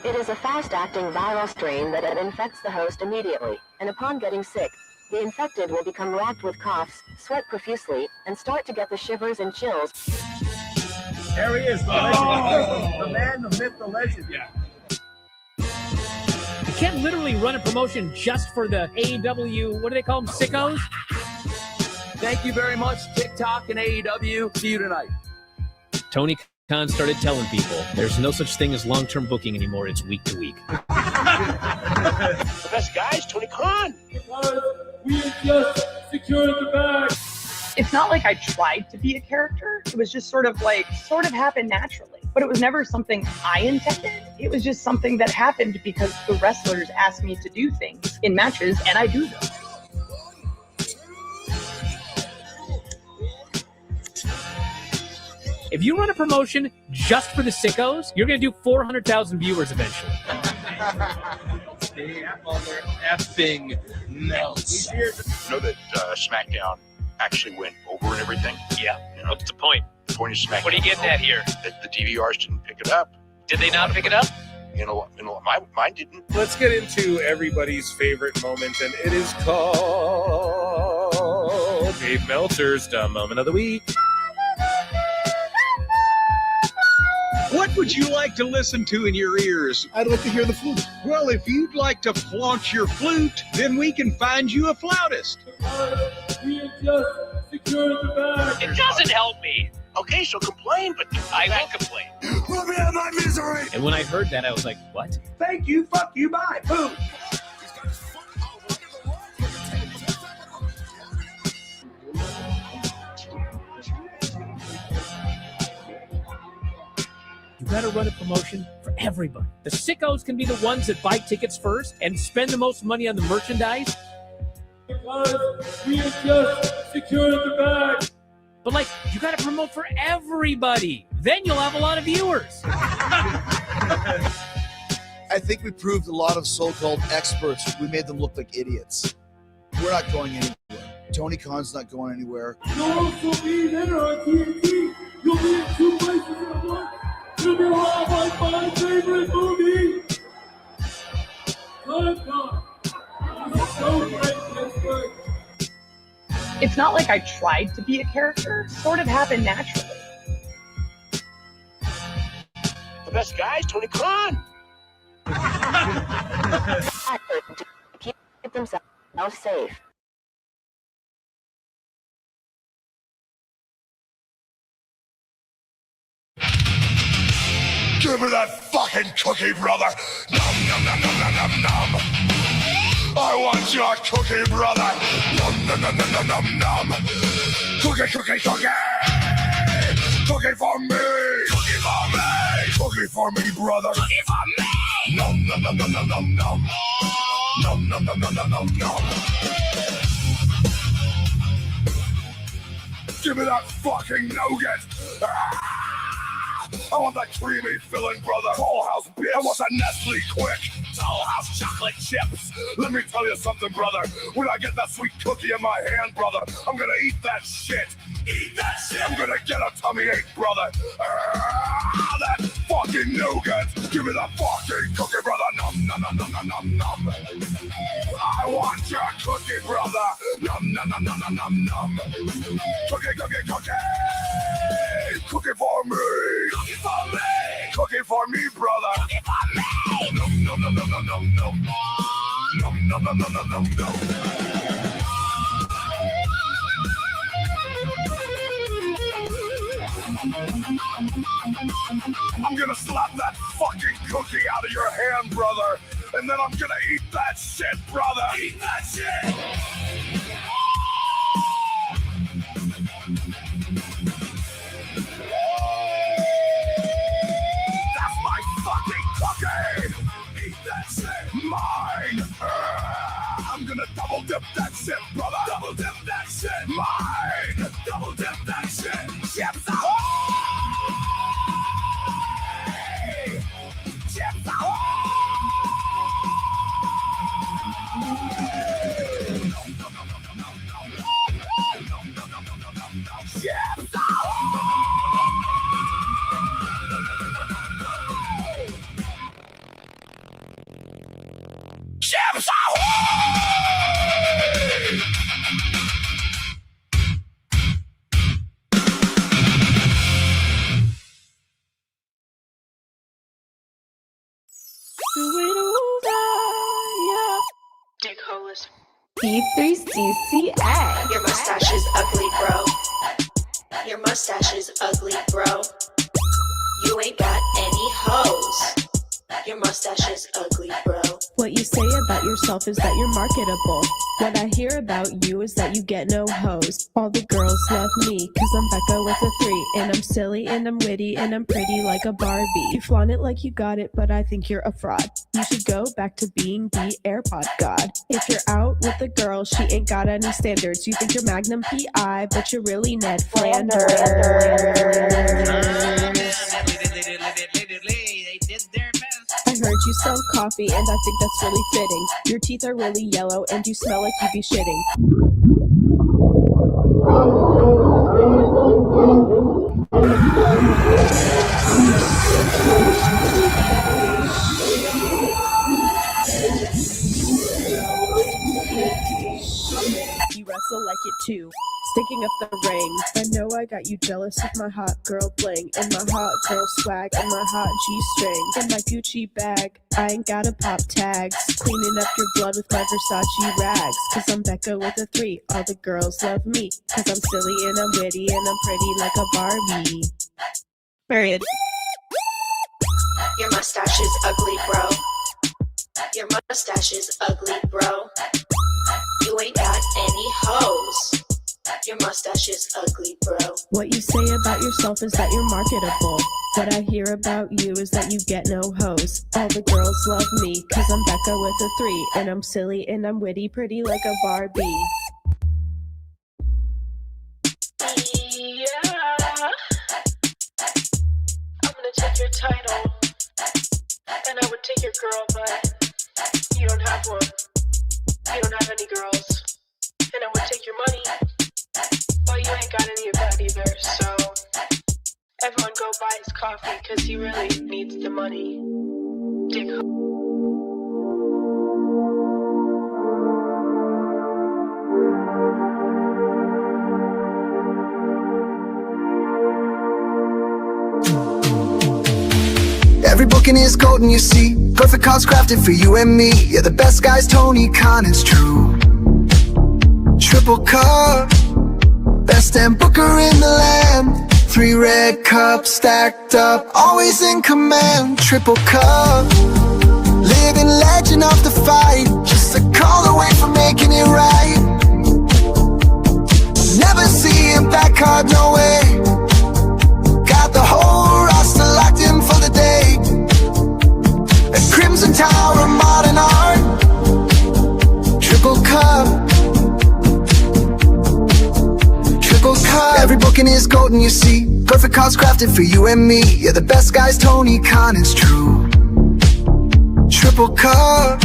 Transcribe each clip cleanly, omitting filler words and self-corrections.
It is a fast-acting viral strain that infects the host immediately, and upon getting sick, the infected will become racked with coughs, sweat profusely, and start to get the shivers and chills. There he is, the legend. The man, the myth, the legend. Yeah. You can't literally run a promotion just for the AEW, what do they call them, sickos? Thank you very much, TikTok and AEW. See you tonight. Tony Khan started telling people there's no such thing as long-term booking anymore. It's week to week. The best guy is Tony Khan. We just secured the bag. It's not like I tried to be a character. It was just sort of happened naturally. But it was never something I intended. It was just something that happened because the wrestlers asked me to do things in matches, and I do them. If you run a promotion just for the sickos, you're going to do 400,000 viewers eventually. Effing melts. You know that SmackDown actually went over and everything? Yeah. You know, what's the point? The point of SmackDown. What are you getting at here? That the DVRs didn't pick it up. Did they not pick it up? You know, mine didn't. Let's get into everybody's favorite moment, and it is called Dave Meltzer's Dumb Moment of the Week. What would you like to listen to in your ears? I'd like to hear the flute. Well, if you'd like to flaunt your flute, then we can find you a flautist. We just secured the bag. It doesn't help me. Okay, so complain, but I will complain. Let me out of my misery. And when I heard that, I was like, what? Thank you, fuck you, bye, boom. You gotta run a promotion for everybody. The sickos can be the ones that buy tickets first and spend the most money on the merchandise. Because we just secured the bag. But you gotta promote for everybody. Then you'll have a lot of viewers. I think we proved a lot of so-called experts. We made them look like idiots. We're not going anywhere. Tony Khan's not going anywhere. You'll also be there on TNT. You'll be in 2 places at once. You'll be like my favorite movie. Time. So great, Pittsburgh. It's not like I tried to be a character. It sort of happened naturally. the best guy is Tony Khan. To keep themselves safe. Give me that fucking cookie, brother. Nom, nom, nom, nom, nom, nom, nom. I want your cookie, brother. Nom, nom, nom, nom, nom, nom, nom. Cookie, cookie, cookie. Cookie for me. Cookie for me. Cookie for me, brother. Cookie for me. Nom, nom, nom, nom, nom, nom, nom. Nom, nom, nom, nom, nom, nom, nom. Give me that fucking nougat. I want that creamy filling, brother. Tollhouse bitch. I want that Nestle Quick. Tollhouse chocolate chips. Let me tell you something, brother. When I get that sweet cookie in my hand, brother, I'm gonna eat that shit. Eat that shit. I'm gonna get a tummy ache, brother. That fucking nougat. Give me that fucking cookie, brother. Nom, nom, nom, nom, nom, nom, nom. I want your cookie, brother. Nom, nom, nom, nom, nom, nom, nom. Cookie, cookie, cookie. Cookie for me. Cookie for me. Cookie for me, brother. Cookie for me. Nom, nom, nom, nom, nom, nom, nom. Nom, nom, nom, nom, nom, nom, nom. I'm gonna slap that fucking cookie out of your hand, brother, and then I'm gonna eat that shit, brother. Eat that shit. That's my fucking cookie. Eat that shit. Mine. I'm gonna double dip that shit, brother. Double dip that shit. Mine. Double dip that shit. Chips ahoy! Chips ahoy! Do it over, yeah. Dick holes. B3CCA. Your mustache is ugly, bro. Your mustache is ugly, bro. You ain't got any hoes. Your mustache is ugly, bro. What you say about yourself is that you're marketable. What I hear about you is that you get no hoes. All the girls love me, cause I'm Becca with a 3. And I'm silly, and I'm witty, and I'm pretty like a Barbie. You flaunt it like you got it, but I think you're a fraud. You should go back to being the AirPod god. If you're out with a girl, she ain't got any standards. You think you're Magnum PI, but you're really Ned Flanders. I heard you sell coffee, and I think that's really fitting. Your teeth are really yellow, and you smell like you be shitting. You wrestle like it too. Sticking up the ring. I know I got you jealous with my hot girl bling and my hot girl swag and my hot G-string and my Gucci bag. I ain't gotta pop tags. Cleaning up your blood with my Versace rags. Cause I'm Becca with a 3. All the girls love me. Cause I'm silly and I'm witty and I'm pretty like a Barbie. Period. Your mustache is ugly, bro. Your mustache is ugly, bro. You ain't got any hoes. Your mustache is ugly, bro. What you say about yourself is that you're marketable. What I hear about you is that you get no hoes. All the girls love me, cause I'm Becca with a 3. And I'm silly and I'm witty, pretty like a Barbie. Yeah. I'm gonna take your title. And I would take your girl, but you don't have one. You don't have any girls. And I would take your money. Well, you ain't got any of that either, so everyone go buy his coffee, cause he really needs the money. Dick. Every booking is golden, you see. Perfect cards crafted for you and me. Yeah, the best guy's Tony Khan, it's true. Triple cup, best damn booker in the land. 3 red cups stacked up, always in command. Triple cup, living legend of the fight. Just a call away from making it right. Never see him back hard, no way. Got the whole roster locked in for the day. A Crimson Tower, modern art. Triple cup. Every booking is golden, you see. Perfect cards crafted for you and me. Yeah, the best guy's Tony Khan, it's true. Triple cup,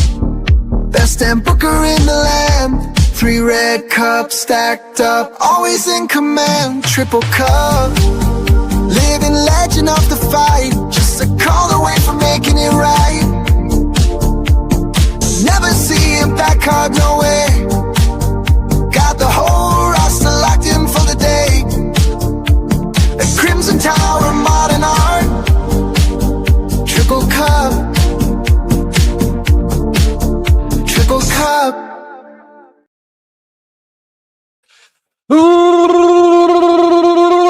best damn booker in the land. 3 red cups stacked up, always in command. Triple cup, living legend of the fight. Just a call away from making it right. Never see him back hard, no way. Got the whole roster locked in for the day. A Crimson Tower, modern art. Triple cup. Triple cup.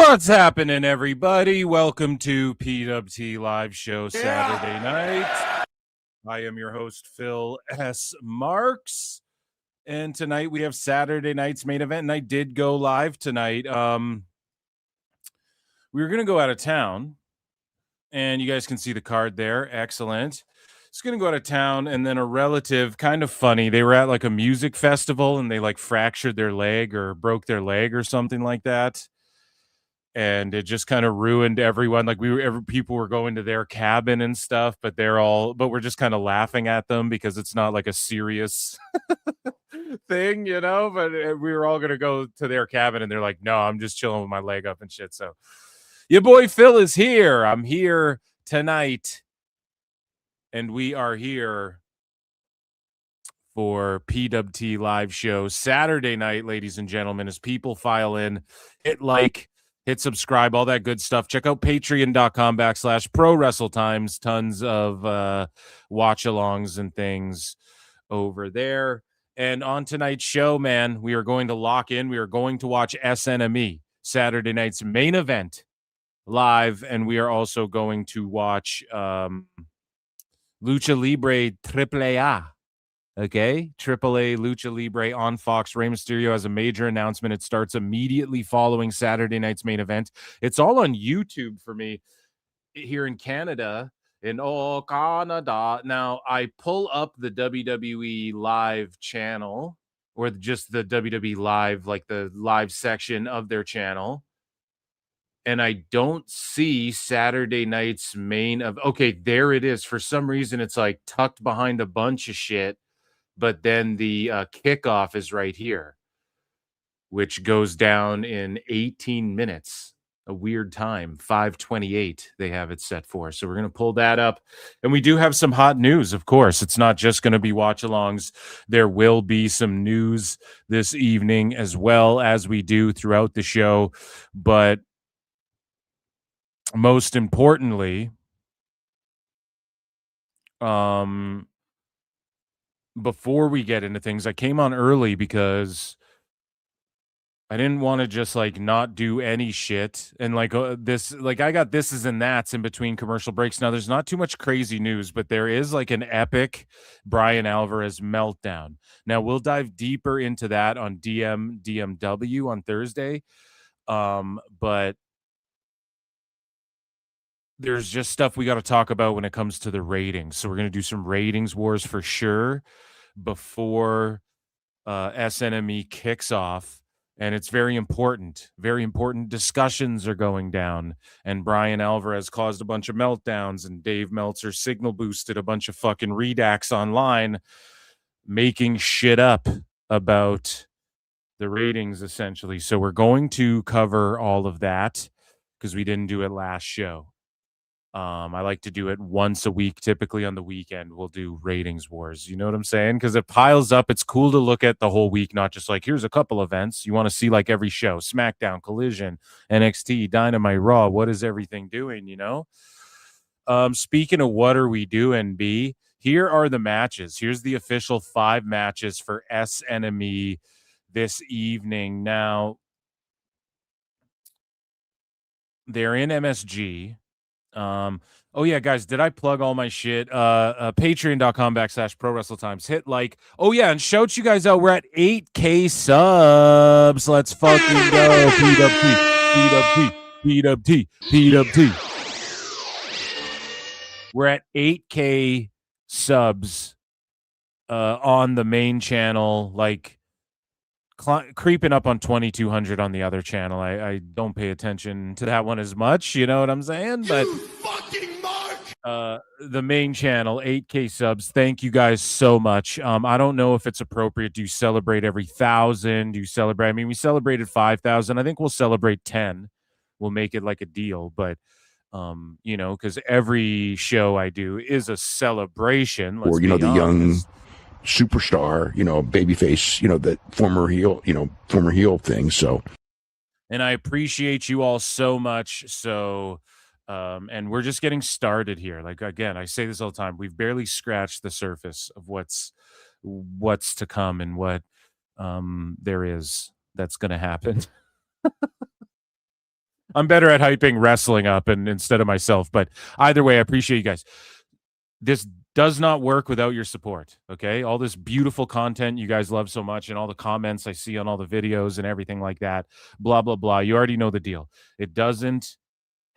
What's happening, everybody? Welcome to PWT Live Show Saturday night. I am your host, Phil S. Marks. And tonight we have Saturday night's main event, and I did go live tonight. We were going to go out of town, and you guys can see the card there. Excellent. It's going to go out of town, and then a relative, kind of funny, they were at like a music festival, and they like fractured their leg or broke their leg or something like that. And it just kind of ruined everyone. Like people were going to their cabin and stuff, but we're just kind of laughing at them because it's not like a serious thing, you know, but we were all going to go to their cabin and they're like, no, I'm just chilling with my leg up and shit. So your boy Phil is here. I'm here tonight and we are here for PWT Live Show Saturday night, ladies and gentlemen, as people file in, hit like, hit subscribe, all that good stuff. Check out patreon.com/Pro Wrestle Times. Tons of watch-alongs and things over there. And on tonight's show, man, we are going to lock in. We are going to watch SNME, Saturday night's main event, live. And we are also going to watch Lucha Libre AAA. Okay, AAA Lucha Libre on Fox. Rey Mysterio has a major announcement. It starts immediately following Saturday night's main event. It's all on YouTube for me here in Canada. Canada. Now, I pull up the WWE Live channel, or just the WWE Live, like the live section of their channel, and I don't see Saturday night's main of. Okay, there it is. For some reason, it's like tucked behind a bunch of shit. But then the kickoff is right here, which goes down in 18 minutes. A weird time, 5:28 they have it set for. So we're going to pull that up. And we do have some hot news, of course. It's not just going to be watch-alongs. There will be some news this evening as well, as we do throughout the show. But most importantly, before we get into things, I came on early because I didn't want to just like not do any shit. And like this, like I got thises and that's in between commercial breaks. Now there's not too much crazy news, but there is like an epic Bryan Alvarez meltdown. Now we'll dive deeper into that on DMW on Thursday. But there's just stuff we got to talk about when it comes to the ratings. So we're going to do some ratings wars for sure before SNME kicks off. And it's very important. Very important discussions are going down. And Bryan Alvarez caused a bunch of meltdowns, and Dave Meltzer signal boosted a bunch of fucking redacts online, making shit up about the ratings, essentially. So we're going to cover all of that because we didn't do it last show. I like to do it once a week, typically on the weekend. We'll do ratings wars. You know what I'm saying? Because it piles up. It's cool to look at the whole week, not just like, here's a couple events. You want to see like every show, SmackDown, Collision, NXT, Dynamite, Raw. What is everything doing, you know? Speaking of what are we doing, B, here are the matches. Here's the official 5 matches for SNME this evening. Now, they're in MSG. Oh yeah, guys, did I plug all my shit? Patreon.com/Pro Wrestle Times. Hit like. Oh yeah, and shout you guys out. We're at 8K subs. Let's fucking go. PWT. We're at 8K subs on the main channel, like creeping up on 2,200 on the other channel. I don't pay attention to that one as much, you know what I'm saying? But the main channel, 8K subs. Thank you guys so much. I don't know if it's appropriate. Do you celebrate every 1,000? Do you celebrate? I mean, we celebrated 5,000. I think we'll celebrate 10. We'll make it like a deal, but you know, because every show I do is a celebration. Or, you know, the young superstar, you know, babyface, you know, that former heel thing. So, and I appreciate you all so much. So, and we're just getting started here. Like, again, I say this all the time. We've barely scratched the surface of what's to come and what there is that's going to happen. I'm better at hyping wrestling up and instead of myself, but either way, I appreciate you guys. This does not work without your support. Okay. All this beautiful content you guys love so much, and all the comments I see on all the videos and everything like that, blah, blah, blah. You already know the deal. It doesn't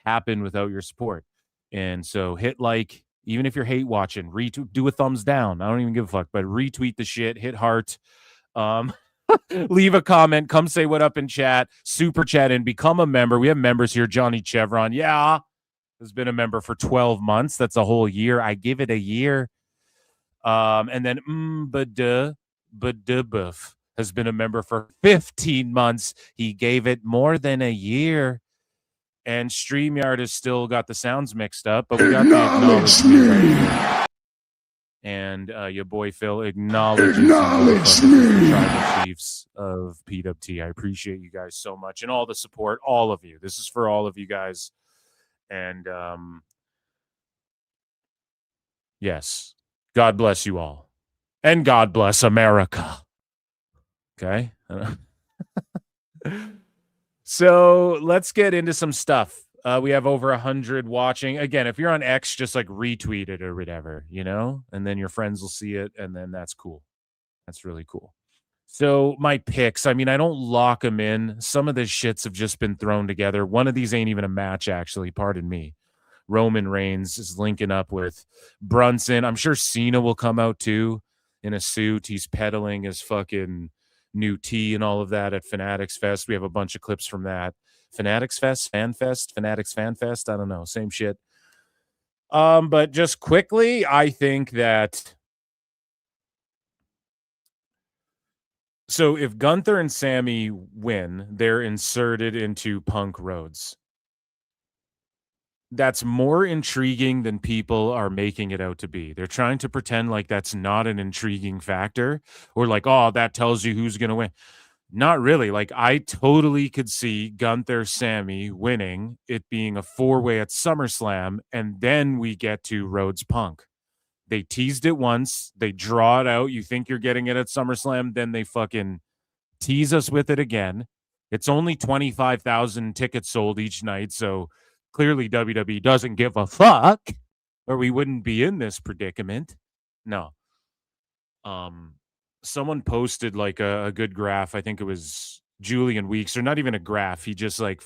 happen without your support. And so hit like, even if you're hate watching, retweet, do a thumbs down. I don't even give a fuck, but retweet the shit, hit heart, leave a comment, come say what up in chat, super chat, and become a member. We have members here. Johnny Chevron, yeah, has been a member for 12 months. That's a whole year. I give it a year. And then Buff has been a member for 15 months. He gave it more than a year. And StreamYard has still got the sounds mixed up, but we got the acknowledgement right here. And your boy Phil acknowledges Acknowledge the me. tribal chiefs of PWT. I appreciate you guys so much and all the support, all of you. This is for all of you guys. And yes, God bless you all. And God bless America. Okay? So let's get into some stuff. We have over 100 watching. Again, if you're on X, just like retweet it or whatever, you know, and then your friends will see it, and then that's cool. That's really cool. So my picks, I mean, I don't lock them in. Some of the shits have just been thrown together. One of these ain't even a match, actually. Pardon me. Roman Reigns is linking up with Brunson. I'm sure Cena will come out too in a suit. He's peddling his fucking new tea and all of that at Fanatics Fest. We have a bunch of clips from that. Fanatics Fest, Fan Fest, Fanatics Fan Fest. I don't know, same shit. But just quickly, I think that so if Gunther and Sami win, they're inserted into Punk Rhodes. That's more intriguing than people are making it out to be. They're trying to pretend like that's not an intriguing factor or like, oh, that tells you who's going to win. Not really. Like, I totally could see Gunther, Sami winning, it being a 4-way at SummerSlam, and then we get to Rhodes Punk. They teased it once. They draw it out. You think you're getting it at SummerSlam, then they fucking tease us with it again. It's only 25,000 tickets sold each night, so clearly WWE doesn't give a fuck, or we wouldn't be in this predicament. No. Someone posted like a good graph. I think it was Julian Weeks, or not even a graph. He just like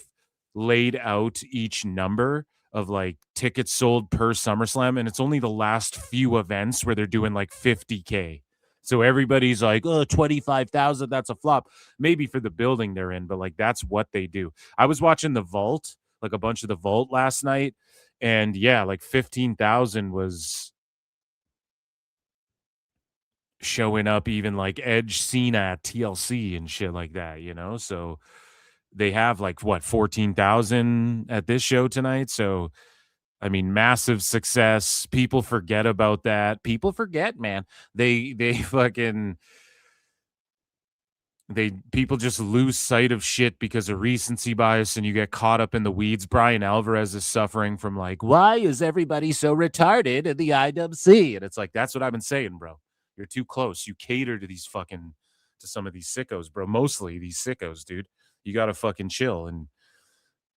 laid out each number of like tickets sold per SummerSlam, and it's only the last few events where they're doing like 50K. So everybody's like, oh, 25,000, that's a flop. Maybe for the building they're in, but like that's what they do. I was watching The Vault, like a bunch of The Vault last night, and yeah, like 15,000 was showing up, even like Edge, Cena at TLC and shit like that, you know? So they have like what, 14,000 at this show tonight. So I mean, massive success. People forget about that. People forget, man. People just lose sight of shit because of recency bias, and you get caught up in the weeds. Brian Alvarez is suffering from like, why is everybody so retarded in the IWC? And it's like, that's what I've been saying, bro. You're too close. You cater to to some of these sickos, bro. Mostly these sickos, dude. You got to fucking chill. And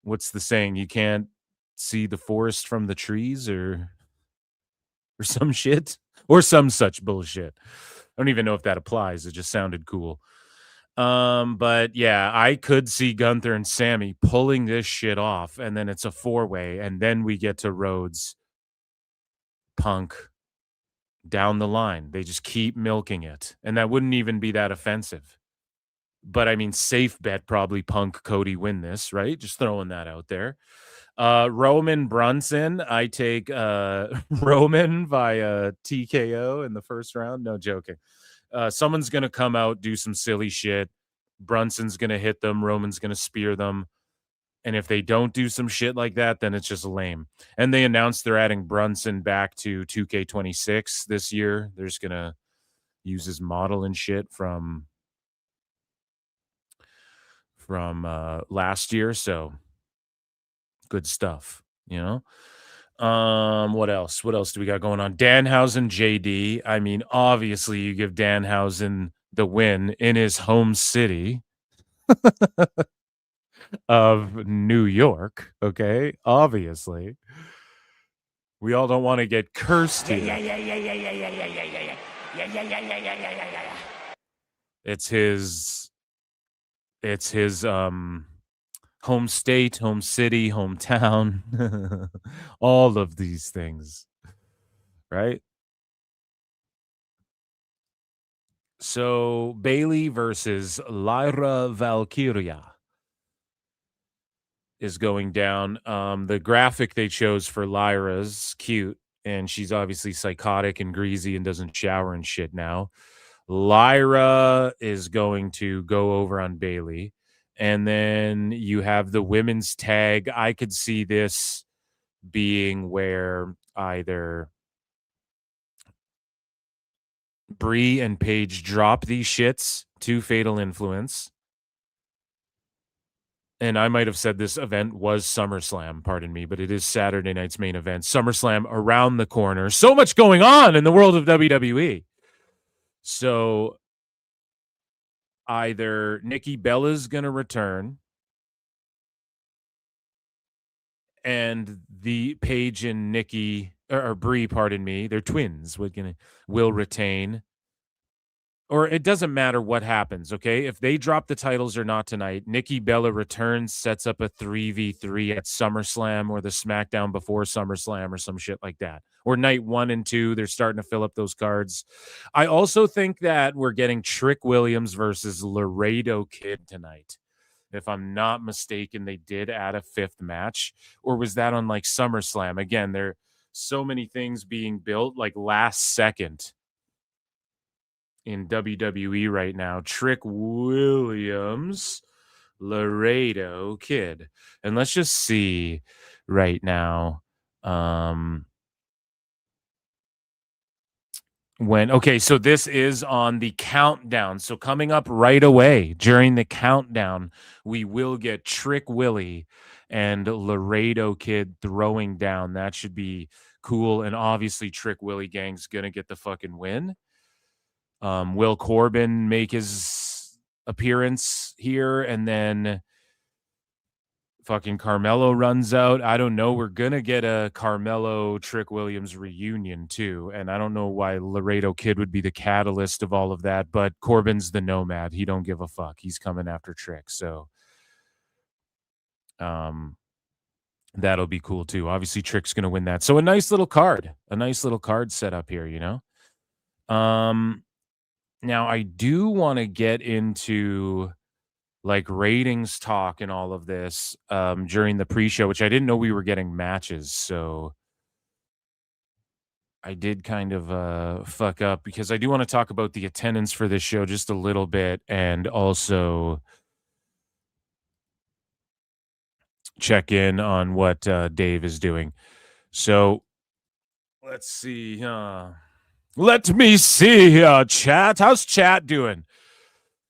what's the saying? You can't see the forest from the trees or some shit or some such bullshit. I don't even know if that applies. It just sounded cool. But yeah, I could see Gunther and Sami pulling this shit off, and then it's a 4-way, and then we get to Rhodes, Punk, down the line. They just keep milking it, and that wouldn't even be that offensive. But I mean, safe bet, probably Punk, Cody win this, right? Just throwing that out there. Roman Brunson, I take Roman via TKO in the first round. No joking. Someone's going to come out, do some silly shit. Brunson's going to hit them. Roman's going to spear them. And if they don't do some shit like that, then it's just lame. And they announced they're adding Brunson back to 2K26 this year. They're just going to use his model and shit from last year. So good stuff, you know? What else? What else do we got going on? Danhausen, JD. I mean, obviously you give Danhausen the win in his home city of New York. Okay. Obviously. We all don't want to get cursed here. It's his home state, home city, hometown, all of these things, right? So Bayley versus Lyra Valkyria is going down. The graphic they chose for Lyra's cute, and she's obviously psychotic and greasy and doesn't shower and shit now. Lyra is going to go over on Bayley. And then you have the women's tag. I could see this being where either Brie and Paige drop these shits to Fatal Influence. And I might have said this event was SummerSlam, pardon me, but it is Saturday night's main event. SummerSlam around the corner. So much going on in the world of WWE. So either Nikki Bella's going to return and the Paige and Nikki, or Brie, pardon me, they're twins, will retain. Or it doesn't matter what happens, okay? If they drop the titles or not tonight, Nikki Bella returns, sets up a 3v3 at SummerSlam or the SmackDown before SummerSlam or some shit like that. Or night 1 and 2, they're starting to fill up those cards. I also think that we're getting Trick Williams versus Laredo Kid tonight. If I'm not mistaken, they did add a 5th match. Or was that on like SummerSlam? Again, there are so many things being built like last second in WWE right now. Trick Williams, Laredo Kid. And let's just see right now. So this is on the countdown. So coming up right away during the countdown, we will get Trick Willie and Laredo Kid throwing down. That should be cool. And obviously Trick Willie gang's gonna get the fucking win. Will Corbin make his appearance here, and then fucking Carmelo runs out? I don't know. We're gonna get a Carmelo Trick Williams reunion too, and I don't know why Laredo Kid would be the catalyst of all of that, but Corbin's the nomad. He don't give a fuck. He's coming after Trick, so that'll be cool too. Obviously Trick's gonna win that, so a nice little card set up here, you know. Now, I do want to get into like ratings talk and all of this during the pre-show, which I didn't know we were getting matches. So I did kind of fuck up because I do want to talk about the attendance for this show just a little bit and also check in on what Dave is doing. So let's see. Let me see here, chat. How's chat doing?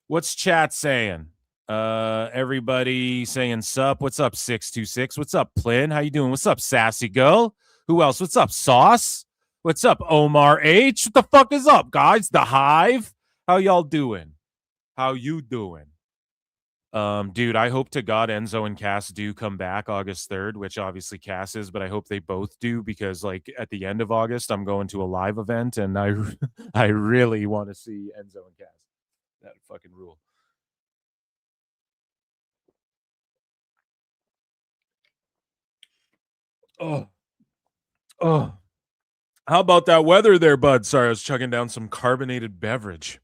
What's chat saying? Everybody saying sup. What's up, 626? What's up, Plin? How you doing? What's up, Sassy Girl? Who else? What's up, Sauce? What's up, Omar H? What the fuck is up, guys? The Hive? How y'all doing? How you doing? Dude, I hope to God Enzo and Cass do come back August 3rd, which obviously Cass is, but I hope they both do because like at the end of August, I'm going to a live event and I really want to see Enzo and Cass. That'd fucking rule. Oh, how about that weather there, bud? Sorry, I was chugging down some carbonated beverage.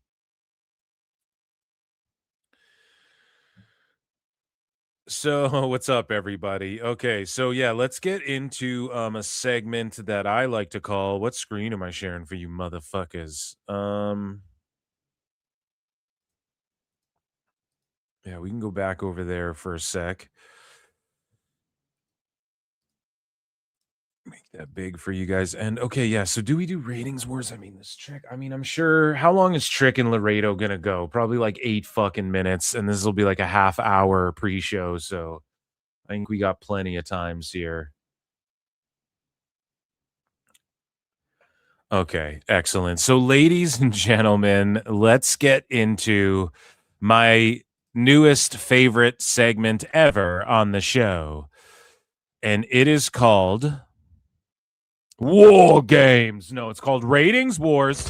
So what's up, everybody? Okay, so yeah, let's get into a segment that I like to call, what screen am I sharing for you motherfuckers? Yeah, we can go back over there for a sec. Make that big for you guys. And okay, yeah, so do we do ratings wars? I mean, this Trick, I mean, I'm sure, how long is Trick and Laredo gonna go? Probably like 8 fucking minutes, and this will be like a half-hour pre-show, so I think we got plenty of times here. Okay, excellent. So ladies and gentlemen, let's get into my newest favorite segment ever on the show, and it is called War Games. No, it's called Ratings Wars.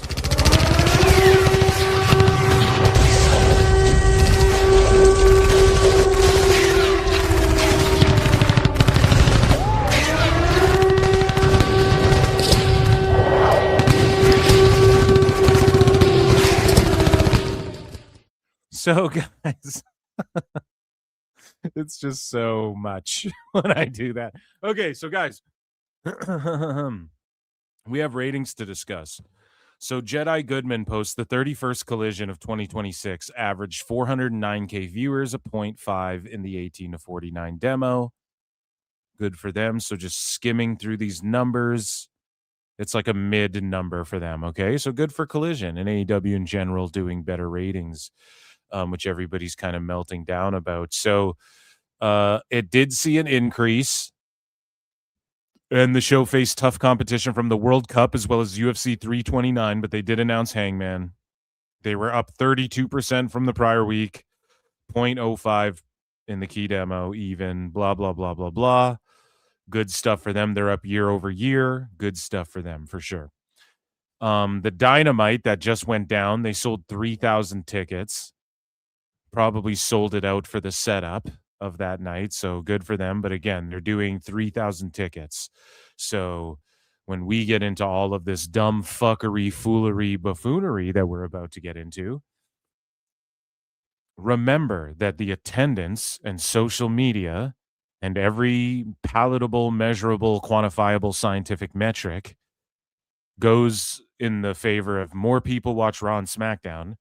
So, guys, it's just so much when I do that. Okay, so, guys, we have ratings to discuss. So, Jedi Goodman posts the 31st Collision of 2026 averaged 409K viewers, a 0.5 in the 18 to 49 demo. Good for them. So, just skimming through these numbers. It's like a mid number for them. Okay, so good for Collision and AEW in general doing better ratings, which everybody's kind of melting down about. So it did see an increase, and the show faced tough competition from the World Cup as well as UFC 329, but they did announce Hangman. They were up 32% from the prior week, 0.05 in the key demo, even, blah, blah, blah, blah, blah. Good stuff for them. They're up year over year. Good stuff for them, for sure. The Dynamite that just went down, they sold 3,000 tickets. Probably sold it out for the setup of that night, so good for them. But again, they're doing 3,000 tickets. So when we get into all of this dumb fuckery, foolery, buffoonery that we're about to get into, remember that the attendance and social media and every palatable, measurable, quantifiable scientific metric goes in the favor of more people watch Raw and SmackDown.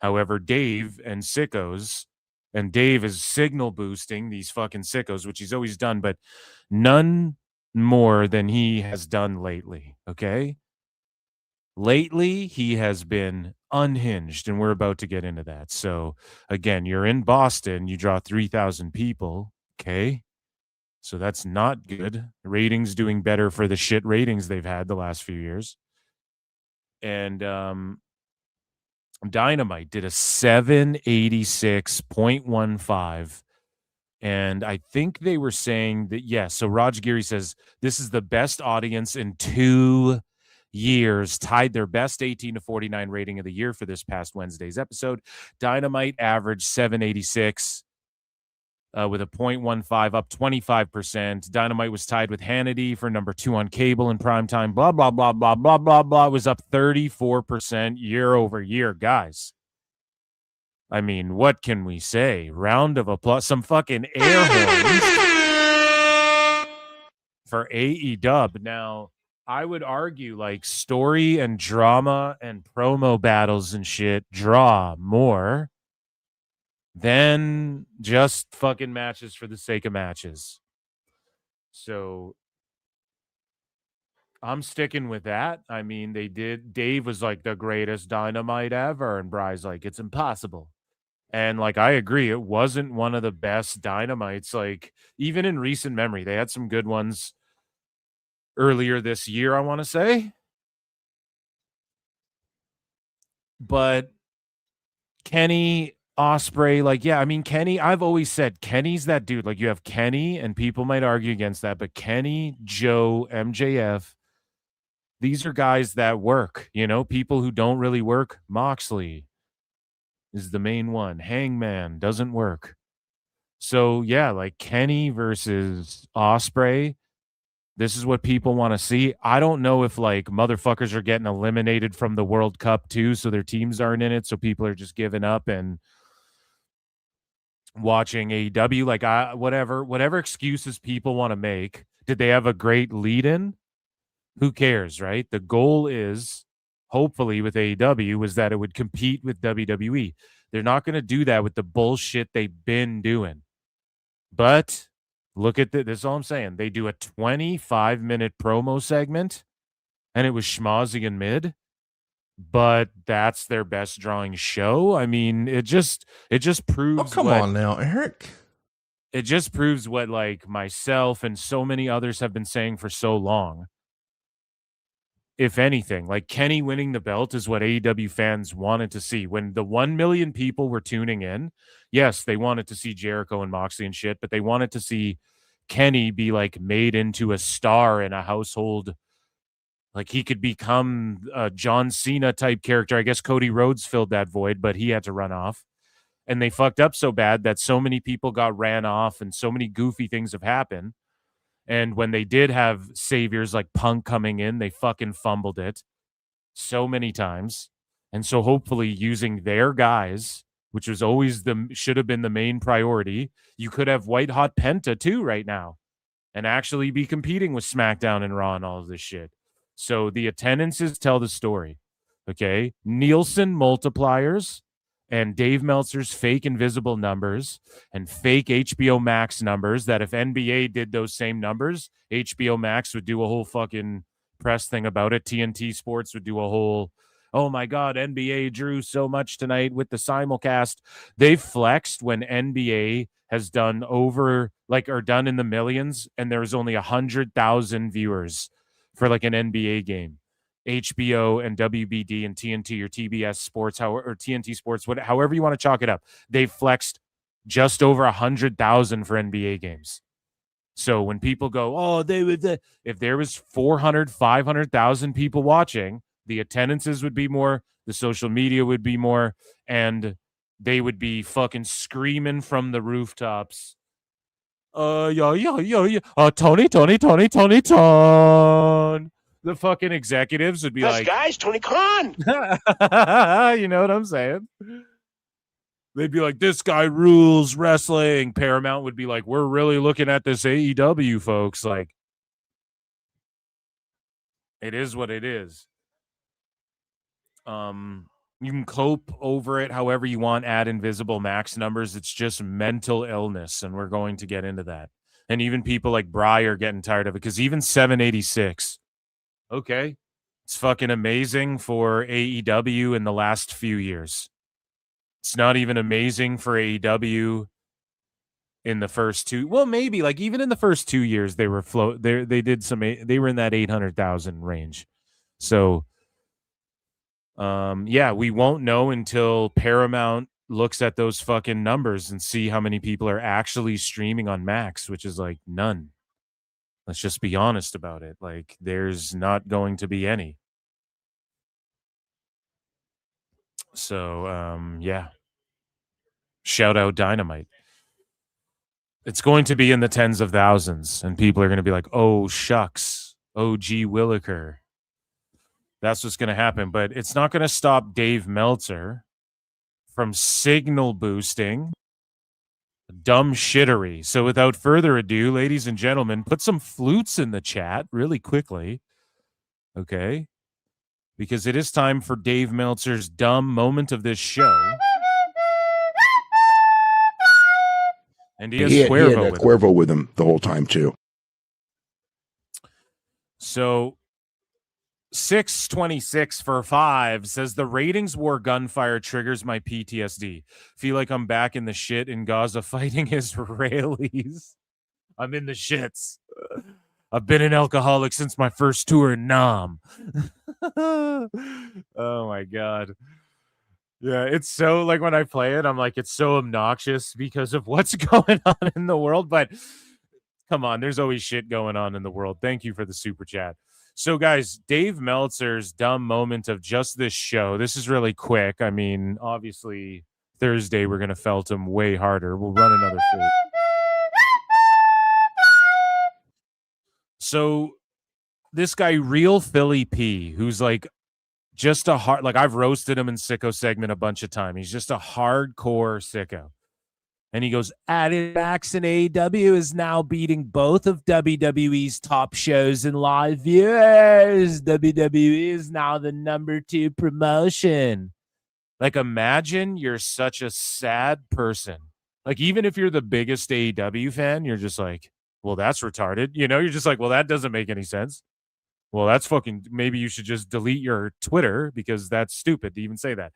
However, Dave and sickos, and Dave is signal boosting these fucking sickos, which he's always done, but none more than he has done lately, okay? Lately, he has been unhinged, and we're about to get into that. So, again, you're in Boston, you draw 3,000 people, okay? So that's not good. Ratings doing better for the shit ratings they've had the last few years. And Dynamite did a 786.15. And I think they were saying that, yes. So Raj Giri says this is the best audience in 2 years, tied their best 18 to 49 rating of the year for this past Wednesday's episode. Dynamite averaged 786 with a 0.15, up 25%. Dynamite was tied with Hannity for number 2 on cable in primetime. Blah, blah, blah, blah, blah, blah, blah. It was up 34% year over year, guys. I mean, what can we say? Round of applause. Some fucking air horns for AEW. Now, I would argue like story and drama and promo battles and shit draw more than just fucking matches for the sake of matches. So I'm sticking with that. I mean, Dave was like the greatest Dynamite ever, and Bry's like, it's impossible. And like, I agree, it wasn't one of the best Dynamites. Like, even in recent memory, they had some good ones earlier this year, I want to say. But Kenny, Ospreay, like, yeah, I mean, Kenny, I've always said Kenny's that dude. Like, you have Kenny, and people might argue against that, but Kenny, Joe, MJF, these are guys that work, you know, people who don't really work. Moxley is the main one. Hangman doesn't work. So, yeah, like Kenny versus Ospreay, this is what people want to see. I don't know if, like, motherfuckers are getting eliminated from the World Cup, too, so their teams aren't in it, so people are just giving up and watching AEW. Like, whatever excuses people want to make. Did they have a great lead-in? Who cares, right? The goal is, hopefully with AEW, was that it would compete with WWE. They're not going to do that with the bullshit they've been doing. But look at this is all I'm saying. They do a 25-minute promo segment, and it was schmozzy and mid, but that's their best drawing show. I mean, it just proves. Oh, come on now, Eric. It just proves what, like, myself and so many others have been saying for so long. If anything, like, Kenny winning the belt is what AEW fans wanted to see. When the 1 million people were tuning in, yes, they wanted to see Jericho and Moxley and shit, but they wanted to see Kenny be, like, made into a star in a household. Like, he could become a John Cena type character. I guess Cody Rhodes filled that void, but he had to run off. And they fucked up so bad that so many people got ran off and so many goofy things have happened. And when they did have saviors like Punk coming in, they fucking fumbled it so many times. And so hopefully using their guys, which was always should have been the main priority, you could have White Hot Penta too right now and actually be competing with SmackDown and Raw and all of this shit. So the attendances tell the story, okay? Nielsen multipliers and Dave Meltzer's fake invisible numbers and fake HBO Max numbers that if NBA did those same numbers, HBO Max would do a whole fucking press thing about it. TNT Sports would do a whole, oh my God, NBA drew so much tonight with the simulcast. They've flexed when NBA has done over, like, or done in the millions, and there's only 100,000 viewers for like an NBA game. HBO and WBD and TNT or TBS Sports, or TNT Sports, however you want to chalk it up, they've flexed just over 100,000 for NBA games. So when people go, oh, they would, if there was 400, 500,000 people watching, the attendances would be more, the social media would be more, and they would be fucking screaming from the rooftops. Tony. The fucking executives would be like, guys, Tony Khan. you know what I'm saying? They'd be like, this guy rules wrestling. Paramount would be like, we're really looking at this AEW, folks. Like, it is what it is. You can cope over it however you want, add invisible max numbers. It's just mental illness, and we're going to get into that. And even people like Brie are getting tired of it, because even 786, okay, it's fucking amazing for AEW in the last few years. It's not even amazing for AEW in the first two. Well, maybe, like, even in the first 2 years, they were they were in that 800,000 range. So, yeah, we won't know until Paramount looks at those fucking numbers and see how many people are actually streaming on Max, which is like none. Let's just be honest about it. Like, there's not going to be any. So, yeah. Shout out Dynamite. It's going to be in the tens of thousands, and people are going to be like, oh, shucks. Oh, gee, Williker. That's what's going to happen. But it's not going to stop Dave Meltzer from signal boosting dumb shittery. So without further ado, ladies and gentlemen, put some flutes in the chat really quickly. Okay? Because it is time for Dave Meltzer's dumb moment of this show. And he has Cuervo with him the whole time, too. So 626 for 5 says the ratings war gunfire triggers my PTSD. Feel like I'm back in the shit in Gaza fighting Israelis. I'm in the shits. I've been an alcoholic since my first tour in Nam. Oh my God. Yeah, it's so, like, when I play it, I'm like, it's so obnoxious because of what's going on in the world. But come on, there's always shit going on in the world. Thank you for the super chat. So, guys, Dave Meltzer's dumb moment of just this show. This is really quick. I mean, obviously, Thursday we're going to felt him way harder. We'll run another food. So, this guy, Real Philly P, who's like just a hard, like, I've roasted him in Sicko segment a bunch of times. He's just a hardcore sicko. And he goes, Added Max and AEW is now beating both of WWE's top shows in live viewers. WWE is now the #2 promotion. Like, imagine you're such a sad person. Like, even if you're the biggest AEW fan, you're just like, well, that's retarded. You know, you're just like, well, that doesn't make any sense. Well, that's fucking, maybe you should just delete your Twitter because that's stupid to even say that.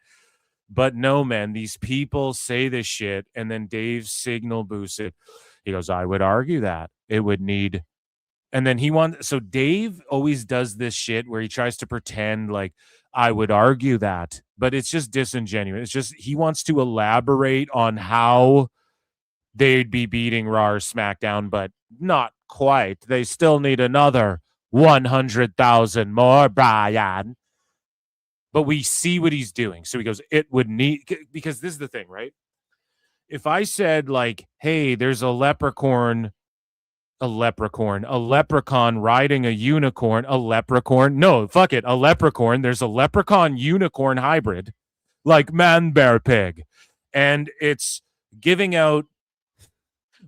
But no, man, these people say this shit, and then Dave signal boosts it. He goes, I would argue that it would need, and then so Dave always does this shit where he tries to pretend like I would argue that, but it's just disingenuous. It's just, he wants to elaborate on how they'd be beating Raw or SmackDown, but not quite. They still need another 100,000 more, Brian. But we see what he's doing. So he goes, it would need, because this is the thing, right? If I said, like, hey, there's a leprechaun riding a unicorn, no, fuck it, a leprechaun. There's a leprechaun unicorn hybrid, like Man Bear Pig. And it's giving out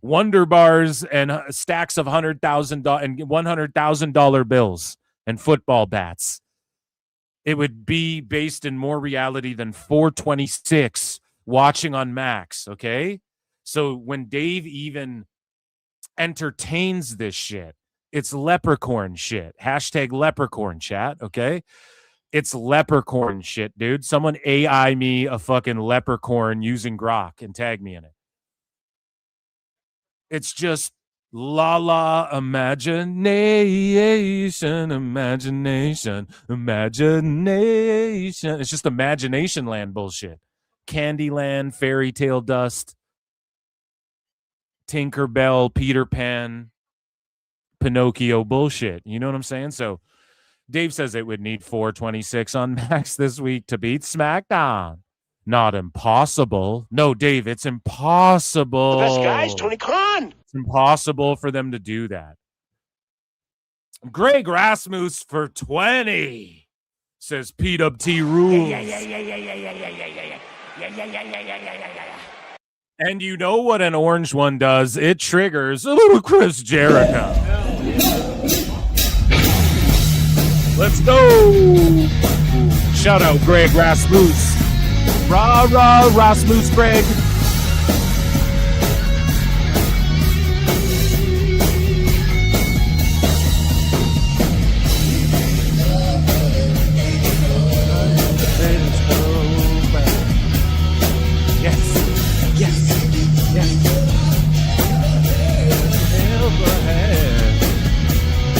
Wonder Bars and stacks of $100,000 and $100,000 bills and football bats. It would be based in more reality than 426 watching on Max, okay? So when Dave even entertains this shit, It's leprechaun shit. Hashtag leprechaun chat, okay? It's leprechaun shit, dude. Someone AI me a fucking leprechaun using Grok and tag me in it. It's just la imagination. It's just imagination land bullshit. Candyland, fairy tale dust, Tinkerbell, Peter Pan, Pinocchio bullshit. You know what I'm saying? So Dave says it would need 426 on Max this week to beat SmackDown. Not impossible. No, Dave, it's impossible. The best guys, Tony Khan. It's impossible for them to do that. Greg Rasmus for 20 says PWT rules. And you know what an orange one does? It triggers a little Chris Jericho. Let's go. Shout out Greg Rasmus. Rah, rah, Rasmus Greg.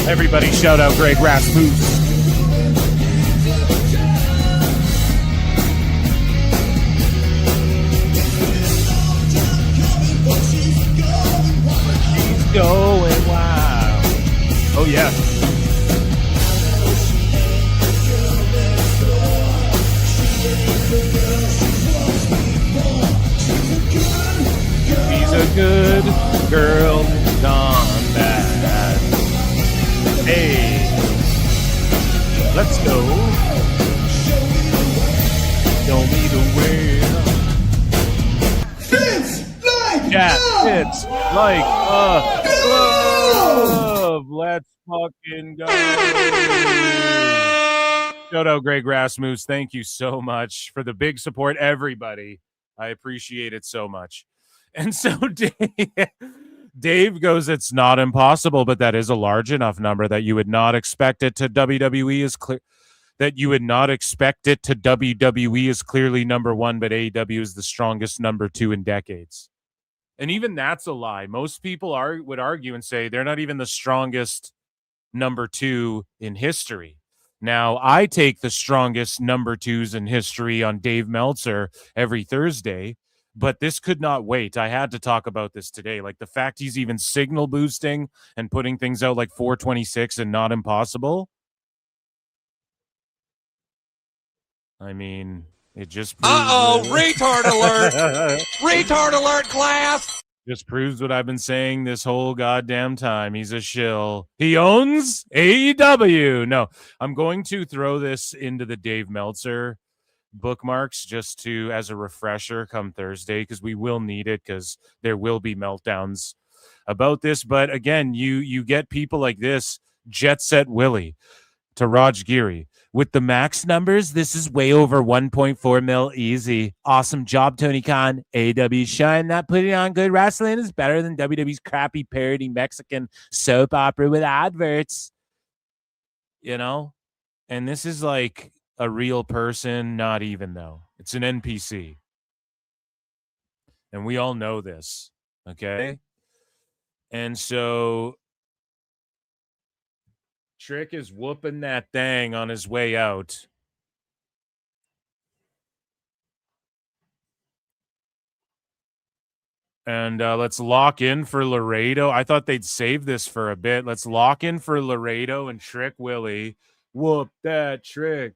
Everybody shout out Greg Rasmus. She's going wild. Oh, yeah. She's a good girl, gone bad. Hey, let's go. Show me the way. It's like a glove. Let's fucking go. Shout out Greg Rasmus. Thank you so much for the big support, everybody. I appreciate it so much. And so Dave goes, it's not impossible, but that is a large enough number that you would not expect it to WWE is clear. That you would not expect it to WWE is clearly number one, but AEW is the strongest number two in decades. And even that's a lie. Most people would argue and say they're not even the strongest number two in history. Now, I take the strongest number twos in history on Dave Meltzer every Thursday, but this could not wait. I had to talk about this today. Like the fact he's even signal boosting and putting things out like 426 and not impossible. I mean, it just proves retard alert. Retard alert, class. Just proves what I've been saying this whole goddamn time. He's a shill. He owns AEW. No, I'm going to throw this into the Dave Meltzer bookmarks just to as a refresher come Thursday, because we will need it, because there will be meltdowns about this. But again, you get people like this, Jet Set Willie to Raj Giri. With the max numbers, this is way over 1.4 mil easy. Awesome job, Tony Khan. AEW shine that putting on good wrestling is better than WWE's crappy parody Mexican soap opera with adverts. You know? And this is like a real person, not even though. It's an NPC. And we all know this. Okay? And so Trick is whooping that thing on his way out. And let's lock in for Laredo. I thought they'd save this for a bit. Let's lock in for Laredo and Trick Willie. Whoop that Trick.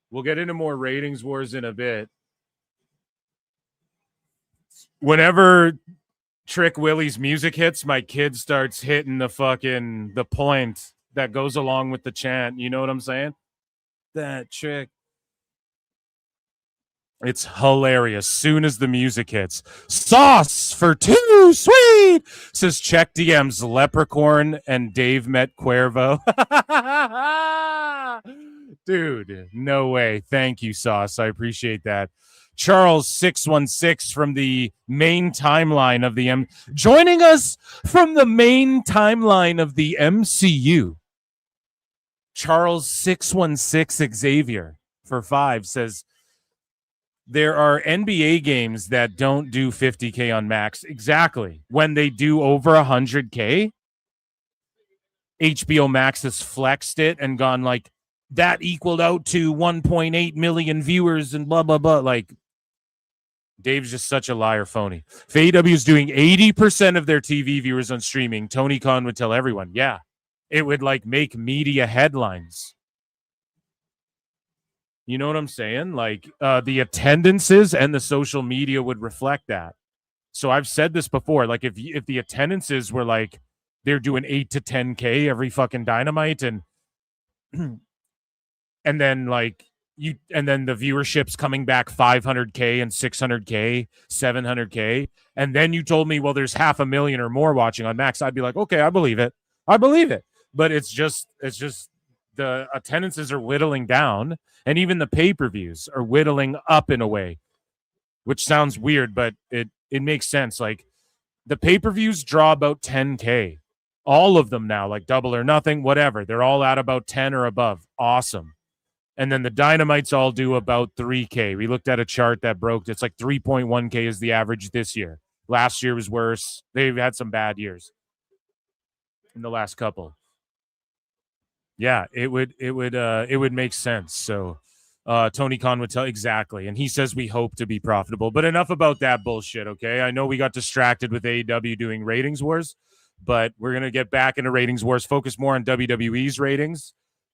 We'll get into more ratings wars in a bit. Whenever Trick Willie's music hits, my kid starts hitting the point that goes along with the chant. You know what I'm saying? That Trick. It's hilarious. Soon as the music hits. Sauce for two, sweet, says check DMs Leprechaun and Dave met Cuervo. Dude, no way. Thank you, Sauce. I appreciate that. Charles 616 from the main timeline of the joining us from the main timeline of the MCU. Charles 616 Xavier for 5 says there are NBA games that don't do 50K on max. Exactly. When they do over 100K, HBO Max has flexed it and gone like that equaled out to 1.8 million viewers and blah, blah, blah. Like, Dave's just such a liar phony. If AEW is doing 80% of their TV viewers on streaming, Tony Khan would tell everyone, yeah, it would like make media headlines. You know what I'm saying? Like the attendances and the social media would reflect that. So I've said this before, like if the attendances were like they're doing 8 to 10K every fucking Dynamite and then like and then the viewership's coming back 500K and 600K, 700K, and then you told me, well, there's 500,000 or more watching on Max, I'd be like, okay, I believe it. But it's just the attendances are whittling down, and even the pay-per-views are whittling up in a way, which sounds weird, but it makes sense. Like the pay-per-views draw about 10K, all of them now, like Double or Nothing, whatever. They're all at about 10 or above. Awesome. And then the Dynamites all do about 3K. We looked at a chart that broke. It's like 3.1K is the average this year. Last year was worse. They've had some bad years in the last couple. Yeah, it would make sense. So Tony Khan would tell exactly. And he says we hope to be profitable. But enough about that bullshit, okay? I know we got distracted with AEW doing ratings wars, but we're going to get back into ratings wars, focus more on WWE's ratings.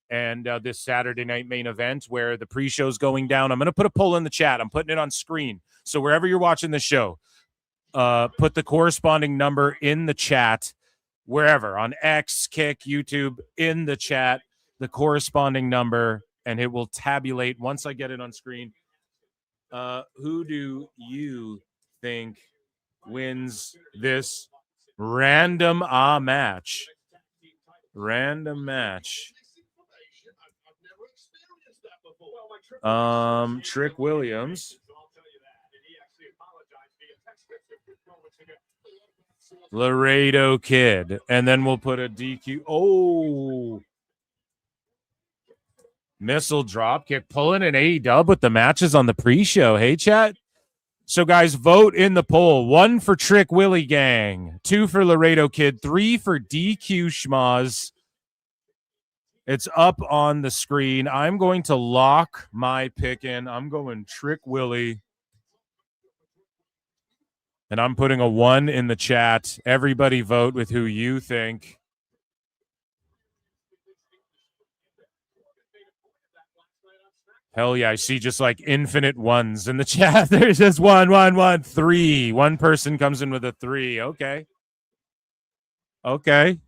And this Saturday night main event where the pre-show's going down. I'm going to put a poll in the chat. I'm putting it on screen. So wherever you're watching the show, put the corresponding number in the chat, wherever, on X, Kick, YouTube, in the chat, the corresponding number, and it will tabulate once I get it on screen. Who do you think wins this random match? Random match. Trick Williams, Laredo Kid, and then we'll put a DQ. Oh, missile drop kick, pulling an AEW with the matches on the pre-show. Hey, chat. So, guys, vote in the poll. 1 for Trick Willie Gang, 2 for Laredo Kid, 3 for DQ Schmaz. It's up on the screen. I'm going to lock my pick in. I'm going Trick Willie. And I'm putting a 1 in the chat. Everybody vote with who you think. Hell yeah, I see just like infinite 1s in the chat. There's just 1, 1, 1, 3. One person comes in with a 3. Okay. Okay.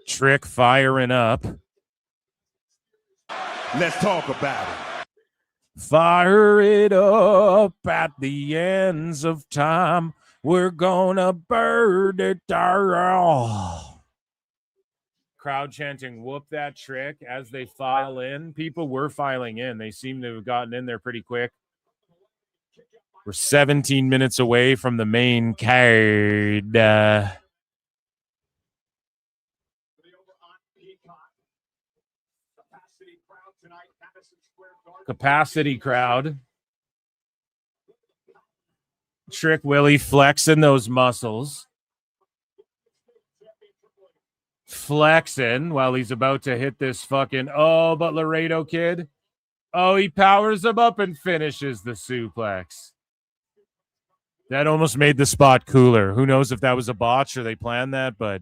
Trick firing up. Let's talk about it. Fire it up at the ends of time. We're gonna burn it down. Crowd chanting, whoop that Trick as they file in. People were filing in. They seem to have gotten in there pretty quick. We're 17 minutes away from the main card. Capacity crowd. Trick Willie flexing those muscles. Flexing while he's about to hit this fucking... Oh, but Laredo Kid. Oh, he powers him up and finishes the suplex. That almost made the spot cooler. Who knows if that was a botch or they planned that, but...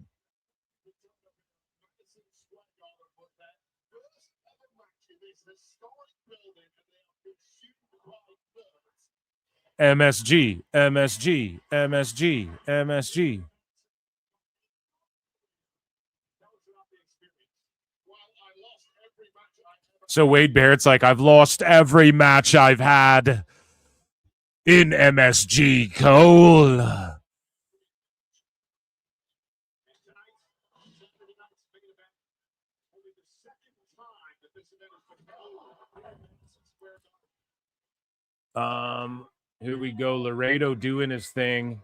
MSG, MSG, MSG, MSG. So Wade Barrett's like, I've lost every match I've had in MSG, Cole. Here we go. Laredo doing his thing.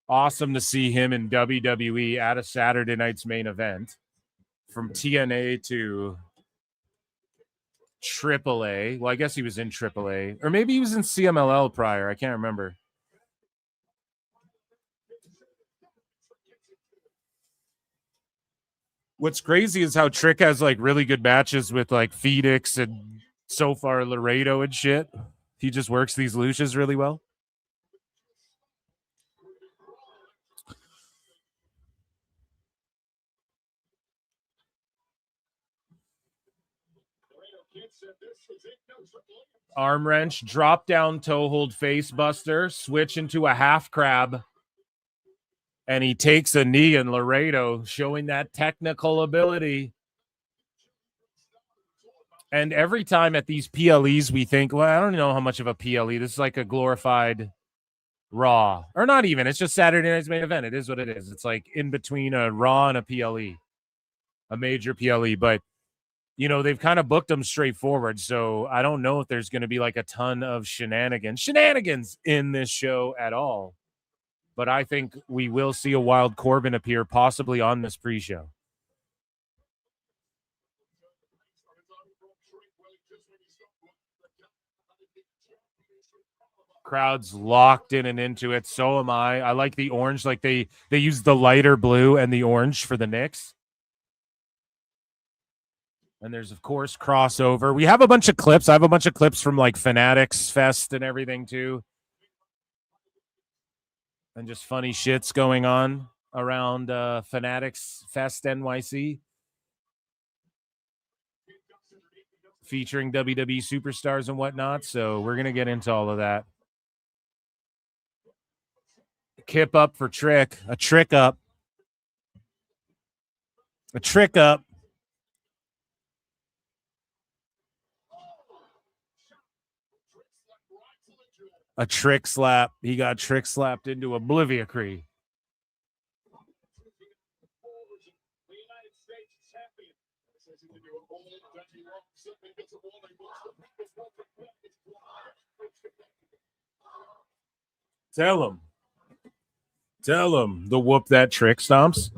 Awesome to see him in WWE at a Saturday night's main event. From TNA to AAA. Well, I guess he was in AAA. Or maybe he was in CMLL prior. I can't remember. What's crazy is how Trick has like really good matches with like Phoenix and so far Laredo and shit. He just works these luchas really well. Arm wrench, drop down toe hold face buster, switch into a half crab. And he takes a knee in Laredo, showing that technical ability. And every time at these PLEs, we think, well, I don't know how much of a PLE. This is like a glorified Raw. Or not even. It's just Saturday night's main event. It is what it is. It's like in between a Raw and a PLE. A major PLE. But, you know, they've kind of booked them straightforward. So I don't know if there's going to be like a ton of shenanigans in this show at all. But I think we will see a wild Corbin appear possibly on this pre-show. Crowd's locked in and into it. So am I. I like the orange. Like they use the lighter blue and the orange for the Knicks. And there's, of course, crossover. We have a bunch of clips. I have a bunch of clips from like Fanatics Fest and everything too. And just funny shits going on around Fanatics Fest NYC. Featuring WWE superstars and whatnot. So we're going to get into all of that. Kip up for Trick. A trick up. A trick up. A trick slap. He got trick slapped into obliviacry. Tell him. Tell him the whoop that trick stomps.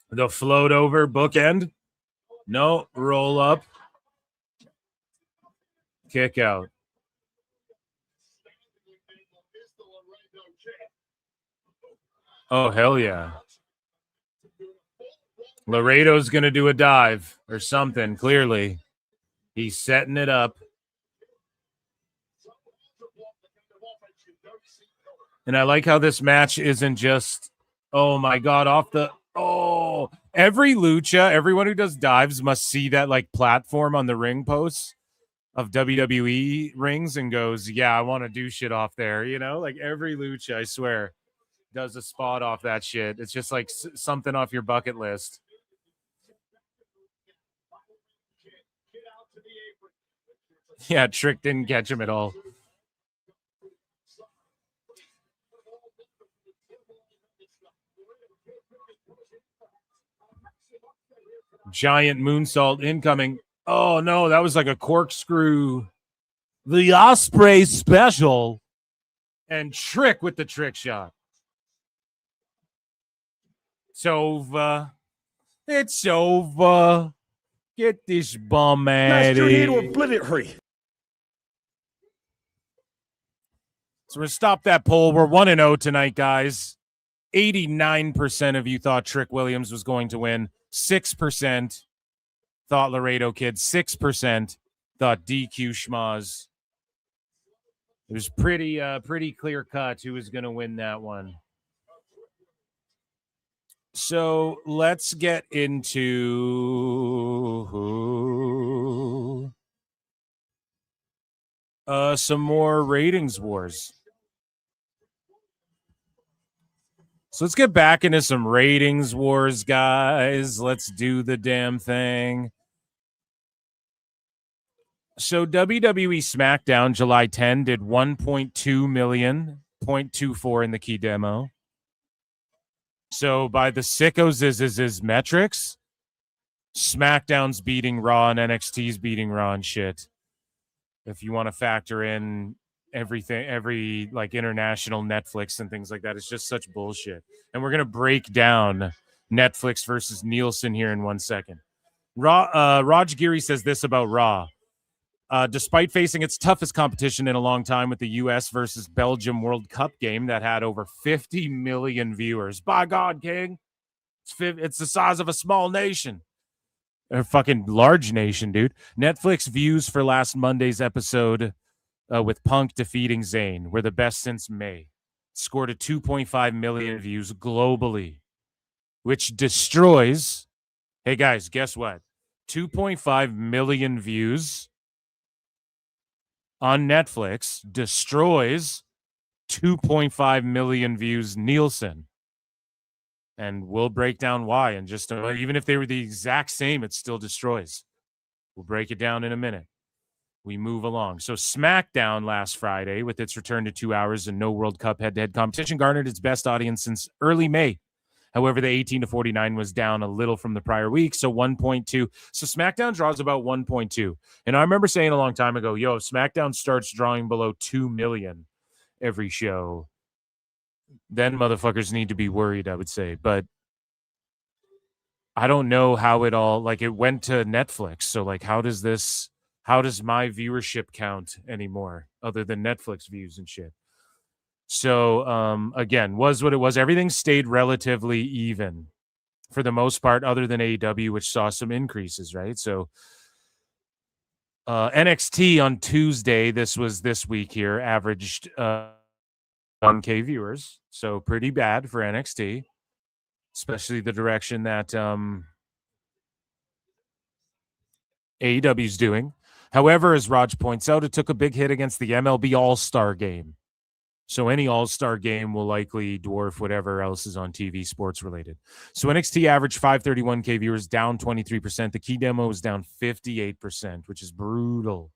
The float over bookend. No, roll up. Kick out. Oh, hell yeah. Laredo's going to do a dive or something, clearly. He's setting it up. And I like how this match isn't just, oh my God, off the... Oh, every lucha, everyone who does dives must see that like platform on the ring posts of WWE rings and goes, yeah, I want to do shit off there. You know, like every lucha, I swear, does a spot off that shit. It's just like something off your bucket list. Yeah, Trick didn't catch him at all. Giant moonsault incoming. Oh, no, that was like a corkscrew. The Osprey special. And Trick with the trick shot. It's over. It's over. Get this bum out of here. to obliterate. So we're going to stop that poll. We're 1-0 tonight, guys. 89% of you thought Trick Williams was going to win. 6% thought Laredo Kid. 6% thought DQ Schmaz. It was pretty clear cut who was going to win that one. So let's get into some more ratings wars. So let's get back into some ratings wars, guys. Let's do the damn thing. So WWE SmackDown July 10 did 1.2 million, 0.24 in the key demo. So by the sickos' metrics, SmackDown's beating Raw and NXT's beating Raw and shit. If you want to factor in everything, every like international Netflix and things like that, it's just such bullshit. And we're gonna break down Netflix versus Nielsen here in 1 second. Raj Giri says this about Raw. Despite facing its toughest competition in a long time with the U.S. versus Belgium World Cup game that had over 50 million viewers. By God, King. It's the size of a small nation. A fucking large nation, dude. Netflix views for last Monday's episode with Punk defeating Zayn were the best since May. Scored a 2.5 million views globally, which destroys... Hey, guys, guess what? 2.5 million views on Netflix destroys 2.5 million views Nielsen. And we'll break down why. And just even if they were the exact same, it still destroys. We'll break it down in a minute. We move along. So SmackDown last Friday, with its return to 2 hours and no World Cup head-to-head competition, garnered its best audience since early May. However, the 18 to 49 was down a little from the prior week, so 1.2. So SmackDown draws about 1.2. And I remember saying a long time ago, if SmackDown starts drawing below 2 million every show, then motherfuckers need to be worried, I would say. But I don't know how it all, like, it went to Netflix. So, like, how does my viewership count anymore other than Netflix views and shit? So, again, was what it was. Everything stayed relatively even for the most part, other than AEW, which saw some increases, right? So, NXT on Tuesday, this was this week here, averaged 1K viewers. So, pretty bad for NXT, especially the direction that AEW's doing. However, as Raj points out, it took a big hit against the MLB All-Star game. So any All-Star game will likely dwarf whatever else is on TV sports related. So NXT averaged 531K viewers, down 23%. The key demo was down 58%, which is brutal.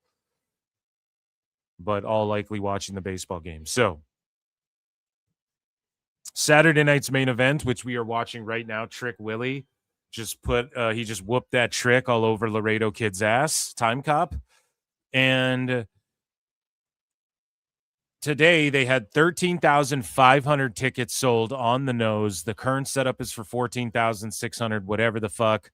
But all likely watching the baseball game. So Saturday night's main event, which we are watching right now, Trick Willie just he just whooped that trick all over Laredo Kid's ass, Time Cop. And today, they had 13,500 tickets sold on the nose. The current setup is for 14,600, whatever the fuck.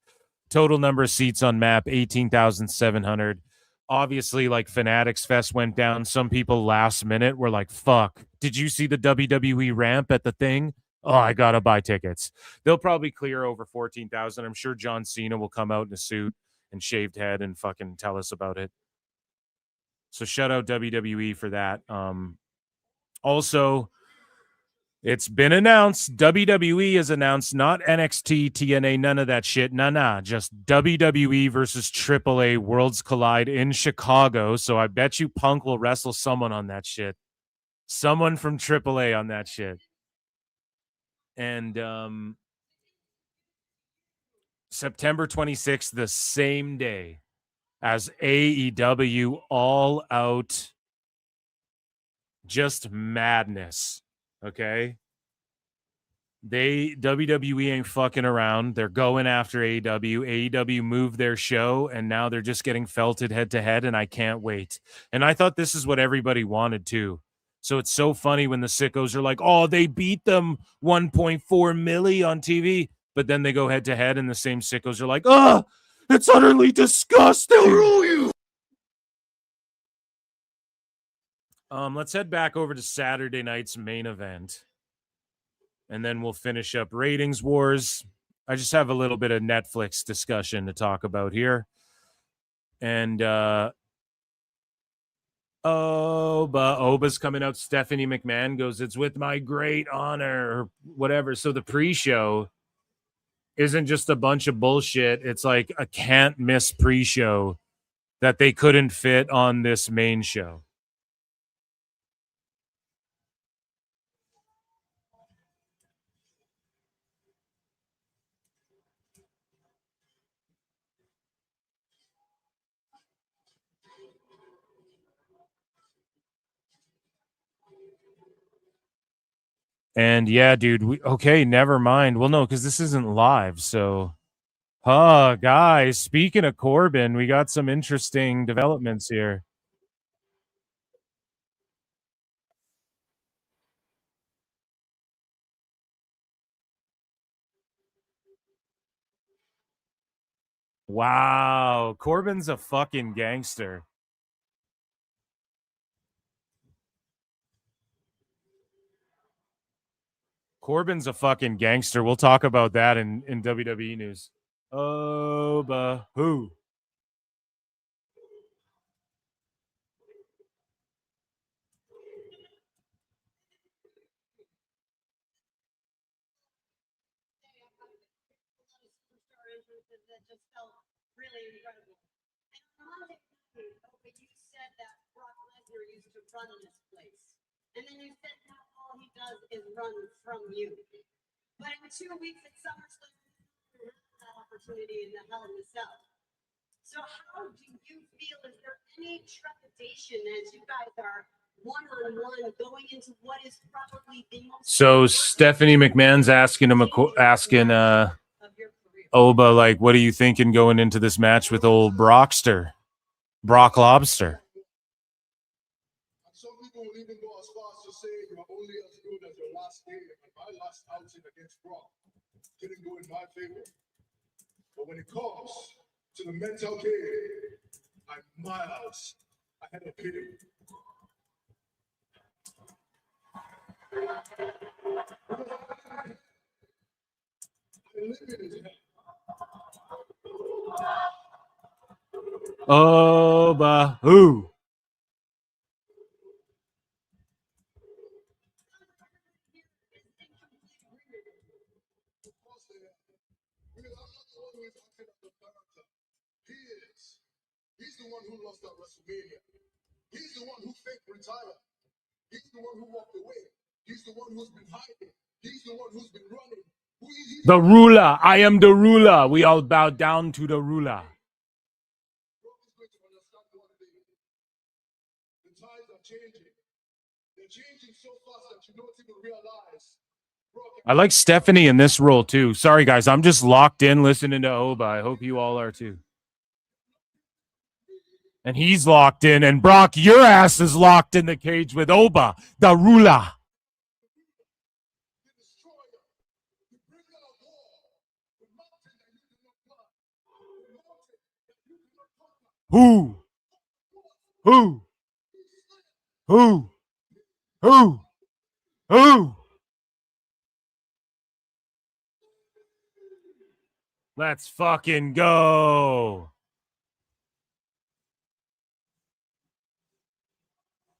Total number of seats on map, 18,700. Obviously, like, Fanatics Fest went down. Some people last minute were like, fuck, did you see the WWE ramp at the thing? Oh, I got to buy tickets. They'll probably clear over 14,000. I'm sure John Cena will come out in a suit and shaved head and fucking tell us about it. So shout out WWE for that. Also, it's been announced, WWE has announced, not NXT, TNA, none of that shit. Nah, just WWE versus AAA Worlds Collide in Chicago. So I bet you Punk will wrestle someone on that shit. Someone from AAA on that shit. And September 26th, the same day as AEW All Out, just madness. Okay, WWE ain't fucking around. They're going after AEW. AEW moved their show, and now they're just getting felted head to head, and I can't wait. And I thought this is what everybody wanted too. So it's so funny when the sickos are like, oh, they beat them 1.4 milli on TV, but then they go head to head, and the same sickos are like, oh, it's utterly disgusting. They'll rule you. Let's head back over to Saturday night's main event, and then we'll finish up ratings wars. I just have a little bit of Netflix discussion to talk about here. And Oba's coming out. Stephanie McMahon goes, it's with my great honor, or whatever. So the pre-show isn't just a bunch of bullshit. It's like a can't miss pre-show that they couldn't fit on this main show. And yeah, dude, okay, never mind. Well, no, because this isn't live, so guys, speaking of Corbin, we got some interesting developments here. Wow, Corbin's a fucking gangster. Corbin's a fucking gangster. We'll talk about that in WWE news. Oh, but who? Run this place. And then you said now all he does is run from you. But in 2 weeks at SummerSlam, you have that opportunity in the Hell in a Cell. So how do you feel? Is there any trepidation as you guys are one-on-one going into what is probably the most... So Stephanie McMahon's asking Oba, like, what are you thinking going into this match with old Brock Lobster? Some people will even go as far as to say you are only as good as your last game, and my last outing against Brock didn't go in my favor. But when it comes to the mental game, I'm miles ahead of him. I live in his head. Oba, who? He's the one who lost at WrestleMania. He's the one who faked retired. He's the one who walked away. He's the one who's been hiding. He's the one who's been running. The ruler. I am the ruler. We all bow down to the ruler. The times are changing. They're changing so fast that you don't even realize. I like Stephanie in this role too. Sorry, guys. I'm just locked in listening to Oba. I hope you all are too. And he's locked in. And Brock, your ass is locked in the cage with Oba, the ruler. Who? Who? Who? Who? Who? Let's fucking go.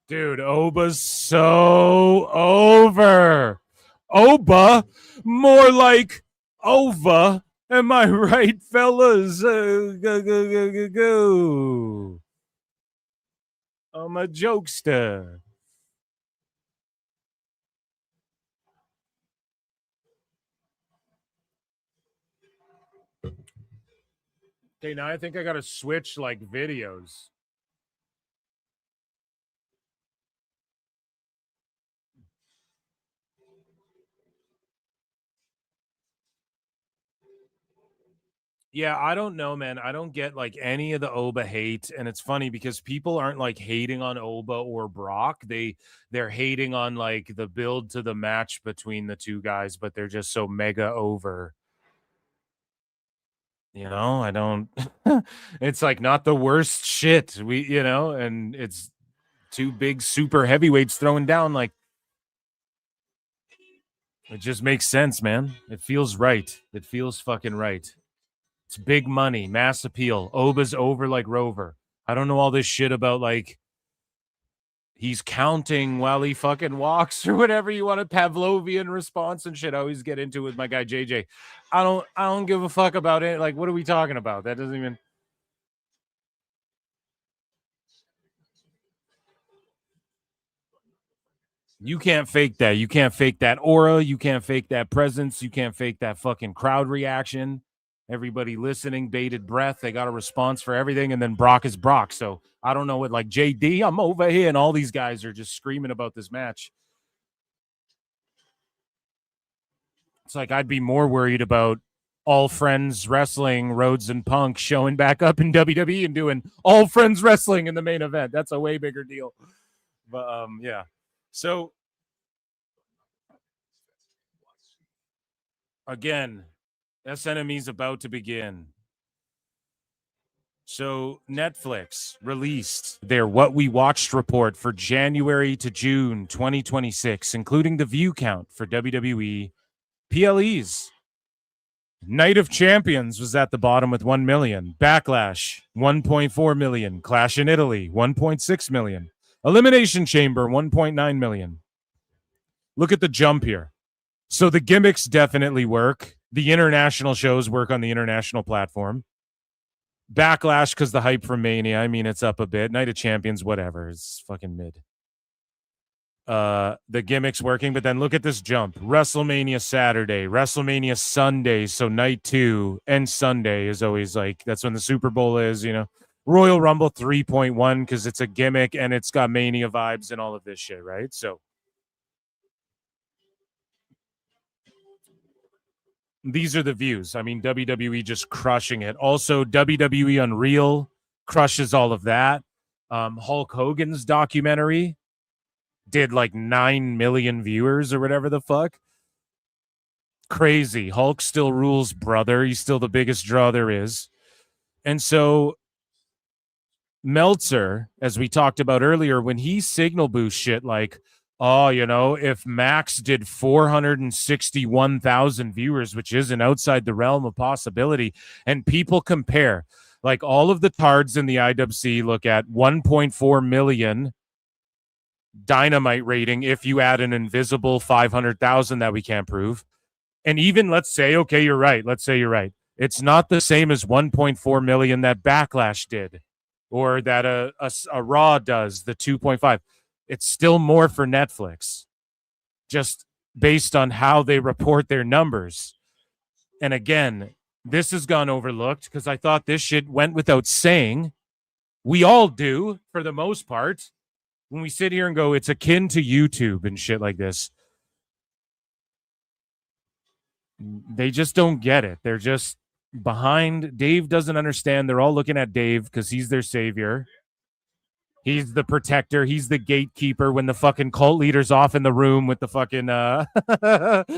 Dude, Oba's so over. Oba, more like Ova. Am I right, fellas? Go. I'm a jokester. Okay, now I think I gotta switch like videos. Yeah, I don't know, man. I don't get like any of the Oba hate, and it's funny because people aren't like hating on Oba or Brock. They're hating on like the build to the match between the two guys, but they're just so mega over. You know, I don't it's like not the worst shit. And it's two big super heavyweights throwing down, like it just makes sense, man. It feels right. It feels fucking right. It's big money, mass appeal. Oba's over like Rover. I don't know all this shit about like he's counting while he fucking walks or whatever you want, a Pavlovian response and shit. I always get into with my guy JJ. I don't give a fuck about it. Like, what are we talking about? That doesn't even. You can't fake that. You can't fake that aura. You can't fake that presence. You can't fake that fucking crowd reaction. Everybody listening, bated breath. They got a response for everything. And then Brock is Brock. So I don't know what, like JD, I'm over here. And all these guys are just screaming about this match. It's like I'd be more worried about All Friends Wrestling, Rhodes and Punk showing back up in WWE and doing All Friends Wrestling in the main event. That's a way bigger deal. But yeah. So again, SNME is about to begin. So Netflix released their What We Watched report for January to June 2026, including the view count for WWE PLEs. Night of Champions was at the bottom with 1 million. Backlash, 1.4 million. Clash in Italy, 1.6 million. Elimination Chamber, 1.9 million. Look at the jump here. So the gimmicks definitely work. The international shows work on the international platform. Backlash, because the hype from Mania, I mean, it's up a bit. Night of Champions, whatever. It's fucking mid. The gimmicks working, but then look at this jump. WrestleMania Saturday, WrestleMania Sunday, so night 2 and Sunday is always like, that's when the Super Bowl is, you know. Royal Rumble 3.1 because it's a gimmick and it's got Mania vibes and all of this shit, right? So these are the views. I mean, WWE just crushing it. Also, WWE Unreal crushes all of that. Hulk Hogan's documentary did like 9 million viewers or whatever the fuck. Crazy. Hulk still rules, brother. He's still the biggest draw there is. And so Meltzer, as we talked about earlier, when he signal boost shit like, oh, you know, if Max did 461,000 viewers, which isn't outside the realm of possibility, and people compare, like all of the tards in the IWC look at 1.4 million Dynamite rating if you add an invisible 500,000 that we can't prove. And even let's say, okay, you're right. Let's say you're right. It's not the same as 1.4 million that Backlash did or that a Raw does, the 2.5. It's still more for Netflix, just based on how they report their numbers. And again, this has gone overlooked because I thought this shit went without saying. We all do, for the most part. When we sit here and go, it's akin to YouTube and shit like this. They just don't get it. They're just behind. Dave doesn't understand. They're all looking at Dave because he's their savior. He's the protector. He's the gatekeeper when the fucking cult leader's off in the room with the fucking,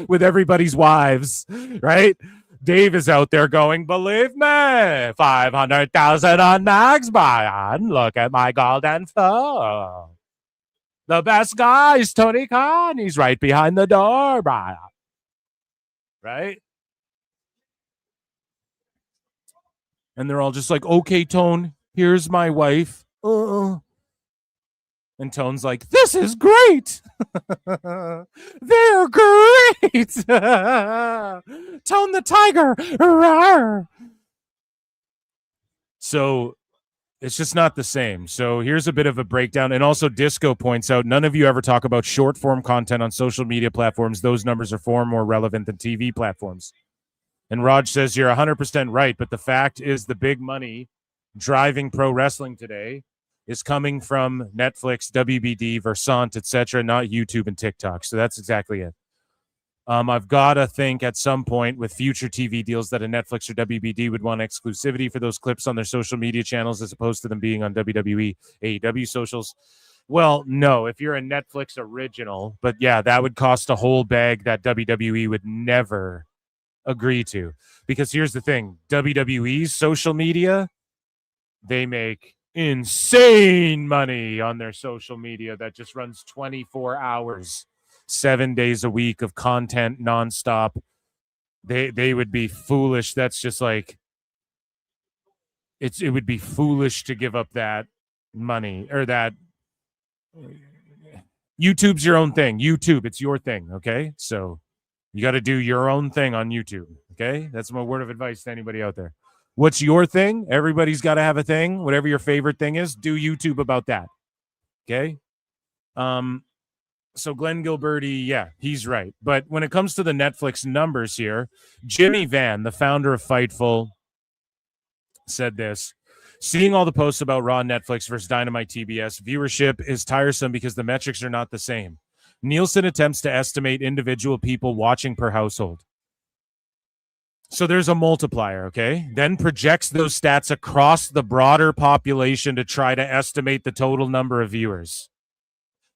with everybody's wives, right? Dave is out there going, believe me, 500,000 on Max Bryan. Look at my golden phone. The best guy is Tony Khan. He's right behind the door, Bryan. Right? And they're all just like, okay, Tone, here's my wife. And Tone's like, this is great. They're great. Tone the Tiger. Rawr. So it's just not the same. So here's a bit of a breakdown. And also Disco points out, none of you ever talk about short form content on social media platforms. Those numbers are far more relevant than TV platforms. And Raj says you're 100% right. But the fact is the big money driving pro wrestling today is coming from Netflix, WBD, Versant, etc., not YouTube and TikTok. So that's exactly it. I've got to think at some point with future TV deals that a Netflix or WBD would want exclusivity for those clips on their social media channels as opposed to them being on WWE, AEW socials. Well, no, if you're a Netflix original, but yeah, that would cost a whole bag that WWE would never agree to. Because here's the thing, WWE's social media, they make insane money on their social media that just runs 24 hours, 7 days a week of content nonstop. They would be foolish. That's just like it would be foolish to give up that money or that. YouTube's your own thing. YouTube, it's your thing. Okay, so you got to do your own thing on YouTube. Okay, that's my word of advice to anybody out there. What's your thing? Everybody's got to have a thing. Whatever your favorite thing is, do YouTube about that. Okay? So Glenn Gilberti, yeah, he's right. But when it comes to the Netflix numbers here, Jimmy Van, the founder of Fightful, said this. Seeing all the posts about Raw, Netflix versus Dynamite TBS, viewership is tiresome because the metrics are not the same. Nielsen attempts to estimate individual people watching per household. So there's a multiplier, okay? Then projects those stats across the broader population to try to estimate the total number of viewers.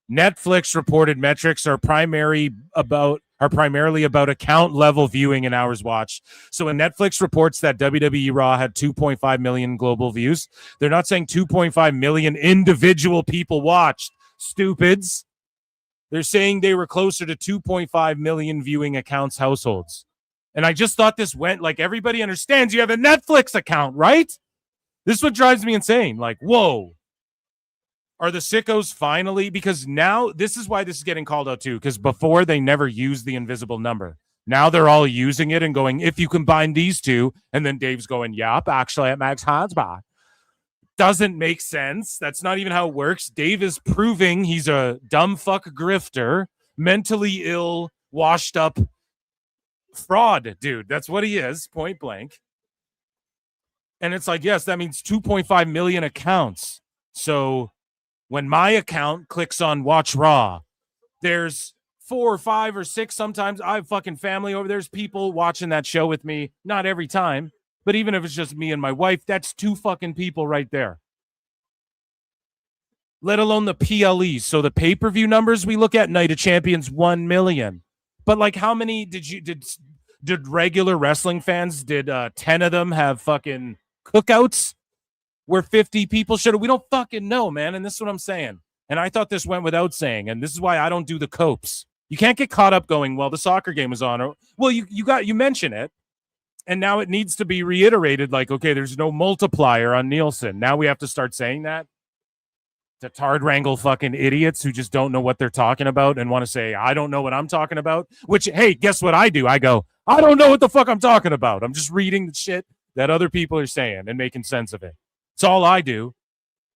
Netflix reported metrics are primarily about account level viewing and hours watched. So when Netflix reports that WWE Raw had 2.5 million global views, they're not saying 2.5 million individual people watched, stupids. They're saying they were closer to 2.5 million viewing accounts households. And I just thought this went like everybody understands you have a Netflix account, right? This is what drives me insane. Like, whoa. Are the sickos finally? Because now this is why this is getting called out too. Because before they never used the invisible number. Now they're all using it and going, if you combine these two, and then Dave's going, yep, actually it makes hotspot. Doesn't make sense. That's not even how it works. Dave is proving he's a dumb fuck grifter, mentally ill, washed up fraud, dude. That's what he is, point blank. And it's like, yes, that means 2.5 million accounts. So when my account clicks on Watch Raw, there's 4 or 5 or 6 sometimes. I have fucking family over. There's people watching that show with me. Not every time, but even if it's just me and my wife, that's 2 fucking people right there. Let alone the PLEs. So the pay-per-view numbers we look at, Night of Champions, 1 million. But like how many did regular wrestling fans, did 10 of them have fucking cookouts where 50 people should have? We don't fucking know, man. And this is what I'm saying. And I thought this went without saying. And this is why I don't do the copes. You can't get caught up going, well, the soccer game was on. Or, well, you mention it. And now it needs to be reiterated. Like, okay, there's no multiplier on Nielsen. Now we have to start saying that to tard wrangle fucking idiots who just don't know what they're talking about and want to say, I don't know what I'm talking about. Which, hey, guess what I do? I go, I don't know what the fuck I'm talking about. I'm just reading the shit that other people are saying and making sense of it. It's all I do.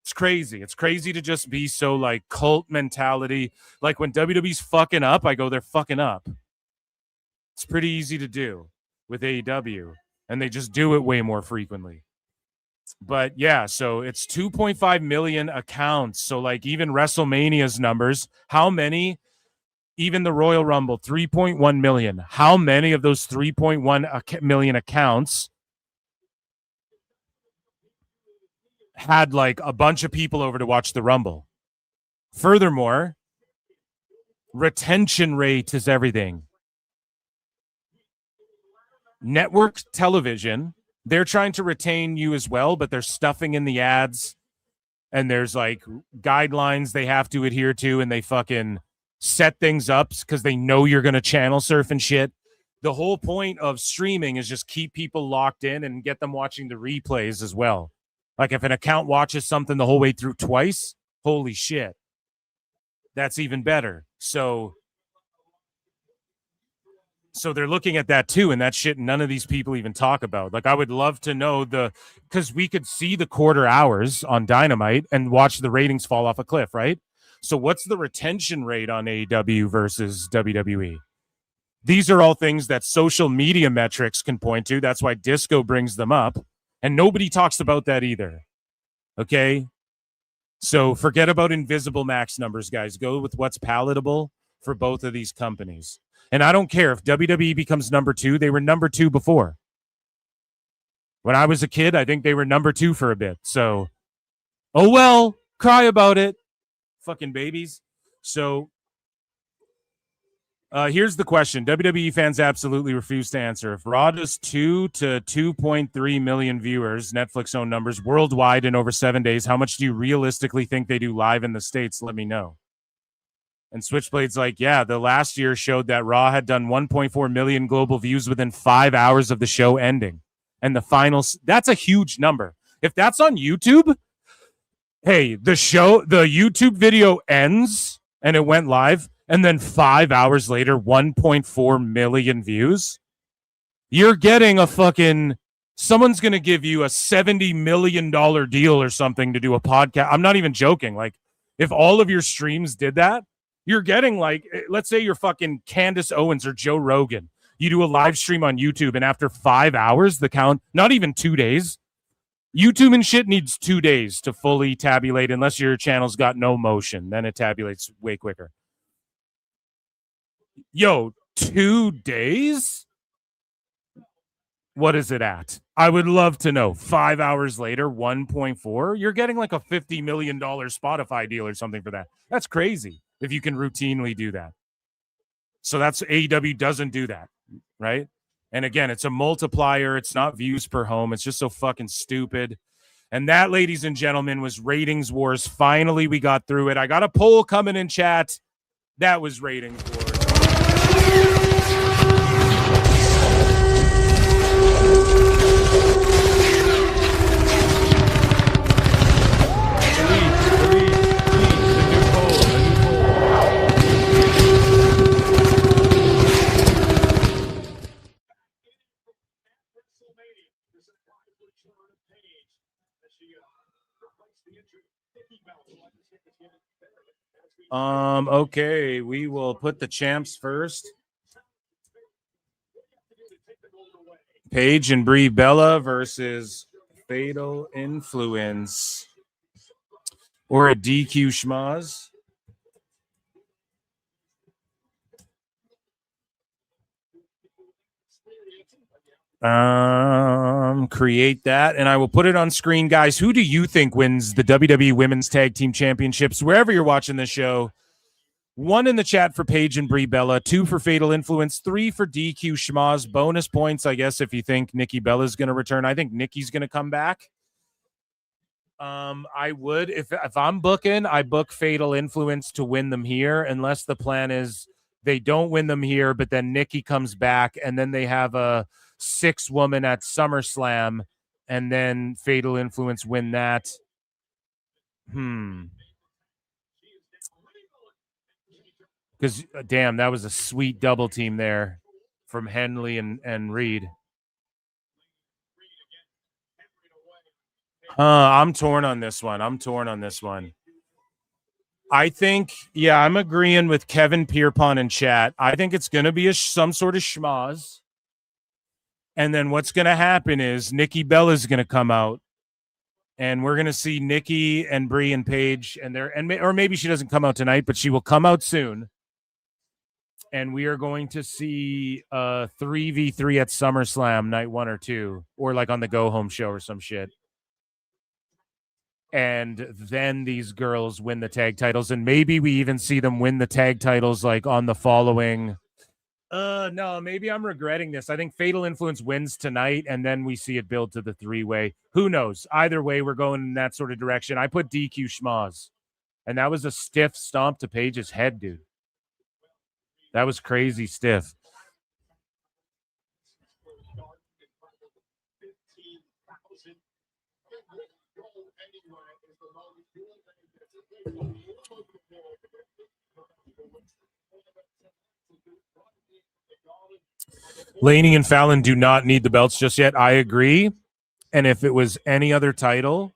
It's crazy. It's crazy to just be so like cult mentality. Like when WWE's fucking up, I go, they're fucking up. It's pretty easy to do with AEW. And they just do it way more frequently. But yeah, so it's 2.5 million accounts. So like even WrestleMania's numbers, how many, even the Royal Rumble, 3.1 million. How many of those 3.1 million accounts had like a bunch of people over to watch the Rumble? Furthermore, retention rate is everything. Network television, they're trying to retain you as well, but they're stuffing in the ads and there's like guidelines they have to adhere to, and they fucking set things up because they know you're going to channel surf and shit. The whole point of streaming is just keep people locked in and get them watching the replays as well. Like if an account watches something the whole way through twice, holy shit, that's even better. So they're looking at that too, and that shit none of these people even talk about. Like I would love to know because we could see the quarter hours on Dynamite and watch the ratings fall off a cliff, right? So what's the retention rate on AEW versus WWE? These are all things that social media metrics can point to. That's why Disco brings them up. And nobody talks about that either. Okay? So forget about invisible max numbers, guys. Go with what's palatable for both of these companies. And I don't care if WWE becomes number 2. They were number 2 before. When I was a kid, I think they were number 2 for a bit. So, oh well, cry about it. Fucking babies. So, here's the question. WWE fans absolutely refuse to answer. If Raw does 2 to 2.3 million viewers, Netflix own numbers worldwide in over 7 days, how much do you realistically think they do live in the States? Let me know. And Switchblade's like, yeah, the last year showed that Raw had done 1.4 million global views within 5 hours of the show ending. And the finals, that's a huge number. If that's on YouTube, hey, the YouTube video ends and it went live, and then 5 hours later, 1.4 million views. You're getting a fucking, someone's going to give you a $70 million deal or something to do a podcast. I'm not even joking. Like, if all of your streams did that, you're getting like, let's say you're fucking Candace Owens or Joe Rogan. You do a live stream on YouTube, and after 5 hours, the count, not even 2 days. YouTube and shit needs 2 days to fully tabulate, unless your channel's got no motion. Then it tabulates way quicker. Yo, 2 days? What is it at? I would love to know. 5 hours later, 1.4. You're getting like a $50 million Spotify deal or something for that. That's crazy if you can routinely do that. So that's AEW doesn't do that, right? And again, it's a multiplier. It's not views per home. It's just so fucking stupid. And that, ladies and gentlemen, was Ratings Wars. Finally, we got through it. I got a poll coming in chat. That was Ratings Wars. Okay, we will put the champs first. Paige and Brie Bella versus Fatal Influence. Or a DQ schmaz. Create that, and I will put it on screen, guys. Who do you think wins the WWE Women's Tag Team Championships? Wherever you're watching this show, 1 in the chat for Paige and Brie Bella, 2 for Fatal Influence, 3 for DQ schmaz. Bonus points, I guess, if you think Nikki Bella's going to return. I think Nikki's going to come back. I would, if I'm booking, I book Fatal Influence to win them here, unless the plan is they don't win them here, but then Nikki comes back, and then they have a 6-woman at SummerSlam, and then Fatal Influence win that. Because, damn, that was a sweet double team there from Henley and Reed. I'm torn on this one. I think, yeah, I'm agreeing with Kevin Pierpont in chat. I think it's going to be some sort of schmaz. And then what's going to happen is Nikki Bella's going to come out, and we're going to see Nikki and Brie and Paige, or maybe she doesn't come out tonight, but she will come out soon. And we are going to see 3v3 at SummerSlam night 1 or 2, or like on the Go Home show or some shit. And then these girls win the tag titles, and maybe we even see them win the tag titles like on the following. No, maybe I'm regretting this. I think Fatal Influence wins tonight, and then we see it build to the 3-way. Who knows? Either way, we're going in that sort of direction. I put DQ schmaz, and that was a stiff stomp to Paige's head, dude. That was crazy stiff. Laney and Fallon do not need the belts just yet. I agree. And if it was any other title,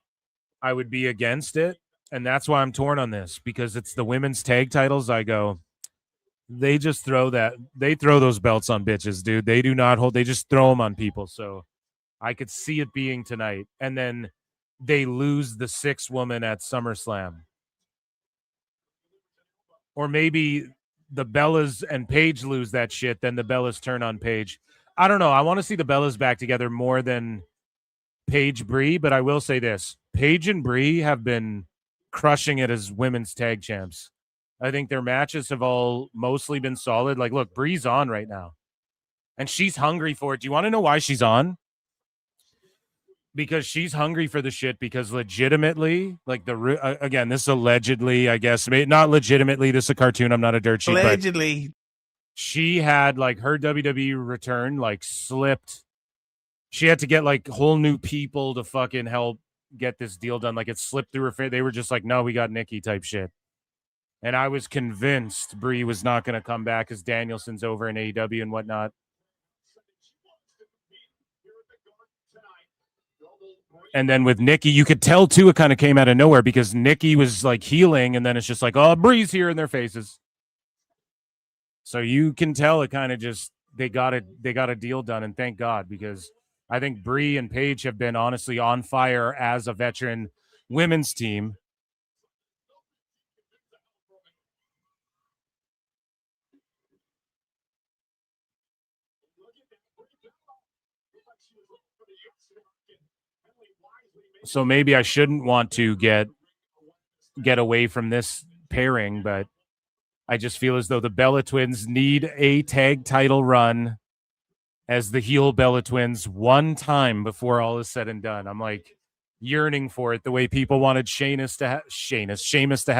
I would be against it. And that's why I'm torn on this, because it's the women's tag titles. I go, they just throw those belts on bitches, dude. They do not hold, they just throw them on people. So I could see it being tonight. And then they lose the 6-woman at SummerSlam. Or maybe the Bellas and Paige lose that shit, then the Bellas turn on Paige. I don't know. I want to see the Bellas back together more than Paige Brie, but I will say this. Paige and Brie have been crushing it as women's tag champs. I think their matches have all mostly been solid. Like, look, Brie's on right now, and she's hungry for it. Do you want to know why she's on? Because she's hungry for the shit, because legitimately, like again, this is allegedly, I guess, not legitimately, this is a cartoon, I'm not a dirt sheet. Allegedly. She had like her WWE return, like slipped. She had to get like whole new people to fucking help get this deal done. Like it slipped through her face. They were just like, no, we got Nikki type shit. And I was convinced Brie was not going to come back because Danielson's over in AEW and whatnot. And then with Nikki, you could tell too, it kind of came out of nowhere because Nikki was like healing, and then it's just like, oh, Brie's here in their faces. So you can tell it kind of just they got a deal done, and thank God, because I think Brie and Paige have been honestly on fire as a veteran women's team. So maybe I shouldn't want to get away from this pairing, but I just feel as though the Bella Twins need a tag title run as the heel Bella Twins one time before all is said and done. I'm like yearning for it the way people wanted Sheamus to have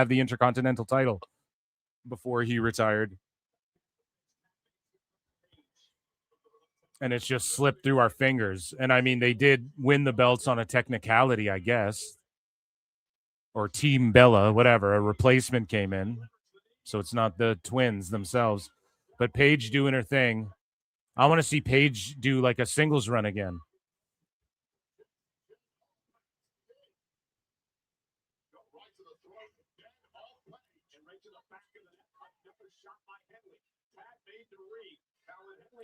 the Intercontinental title before he retired. And it's just slipped through our fingers. And I mean, they did win the belts on a technicality, I guess. Or Team Bella, whatever. A replacement came in. So it's not the twins themselves. But Paige doing her thing. I want to see Paige do like a singles run again.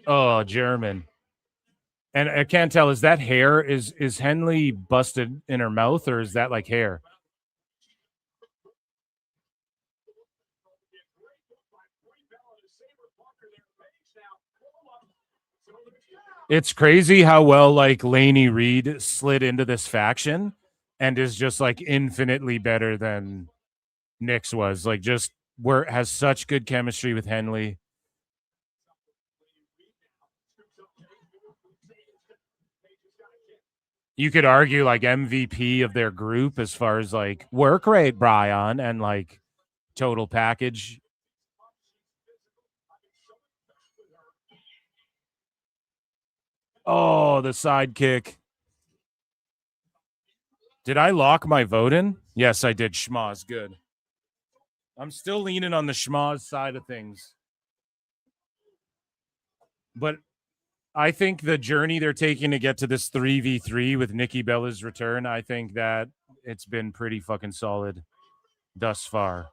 Oh, German. And I can't tell, is that hair? Is Henley busted in her mouth, or is that like hair? It's crazy how well like Laney Reed slid into this faction and is just like infinitely better than Nyx was. Like just has such good chemistry with Henley. You could argue like MVP of their group as far as like work rate, Brian, and like total package. Oh, the sidekick. Did I lock my vote in? Yes, I did. Schmaz, good. I'm still leaning on the Schmaz side of things. But I think the journey they're taking to get to this 3v3 with Nikki Bella's return, I think that it's been pretty fucking solid thus far.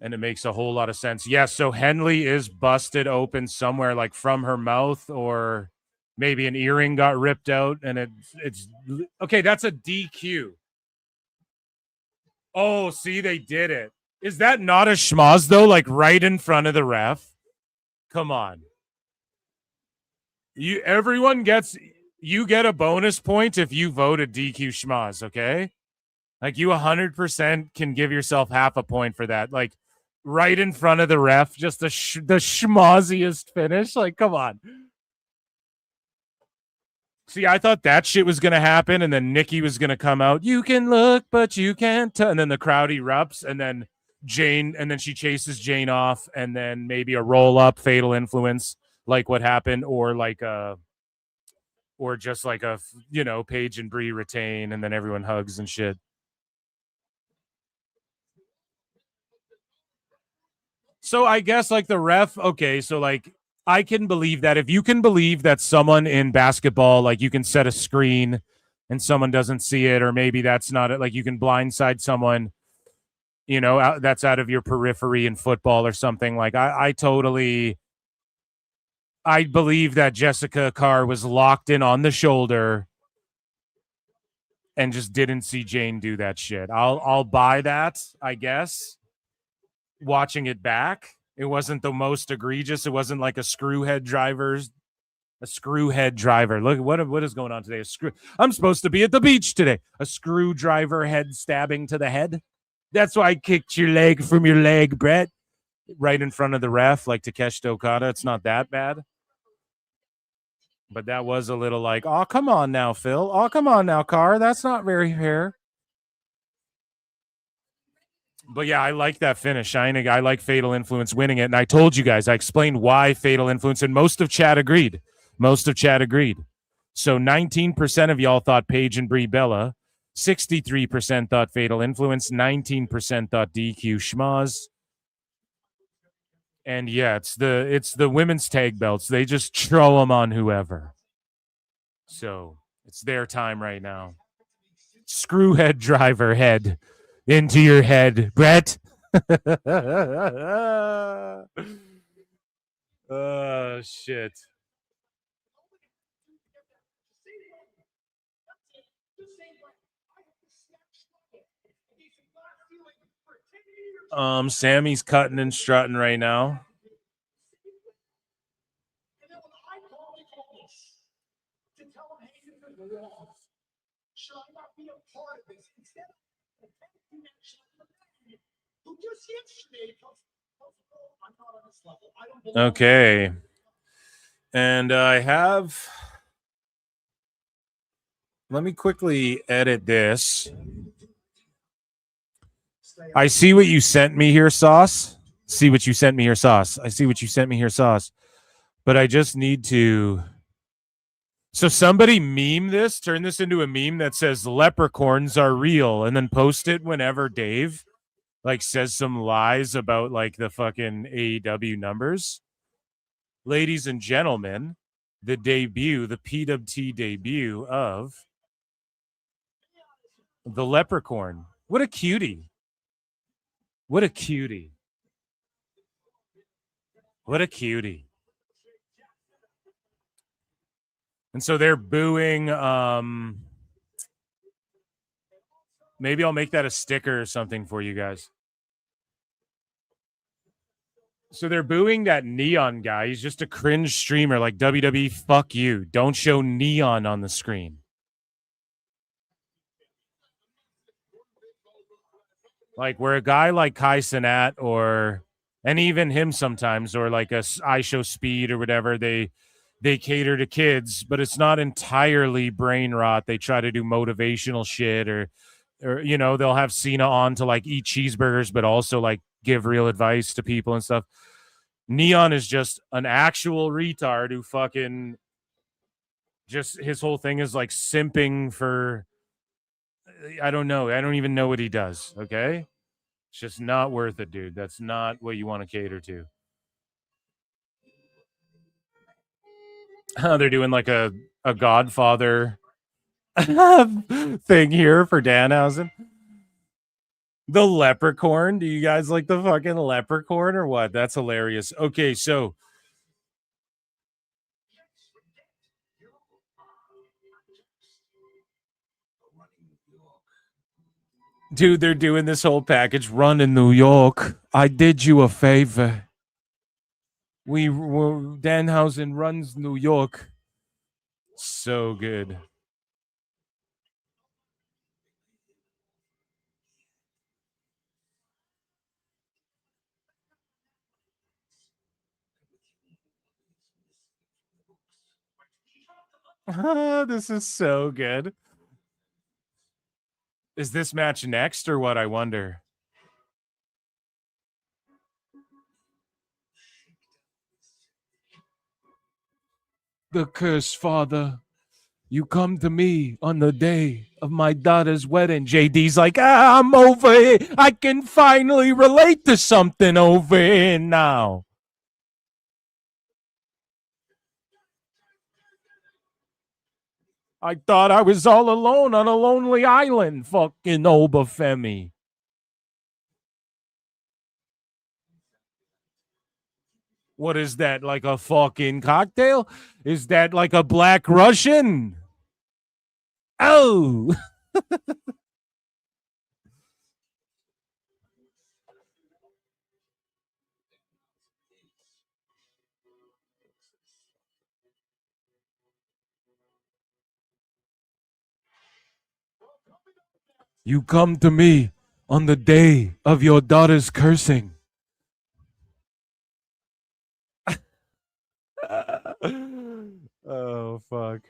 And it makes a whole lot of sense. Yes, so Henley is busted open somewhere, like from her mouth, or maybe an earring got ripped out, and it's okay. That's a DQ. Oh, see, they did it. Is that not a schmoz though? Like right in front of the ref? Come on. Everyone gets a bonus point if you vote a DQ schmoz, okay? Like you 100% can give yourself half a point for that. Like right in front of the ref, just the schmoziest finish. Like, come on. See, I thought that shit was going to happen, and then Nikki was going to come out. You can look, but you can't. And then the crowd erupts, and then she chases Jane off, and then maybe a roll-up, fatal influence, like what happened, or like or just like Paige and Brie retain, and then everyone hugs and shit. So I guess like the ref, okay, so like I can believe that. If you can believe that someone in basketball, like you can set a screen and someone doesn't see it, or maybe that's not it, like you can blindside someone, that's out of your periphery in football or something. Like I believe that Jessica Carr was locked in on the shoulder and just didn't see Jane do that shit. I'll buy that, I guess. Watching it back, it wasn't the most egregious. It wasn't like a screwhead driver. Look, what is going on today? I'm supposed to be at the beach today. A screwdriver head stabbing to the head. That's why I kicked your leg from your leg, Brett. Right in front of the ref, like Takeshita Okada. It's not that bad. But that was a little like, oh, come on now, Phil. Oh, come on now, Carr. That's not very fair. But yeah, I like that finish. I like Fatal Influence winning it. And I told you guys, I explained why Fatal Influence, and most of chat agreed. So 19% of y'all thought Paige and Brie Bella. 63% thought Fatal Influence. 19% thought DQ Schmaz. And yeah, it's the women's tag belts. They just throw them on whoever. So it's their time right now. Screwhead driver head. Into your head, Brett. Oh, shit. Sammy's cutting and strutting right now. Okay. And I have... Let me quickly edit this. I see what you sent me here, Sauce. See what you sent me here, Sauce. I see what you sent me here, Sauce. But I just need to... So somebody meme this, turn this into a meme that says leprechauns are real, and then post it whenever Dave like says some lies about like the fucking AEW numbers. Ladies and gentlemen, the debut, the PWT debut of the leprechaun. What a cutie. What a cutie. What a cutie. And so they're booing. Maybe I'll make that a sticker or something for you guys. So they're booing that Neon guy. He's just a cringe streamer like WWE. Fuck you. Don't show Neon on the screen. Like where a guy like Kai Cenat and even him sometimes, or like I Show Speed or whatever, they cater to kids, but it's not entirely brain rot. They try to do motivational shit or you know, they'll have Cena on to like eat cheeseburgers, but also like give real advice to people and stuff. Neon is just an actual retard who fucking just his whole thing is like simping for, I don't know. I don't even know what he does. Okay. It's just not worth it, dude. That's not what you want to cater to. They're doing like a Godfather thing here for Danhausen. The leprechaun. Do you guys like the fucking leprechaun or what? That's hilarious. Okay, so dude, they're doing this whole package. Run in New York. I did you a favor. Danhausen runs New York. So good. This is so good. Is this match next or what? I wonder. The cursed father, you come to me on the day of my daughter's wedding. JD's like, I'm over here. I can finally relate to something over here now. I thought I was all alone on a lonely island, fucking Obafemi. What is that, like a fucking cocktail? Is that like a Black Russian? Oh. You come to me on the day of your daughter's cursing. Oh, fuck.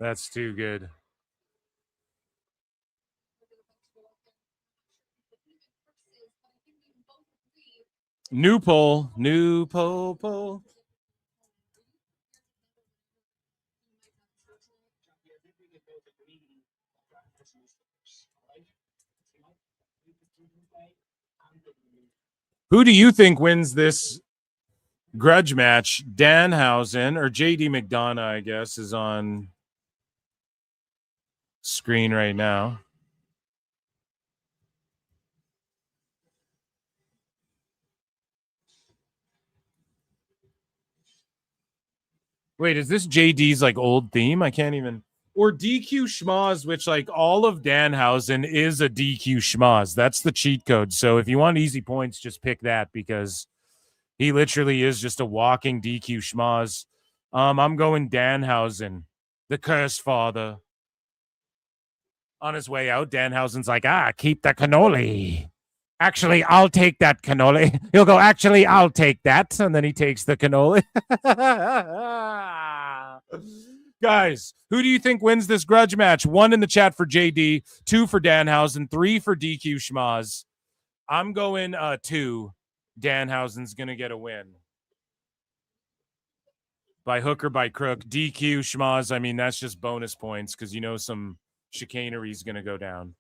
That's too good. New poll. Who do you think wins this grudge match? Danhausen or JD McDonagh, I guess, is on screen right now. Wait, is this JD's like old theme? I can't even. Or DQ Schmaz, which like all of Danhausen is a DQ Schmaz. That's the cheat code. So if you want easy points, just pick that because he literally is just a walking DQ Schmaz. I'm going Danhausen. the cursed father. On his way out, Danhausen's like, keep the cannoli. Actually, I'll take that cannoli. He'll go, actually, I'll take that. And then he takes the cannoli. Guys, who do you think wins this grudge match? 1 in the chat for JD, 2 for Danhausen, 3 for DQ Schmaz. I'm going 2. Danhausen's going to get a win. By hook or by crook. DQ Schmaz, I mean, that's just bonus points because you know some chicanery is going to go down.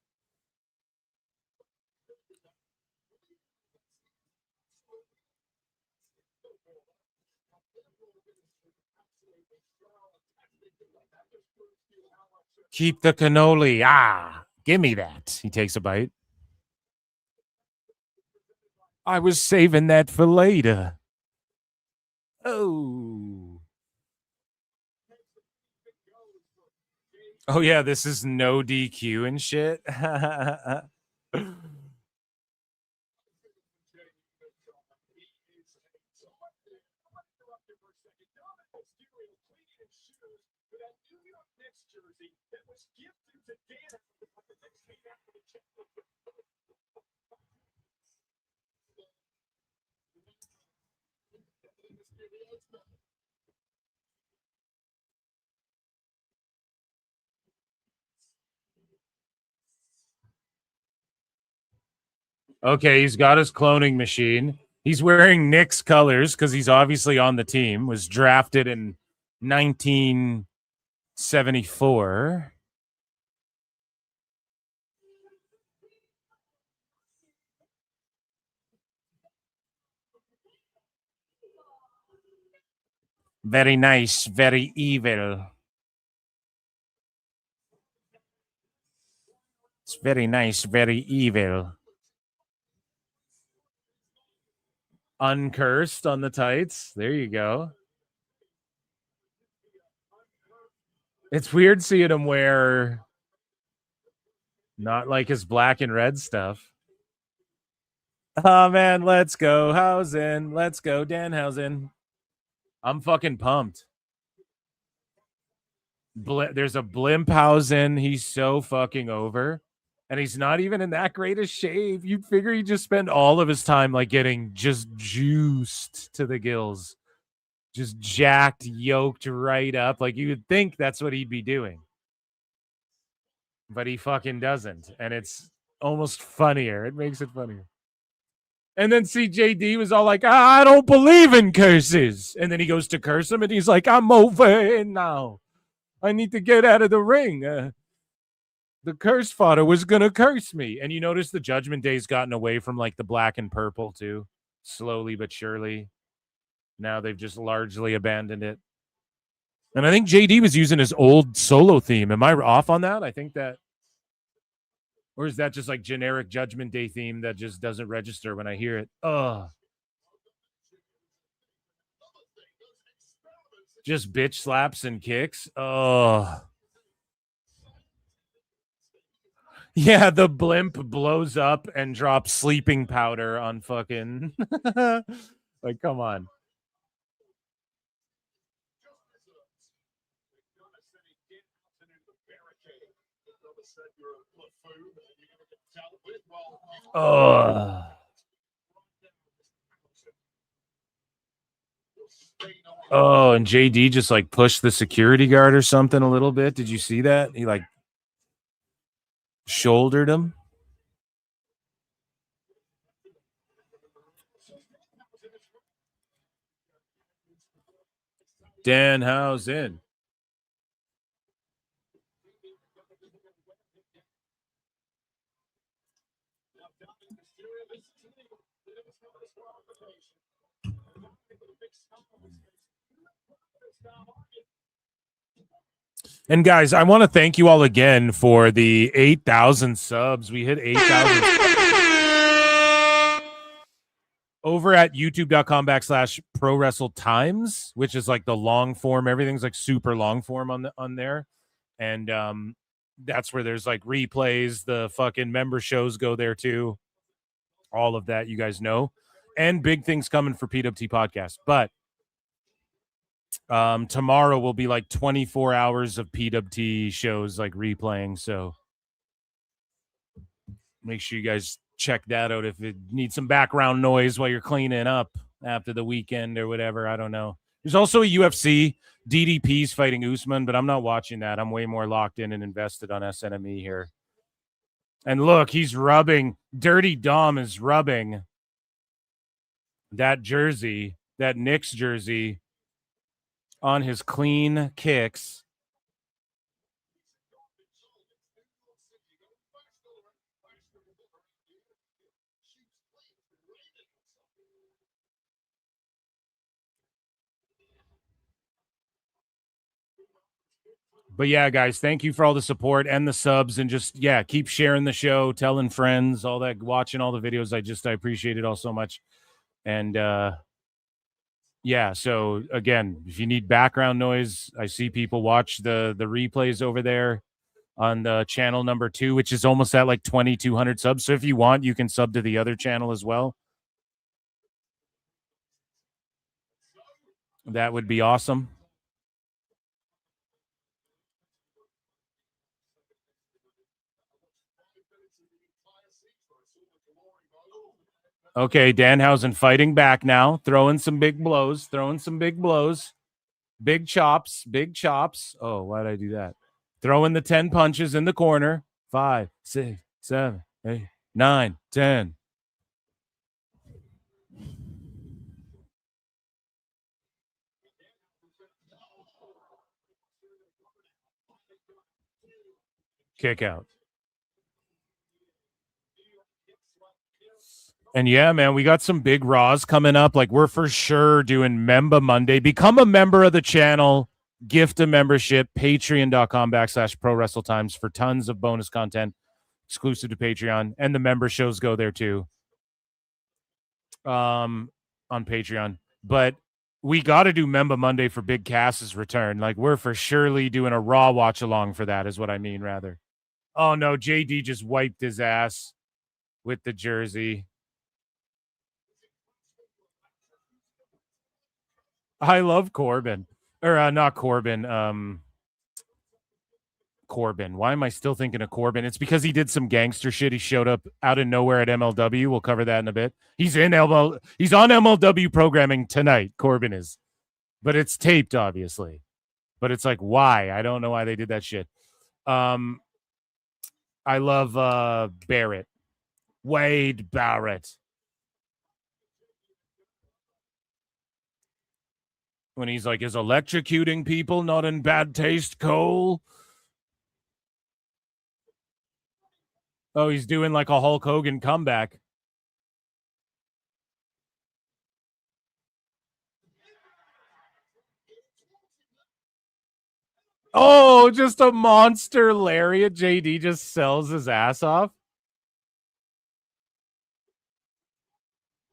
Keep the cannoli. Give me that. He takes a bite. I was saving that for later. Oh, yeah, this is no DQ and shit. Okay, he's got his cloning machine. He's wearing Nick's colors because he's obviously on the team. Was drafted in 1974. Very nice, very evil. It's very nice, very evil. Uncursed on the tights. There you go. It's weird seeing him wear not like his black and red stuff. Oh, man, let's go, Hausen. Let's go, Danhausen. I'm fucking pumped. There's a Blimphausen. He's so fucking over. And he's not even in that great a shape. You'd figure he'd just spend all of his time like getting just juiced to the gills. Just jacked, yoked right up. Like you would think that's what he'd be doing. But he fucking doesn't. And it's almost funnier. It makes it funnier. And then CJD was all like, I don't believe in curses. And then he goes to curse him and he's like, I'm over it now. I need to get out of the ring. The curse fodder was going to curse me. And you notice the Judgment Day's gotten away from like the black and purple too. Slowly but surely. Now they've just largely abandoned it. And I think JD was using his old solo theme. Am I off on that? I think that. Or is that just like generic Judgment Day theme that just doesn't register when I hear it? Just bitch slaps and kicks. Yeah, the blimp blows up and drops sleeping powder on fucking... like, come on. Oh, and JD just like pushed the security guard or something a little bit. Did you see that? He like shouldered him. Danhausen. And guys, I want to thank you all again for the 8,000 subs. We hit 8,000 over at youtube.com/Pro Wrestle Times, which is like the long form. Everything's like super long form on there. And that's where there's like replays. The fucking member shows go there too. All of that, you guys know. And big things coming for PWT podcast. But Tomorrow will be like 24 hours of PWT shows like replaying. So make sure you guys check that out if it needs some background noise while you're cleaning up after the weekend or whatever. I don't know. There's also a UFC. DDP's fighting Usman, but I'm not watching that. I'm way more locked in and invested on SNME here. And look, he's rubbing. Dirty Dom is rubbing that jersey, that Knicks jersey, on his clean kicks. But yeah, guys, thank you for all the support and the subs, and just, yeah, keep sharing the show, telling friends, all that, watching all the videos. I appreciate it all so much. And yeah, so again, if you need background noise, I see people watch the replays over there on the channel number 2, which is almost at like 2,200 subs. So if you want, you can sub to the other channel as well. That would be awesome. Okay, Danhausen fighting back now, throwing some big blows, big chops. Oh, why did I do that? Throwing the 10 punches in the corner. 5, 6, 7, 8, 9, 10. Kick out. And yeah, man, we got some big Raws coming up. Like, we're for sure doing Member Monday. Become a member of the channel. Gift a membership. Patreon.com/Pro Wrestle Times for tons of bonus content exclusive to Patreon. And the member shows go there too. On Patreon. But we got to do Member Monday for Big Cass's return. Like, we're for surely doing a Raw watch along for that, is what I mean, rather. Oh, no, JD just wiped his ass with the jersey. I love Corbin. Or not Corbin. Corbin. Why am I still thinking of Corbin? It's because he did some gangster shit. He showed up out of nowhere at MLW. We'll cover that in a bit. He's on MLW programming tonight, Corbin is. But it's taped, obviously. But it's like, why? I don't know why they did that shit. I love Barrett. Wade Barrett. When he's like, is electrocuting people not in bad taste, Cole? Oh, he's doing like a Hulk Hogan comeback. Oh, just a monster lariat. JD just sells his ass off.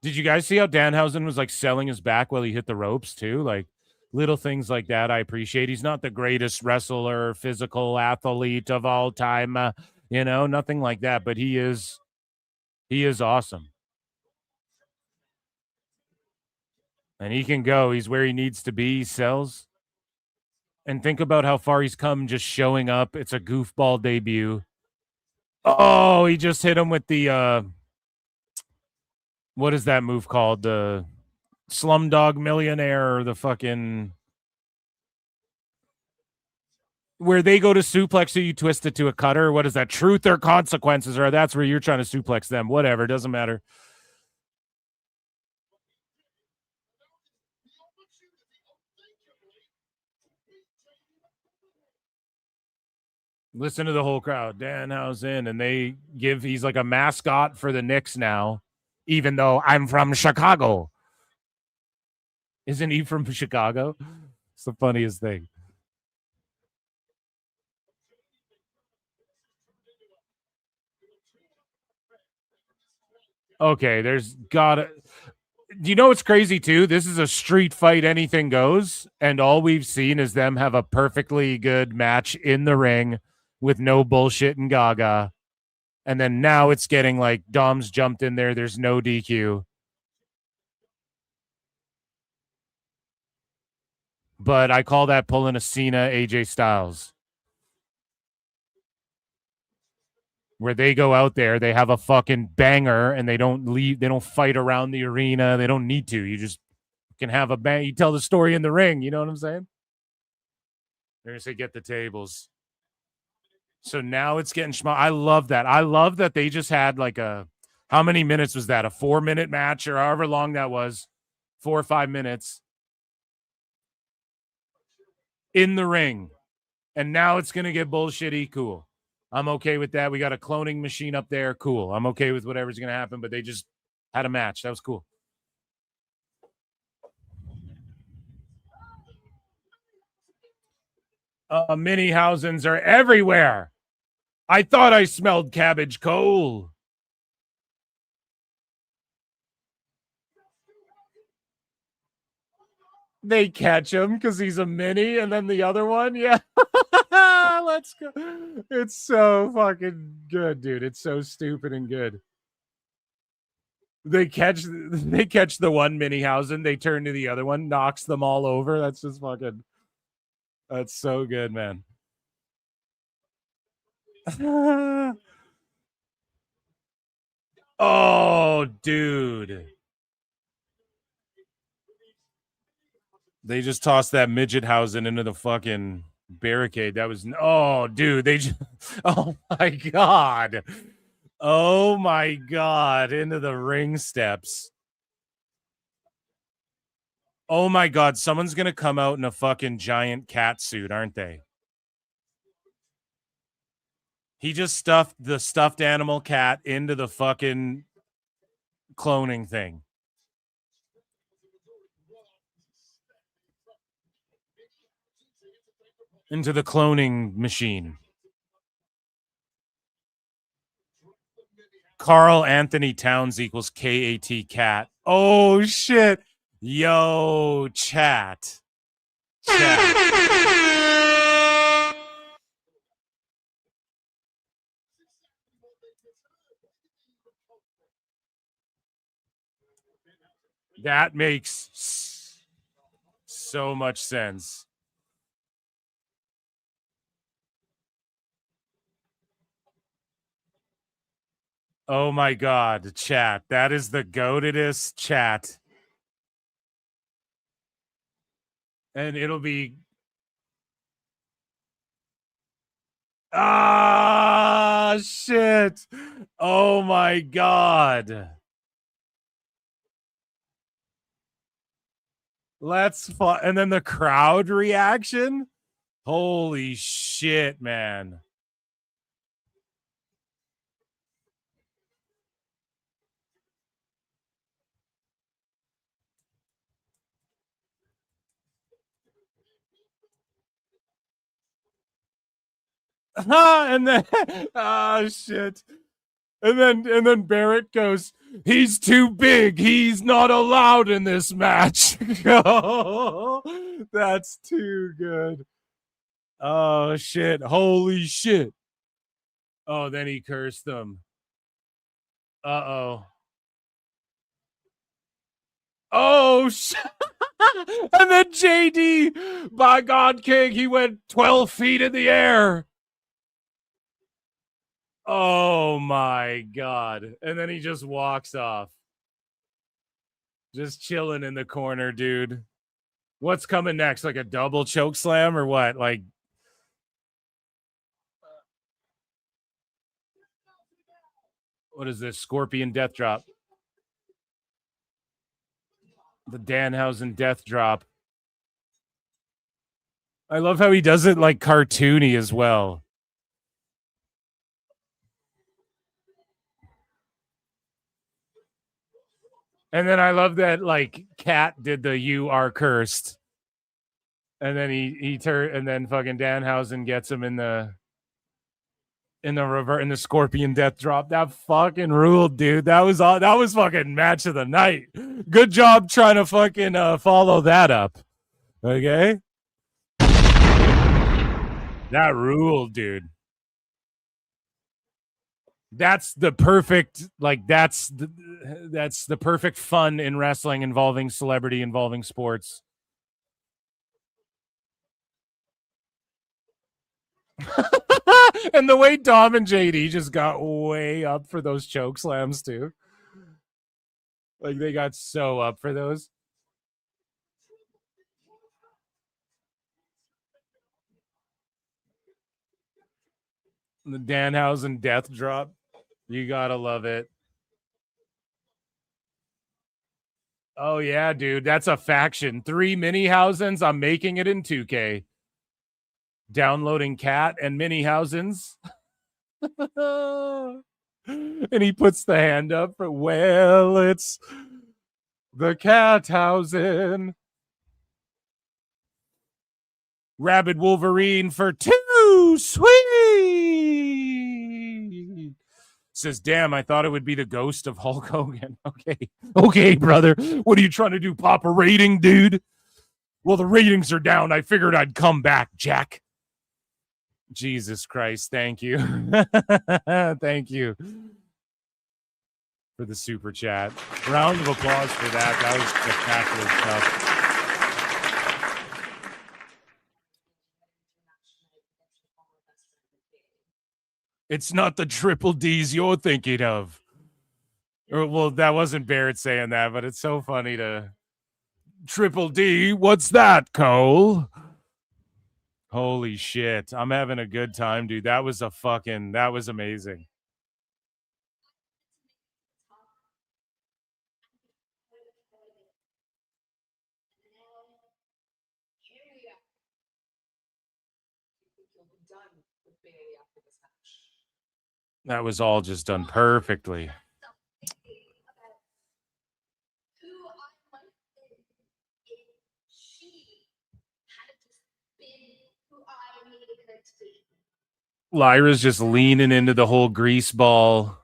Did you guys see how Danhausen was like selling his back while he hit the ropes too? Like, little things like that I appreciate. He's not the greatest wrestler, physical athlete of all time, nothing like that, but he is awesome. And he can go. He's where he needs to be. He sells. And think about how far he's come just showing up. It's a goofball debut. Oh, he just hit him with the what is that move called? The Slumdog Millionaire, or the fucking where they go to suplex you, you twist it to a cutter. What is that? Truth or Consequences? Or that's where you're trying to suplex them. Whatever, doesn't matter. Listen to the whole crowd. Danhausen, and he's like a mascot for the Knicks now, even though I'm from Chicago. Isn't he from Chicago? It's the funniest thing. Okay, there's gotta... You know what's crazy too? This is a street fight, anything goes, and all we've seen is them have a perfectly good match in the ring with no bullshit and gaga. And then now it's getting like Dom's jumped in there. There's no DQ. but I call that pulling a Cena AJ Styles. Where they go out there, they have a fucking banger and they don't leave, they don't fight around the arena. They don't need to. You just can have a bang. You tell the story in the ring. You know what I'm saying? They're going to say, get the tables. So now it's getting I love that. I love that they just had like how many minutes was that? A 4-minute match or however long that was. 4 or 5 minutes. In the ring. And now it's going to get bullshitty. Cool. I'm okay with that. We got a cloning machine up there. Cool. I'm okay with whatever's going to happen, but they just had a match. That was cool. Mini Hausens are everywhere. I thought I smelled cabbage coal. They catch him because he's a mini, and then the other one, yeah. Let's go. It's so fucking good, dude. It's so stupid and good. They catch the one mini Hausen, they turn to the other one, knocks them all over. That's just fucking. That's so good, man. Oh, dude. They just tossed that midget Hausen into the fucking barricade. That was, oh, dude. They just, oh my God. Oh my God. Into the ring steps. Oh my God. Someone's going to come out in a fucking giant cat suit, aren't they? He just stuffed the stuffed animal cat into the fucking cloning thing. Into the cloning machine. Carl Anthony Towns equals KAT cat. Oh, shit. Yo, chat. That makes so much sense. Oh my God, chat. That is the goatedest chat. And it'll be... Ah, shit. Oh my God. And then the crowd reaction. Holy shit, man. And then shit. And then Barrett goes, he's too big. He's not allowed in this match. Oh, that's too good. Oh shit. Holy shit. Oh, then he cursed them. Uh-oh. Oh shit. And then JD, by God King, he went 12 feet in the air. Oh my God. And then he just walks off. Just chilling in the corner, dude. What's coming next? Like a double choke slam or what? Like, what is this? Scorpion death drop. The Danhausen death drop. I love how he does it like cartoony as well. And then I love that like Cat did the "you are cursed," and then he turned, and then fucking Danhausen gets him in the Scorpion death drop. That fucking ruled, dude. That was fucking match of the night. Good job trying to fucking follow that up. Okay, that ruled, dude. That's the perfect, like, that's the perfect fun in wrestling involving celebrity, involving sports. And the way Dom and JD just got way up for those choke slams too. Like they got so up for those. The Danhausen death drop. You gotta love it. Oh yeah, dude. That's a faction. 3 mini-hausens. I'm making it in 2K. Downloading KAT and mini-hausens. And he puts the hand up for, well, it's the KAT-hausen. Rabid Wolverine for 2. Sweet. Says, damn, I thought it would be the ghost of Hulk Hogan. Okay, brother. What are you trying to do? Pop a rating, dude? Well, the ratings are down. I figured I'd come back, Jack. Jesus Christ. Thank you. Thank you for the super chat. Round of applause for that. That was spectacular stuff. It's not the triple D's you're thinking of. Well, that wasn't Barrett saying that, but it's so funny to triple D. What's that, Cole? Holy shit. I'm having a good time, dude. That was amazing. That was all just done perfectly. Lyra's just leaning into the whole grease ball.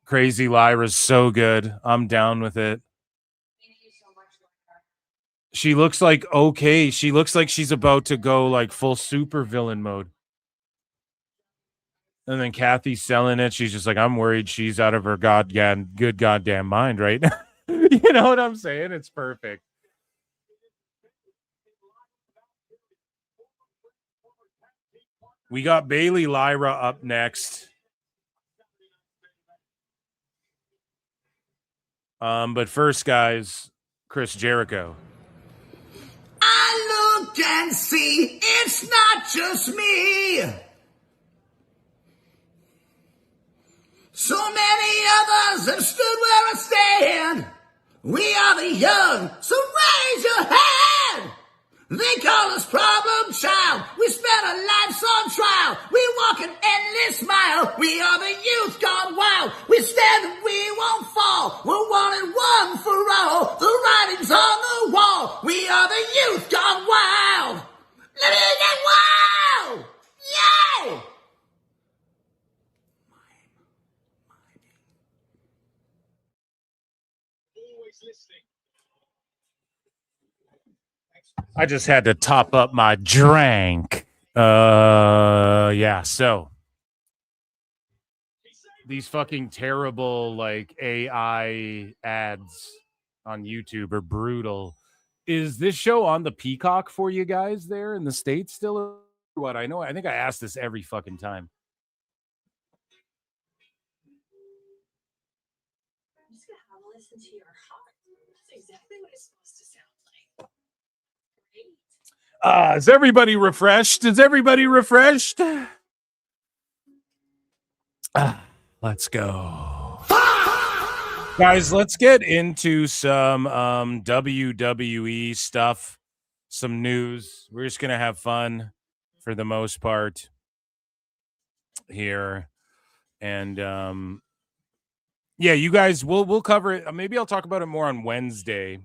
Crazy Lyra's so good. I'm down with it. She looks like okay. She looks like she's about to go like full super villain mode. And then Kathy's selling it. She's just like, I'm worried she's out of her good goddamn mind right now. You know what I'm saying? It's perfect. We got Bayley Lyra up next. But first, guys, Chris Jericho. I look and see it's not just me. So many others have stood where I stand. We are the young, so raise your hand. They call us problem child. We spent our lives on trial. We walk an endless mile. We are the youth gone wild. We stand and we won't fall. We're one and one for all. The writing's on the wall. We are the youth gone wild. Let me get wild. Yeah. I just had to top up my drink. Yeah, so these fucking terrible like AI ads on YouTube are brutal. Is this show on the Peacock for you guys there in the States still? Or what? I think I ask this every fucking time. I'm just gonna have a listen to your heart. That's exactly what it's supposed to sound like. Is everybody refreshed? Let's go. Guys, let's get into some WWE stuff, some news. We're just going to have fun for the most part here. And yeah, you guys, we'll cover it. Maybe I'll talk about it more on Wednesday.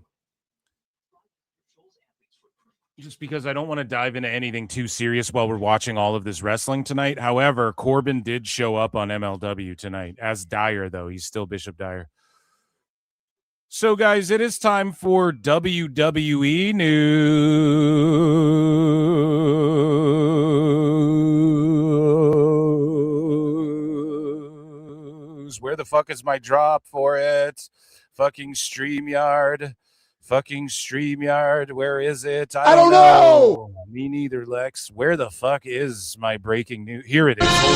Just because I don't want to dive into anything too serious while we're watching all of this wrestling tonight. However, Corbin did show up on MLW tonight as Dyer, though. He's still Bishop Dyer. So, guys, it is time for WWE news. Where the fuck is my drop for it? Fucking StreamYard. Fucking StreamYard, where is it? I don't know. Me neither, Lex. Where the fuck is my breaking news? Here it is. Holy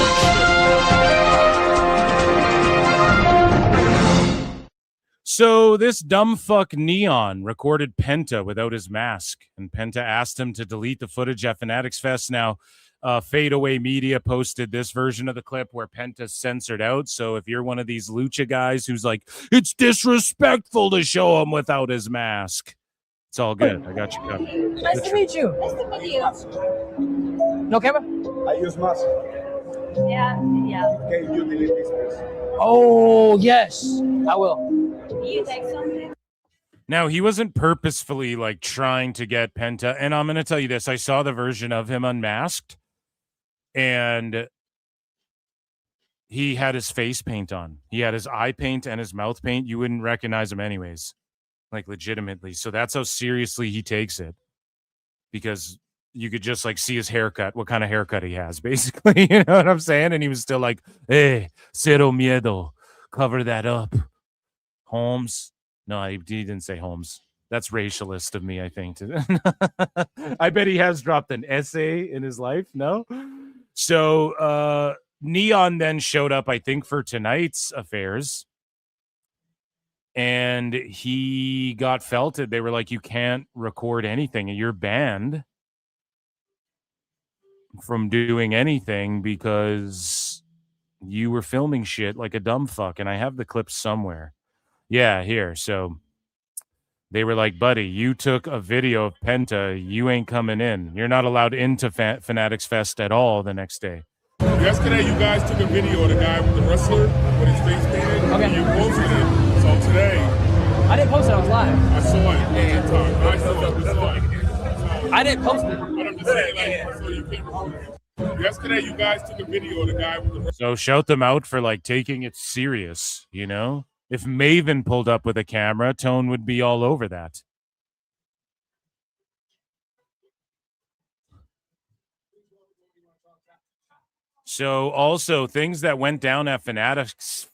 shit. So this dumb fuck Neon recorded Penta without his mask, and Penta asked him to delete the footage at Fanatics Fest. Now, Fadeaway Media posted this version of the clip where Penta's censored out. So if you're one of these lucha guys who's like, it's disrespectful to show him without his mask, it's all good. I got you covered. Nice to meet you. Nice to meet you. No camera? I use mask. Yeah. Okay, you delete this, please. Oh, yes. I will. You take something? Now, he wasn't purposefully like trying to get Penta. And I'm going to tell you this. I saw the version of him unmasked, and he had his face paint on. He had his eye paint and his mouth paint. You wouldn't recognize him anyways, like legitimately. So that's how seriously he takes it, because you could just like see his haircut, what kind of haircut he has, basically. You know what I'm saying? And he was still like, hey, cero miedo, cover that up. Holmes. No, he didn't say Holmes. That's racialist of me, I think. I bet he has dropped an essay in his life. No? So Neon then showed up, I think, for tonight's affairs. And he got felted. They were like, you can't record anything. You're banned from doing anything because you were filming shit like a dumb fuck. And I have the clip somewhere. Yeah, here. So they were like, buddy, you took a video of Penta. You ain't coming in. You're not allowed into Fanatics Fest at all the next day. Yesterday, you guys took a video of the guy with the wrestler with his face painted. Okay. And you posted it. So today, I didn't post it. I was live. I saw it. I saw it. I didn't post it. But I'm just saying, like, so you can't record it. Yesterday, you guys took a video of the guy with the wrestler. So shout them out for like taking it serious, you know? If Maven pulled up with a camera, Tone would be all over that. So also things that went down at Fanatics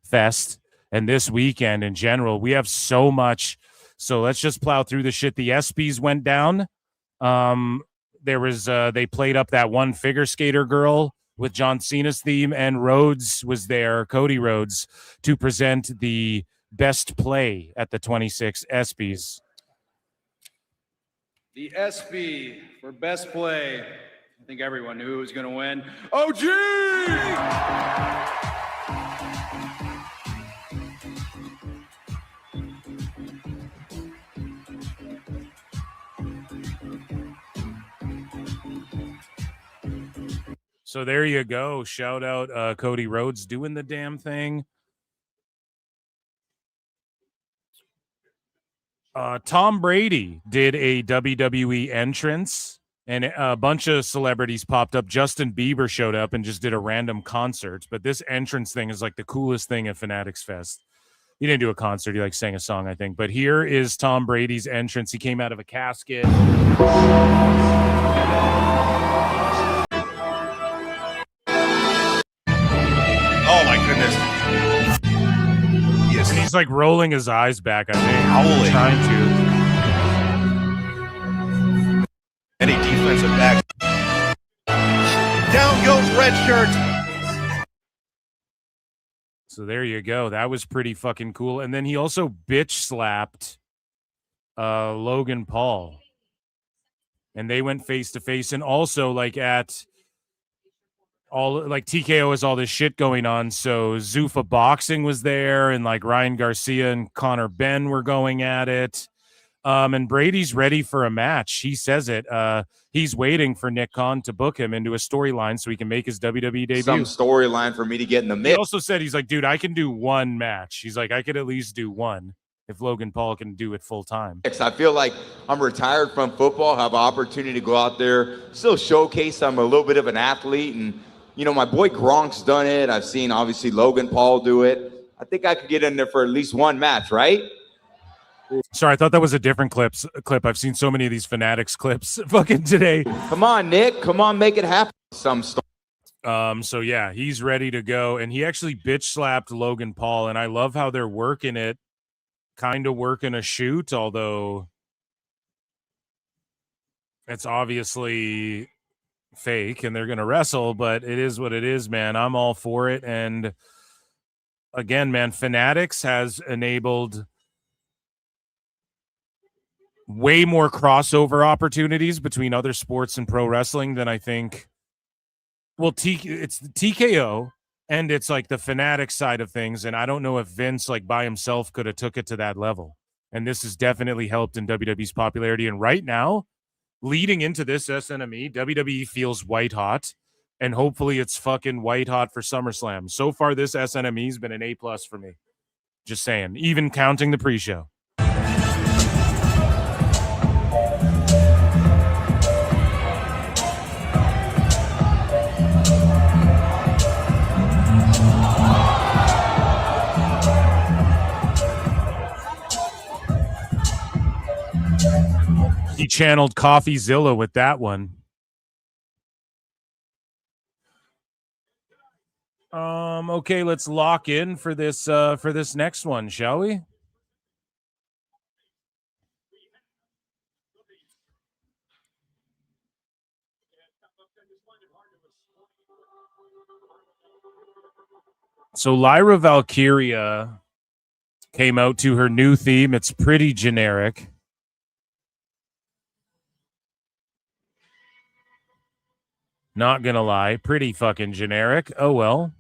Fest and this weekend in general, we have so much. So let's just plow through the shit. The ESPYs went down. There was they played up that one figure skater girl with John Cena's theme, and Rhodes was there, Cody Rhodes, to present the best play at the 26 ESPYs. The ESPY for best play. I think everyone knew who was going to win. OG! So there you go. Shout out Cody Rhodes doing the damn thing. Tom Brady did a WWE entrance, and a bunch of celebrities popped up. Justin Bieber showed up and just did a random concert. But this entrance thing is like the coolest thing at Fanatics Fest. He didn't do a concert. He like sang a song, I think. But here is Tom Brady's entrance. He came out of a casket. Oh my goodness. Yes. And he's like rolling his eyes back, I think. Howling. Trying to. Any defensive back. Down goes red shirt. So there you go. That was pretty fucking cool. And then he also bitch slapped Logan Paul. And they went face to face. And also like at all like TKO has all this shit going on. So Zuffa Boxing was there, and like Ryan Garcia and Connor Ben were going at it. And Brady's ready for a match. He says it. He's waiting for Nick Khan to book him into a storyline so he can make his WWE debut. Some storyline for me to get in the mix. He also said, he's like, dude, I can do one match. He's like, I could at least do one if Logan Paul can do it full time. I feel like I'm retired from football, have an opportunity to go out there, still showcase I'm a little bit of an athlete. And, you know, my boy Gronk's done it. I've seen, obviously, Logan Paul do it. I think I could get in there for at least one match, right? Sorry, I thought that was a different clip. I've seen so many of these Fanatics clips fucking today. Come on, Nick. Come on, make it happen. So yeah, he's ready to go. And he actually bitch slapped Logan Paul. And I love how they're working it kind of working a shoot, although it's obviously fake and they're going to wrestle, but it is what it is, man. I'm all for it. And again, man, Fanatics has enabled way more crossover opportunities between other sports and pro wrestling than I think. Well, it's the TKO and it's like the Fanatics side of things. And I don't know if Vince, like by himself, could have took it to that level. And this has definitely helped in WWE's popularity. And right now, leading into this SNME, WWE feels white hot. And hopefully it's fucking white hot for SummerSlam. So far, this SNME has been an A+ for me. Just saying, even counting the pre-show. He channeled CoffeeZilla with that one. Okay, let's lock in for this next one, shall we? So Lyra Valkyria came out to her new theme. It's pretty generic. Not gonna lie, pretty fucking generic. Oh well.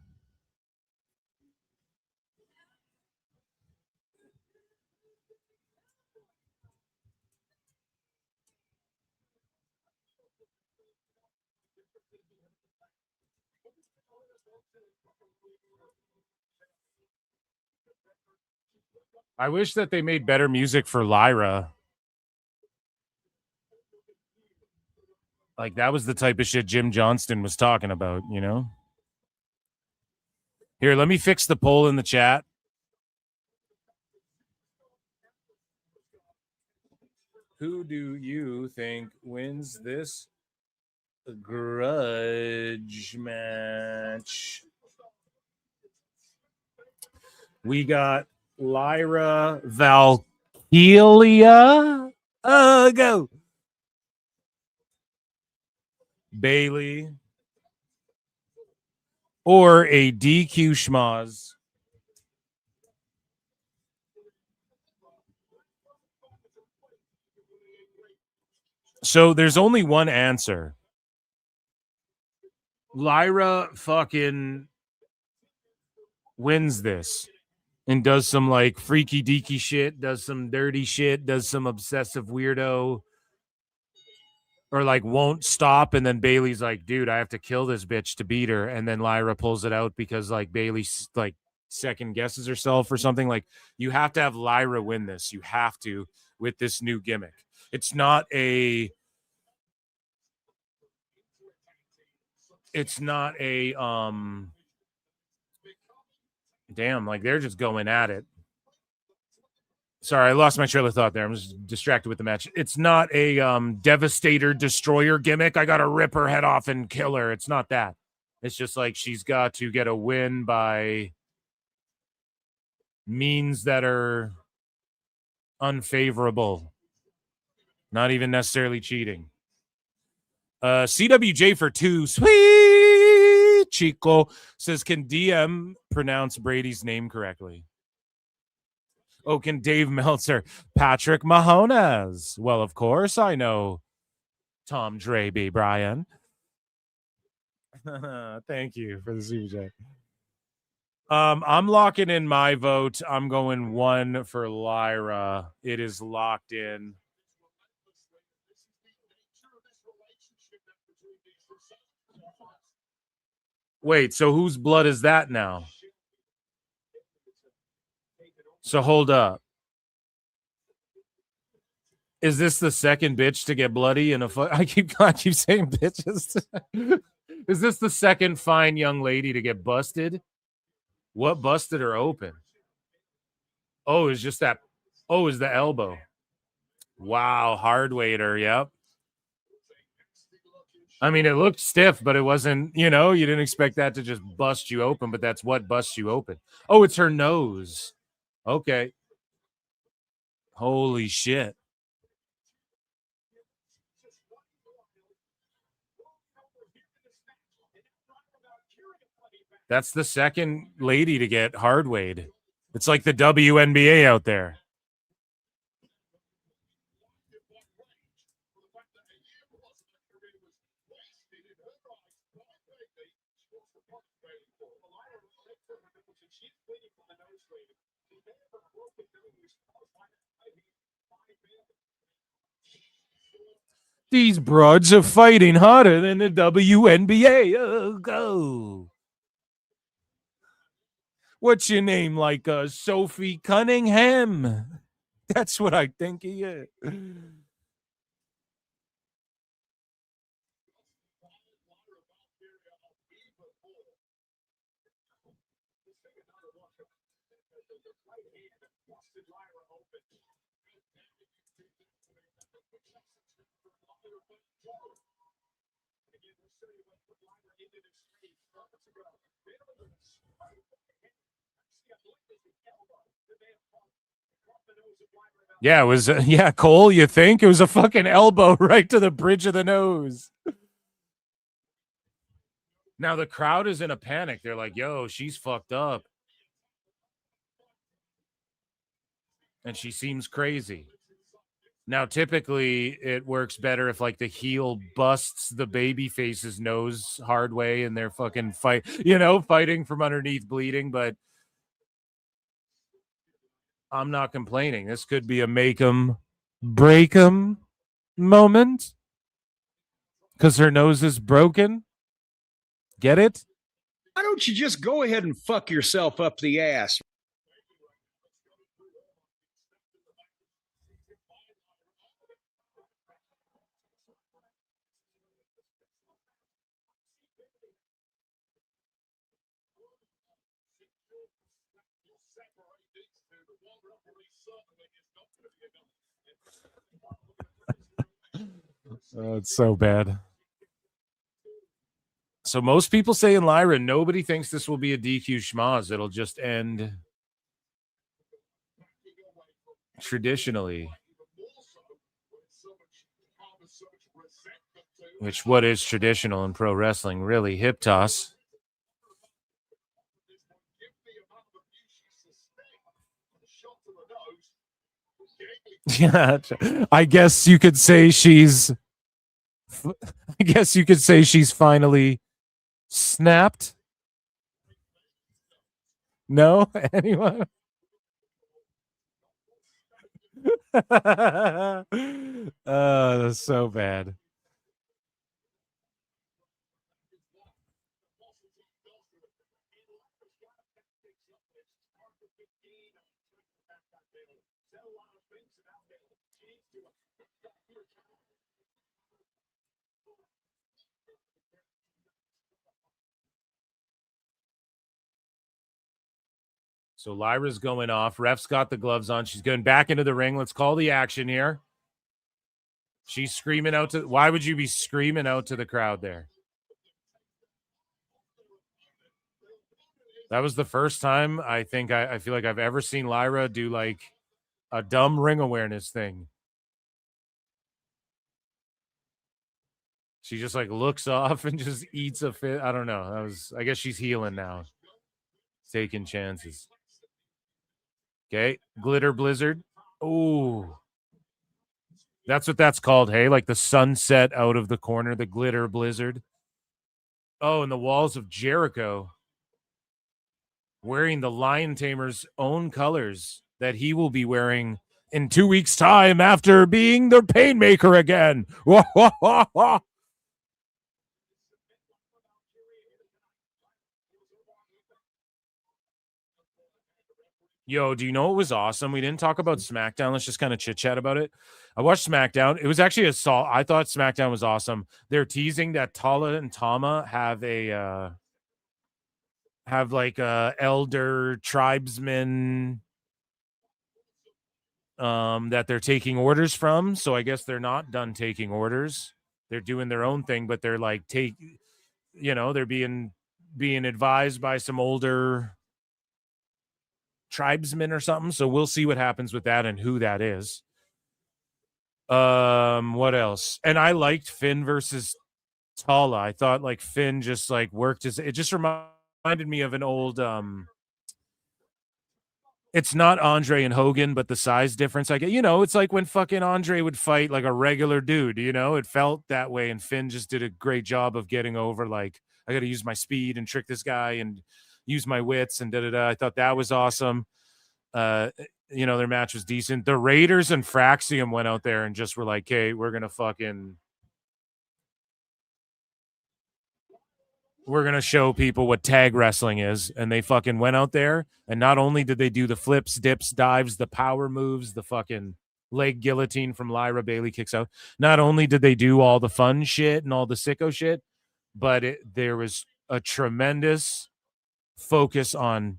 I wish that they made better music for Lyra. Like, that was the type of shit Jim Johnston was talking about, you know? Here, let me fix the poll in the chat. Who do you think wins this grudge match? We got Lyra Valkyria. Go. Bayley. Or a DQ schmoz. So there's only one answer. Lyra fucking wins this and does some like freaky deaky shit, does some dirty shit, does some obsessive weirdo, or like won't stop. And then Bayley's like, dude, I have to kill this bitch to beat her. And then Lyra pulls it out because like Bayley like second guesses herself or something. Like, you have to have Lyra win this. You have to with this new gimmick. It's not a damn, like they're just going at it. Sorry, I lost my trail of thought there. I'm just distracted with the match. It's not a Devastator Destroyer gimmick. I got to rip her head off and kill her. It's not that. It's just like she's got to get a win by means that are unfavorable. Not even necessarily cheating. CWJ for 2. Sweet Chico says, can DM pronounce Brady's name correctly? Oh, can Dave Meltzer? Patrick Mahomes. Well, of course I know Tom Draby, Brian. Thank you for the CJ. I'm locking in my vote. I'm going 1 for Lyra. It is locked in. Wait, so whose blood is that now? So hold up. Is this the second bitch to get bloody in a foot? I keep saying bitches. Is this the second fine young lady to get busted? What busted her open? Oh, it's just that. Oh, is the elbow. Wow, hard waiter. Yep. I mean, it looked stiff, but it wasn't, you know, you didn't expect that to just bust you open, but that's what busts you open. Oh, it's her nose. Okay. Holy shit. That's the second lady to get hard weighed. It's like the WNBA out there. These broads are fighting harder than the WNBA. Oh, go. What's your name? Like Sophie Cunningham? That's what I think he is. Yeah, it was, Cole, you think? It was a fucking elbow right to the bridge of the nose. Now the crowd is in a panic. They're like, yo, she's fucked up. And she seems crazy. Now, typically, it works better if, like, the heel busts the baby face's nose hard way and they're fucking fighting from underneath bleeding, but I'm not complaining. This could be a make 'em, break 'em moment because her nose is broken. Get it? Why don't you just go ahead and fuck yourself up the ass? Oh, it's so bad. So most people say in Lyra, nobody thinks this will be a DQ schmoz. It'll just end traditionally. Which, what is traditional in pro wrestling? Really, hip toss. Yeah, I guess you could say she's finally snapped. No? Anyone? Oh, that's so bad. So Lyra's going off. Ref's got the gloves on. She's going back into the ring. Let's call the action here. She's screaming out to... Why would you be screaming out to the crowd there? That was the first time I think I feel like I've ever seen Lyra do like a dumb ring awareness thing. She just like looks off and just eats a fit. I don't know. I guess she's healing now. Taking chances. Okay. Glitter blizzard. Oh. That's what that's called, hey? Like the sunset out of the corner, the glitter blizzard. Oh, and the walls of Jericho. Wearing the Lion Tamer's own colors that he will be wearing in 2 weeks' time after being the Painmaker again. Yo, do you know what was awesome? We didn't talk about SmackDown. Let's just kind of chit-chat about it. I watched SmackDown. It was actually I thought SmackDown was awesome. They're teasing that Tala and Tama have like a elder tribesman that they're taking orders from. So I guess they're not done taking orders. They're doing their own thing, but they're like they're being advised by some older tribesmen or something. So we'll see what happens with that and who that is. What else? And I liked Finn versus Tala. I thought like Finn just like worked his. It just reminded me of an old. It's not Andre and Hogan, but the size difference. I get, it's like when fucking Andre would fight like a regular dude. It felt that way, and Finn just did a great job of getting over. Like, I got to use my speed and trick this guy and use my wits and da-da-da. I thought that was awesome. Their match was decent. The Raiders and Fraxium went out there and just were like, hey, we're going to show people what tag wrestling is. And they fucking went out there. And not only did they do the flips, dips, dives, the power moves, the fucking leg guillotine from Lyra, Bayley kicks out. Not only did they do all the fun shit and all the sicko shit, but there was a tremendous focus on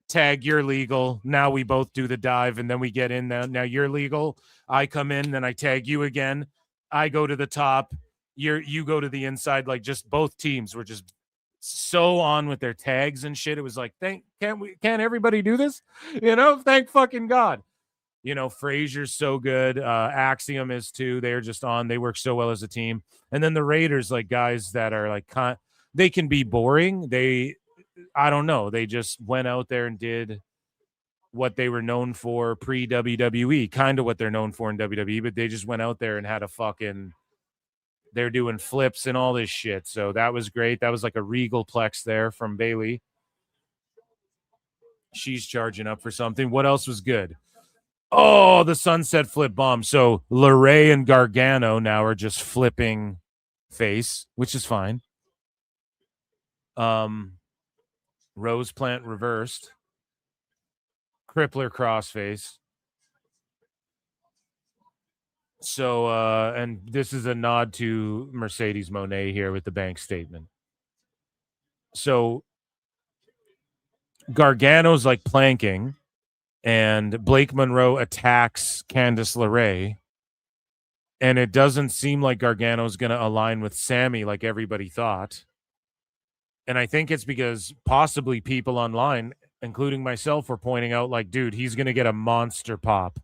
tag, you're legal. Now we both do the dive, and then we get in. Now you're legal. I come in, then I tag you again. I go to the top. You go to the inside. Like, just both teams were just so on with their tags and shit. It was like, can't everybody do this? Thank fucking God. Frazier's so good. Axiom is too. They're just on. They work so well as a team. And then the Raiders, like guys that are like, they can be boring. I don't know. They just went out there and did what they were known for pre-WWE, kind of what they're known for in WWE, but they just went out there and had they're doing flips and all this shit. So that was great. That was like a regal plex there from Bayley. She's charging up for something. What else was good? Oh, the sunset flip bomb. So Laredo and Gargano now are just flipping face, which is fine. Rose plant reversed. Crippler crossface. So, and this is a nod to Mercedes Moné here with the bank statement. So Gargano's like planking, and Blake Monroe attacks Candice LeRae, and it doesn't seem like Gargano's going to align with Sami like everybody thought. And I think it's because possibly people online, including myself, were pointing out like, dude, he's going to get a monster pop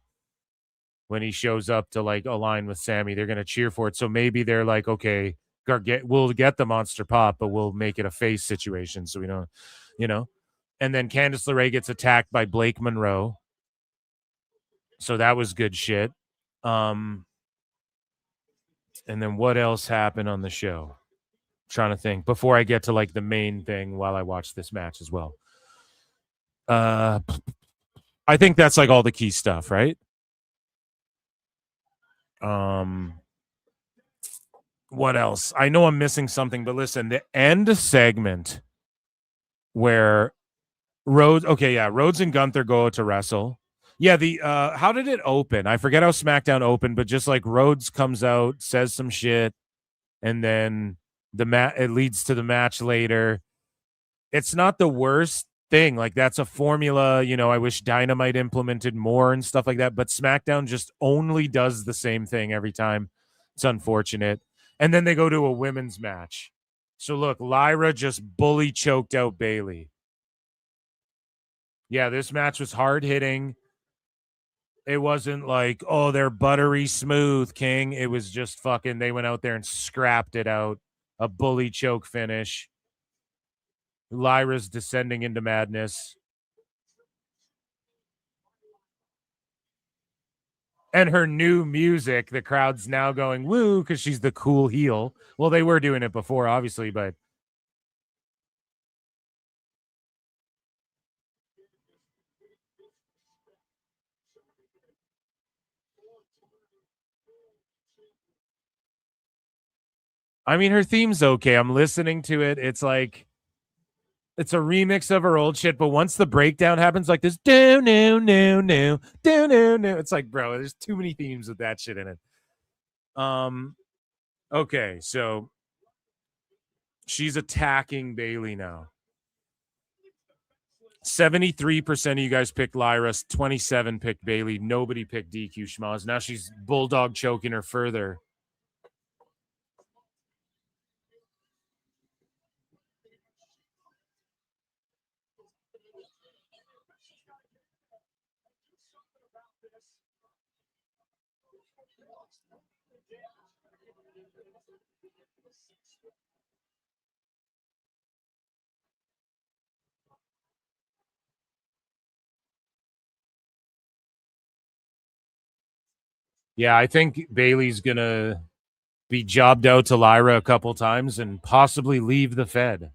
when he shows up to like align with Sami. They're going to cheer for it. So maybe they're like, okay, we'll get the monster pop, but we'll make it a face situation. So we don't, and then Candice LeRae gets attacked by Blake Monroe. So that was good shit. And then what else happened on the show? Trying to think before I get to like the main thing while I watch this match as well. I think that's like all the key stuff, right? What else? I know I'm missing something, but listen, the end segment where Rhodes and Gunther go out to wrestle. Yeah, how did it open? I forget how SmackDown opened, but just like Rhodes comes out, says some shit, and then it leads to the match later. It's not the worst thing. Like, that's a formula, I wish Dynamite implemented more and stuff like that, but SmackDown just only does the same thing every time. It's unfortunate. And then they go to a women's match. So look, Lyra just bully choked out Bayley. Yeah, this match was hard hitting. It wasn't like, oh, they're buttery smooth, King. It was just fucking, they went out there and scrapped it out. A bully choke finish. Lyra's descending into madness. And her new music, the crowd's now going, woo, because she's the cool heel. Well, they were doing it before, obviously, but I mean, her theme's okay. I'm listening to it. It's like, it's a remix of her old shit, but once the breakdown happens, like this, it's like, bro, there's too many themes with that shit in it. Okay, so she's attacking Bayley now. 73% of you guys picked Lyra, 27 picked Bayley. Nobody picked DQ Schmaz. Now she's bulldog choking her further. Yeah, I think Bayley's gonna be jobbed out to Lyra a couple times and possibly leave the Fed.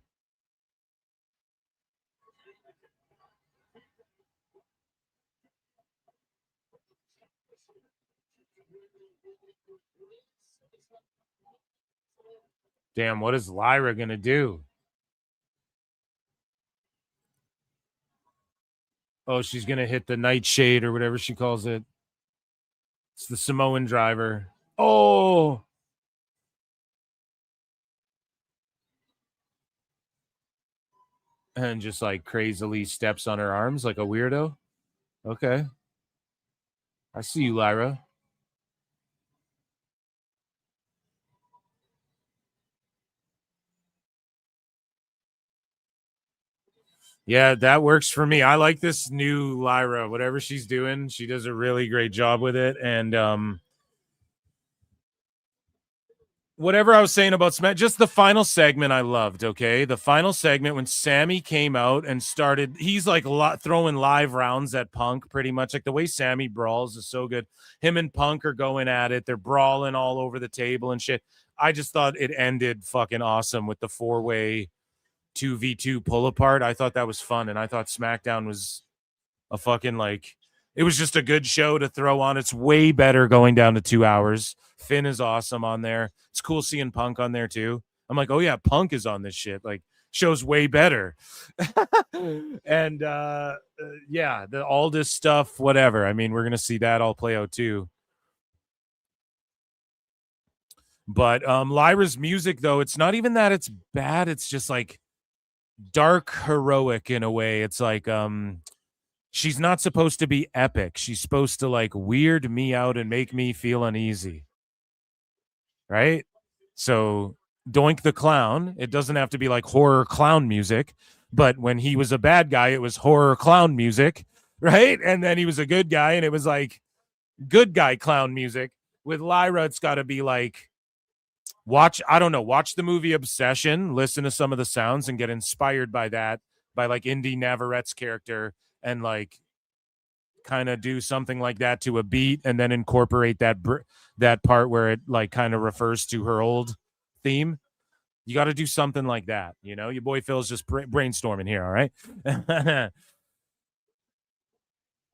Damn, what is Lyra gonna do? Oh, she's gonna hit the nightshade or whatever she calls it. It's the Samoan driver. Oh, and just like crazily steps on her arms like a weirdo. Okay, I see you, Lyra. Yeah, that works for me. I like this new Lyra. Whatever she's doing, she does a really great job with it. And whatever I was saying about Smack, just the final segment I loved, okay? The final segment when Sami came out and started, he's like throwing live rounds at Punk pretty much. Like the way Sami brawls is so good. Him and Punk are going at it. They're brawling all over the table and shit. I just thought it ended fucking awesome with the 4-way 2v2 pull apart. I thought that was fun, and I thought SmackDown was a fucking it was just a good show to throw on. It's way better going down to 2 hours. Finn is awesome on there. It's cool seeing Punk on there too. I'm like, oh yeah, Punk is on this shit. Like, show's way better. And yeah, all this stuff, whatever. I mean, we're gonna see that all play out too. But Lyra's music, though, it's not even that it's bad. It's just like dark heroic in a way. It's like she's not supposed to be epic. She's supposed to like weird me out and make me feel uneasy, right? So Doink the Clown, it doesn't have to be like horror clown music, but when he was a bad guy, it was horror clown music, right? And then he was a good guy and it was like good guy clown music. With Lyra, it's got to be like watch the movie Obsession, listen to some of the sounds and get inspired by that, by like Indy Navarrette's character, and like kind of do something like that to a beat and then incorporate that part where it like kind of refers to her old theme. You got to do something like that. You know, your boy Phil's just brainstorming here. All right.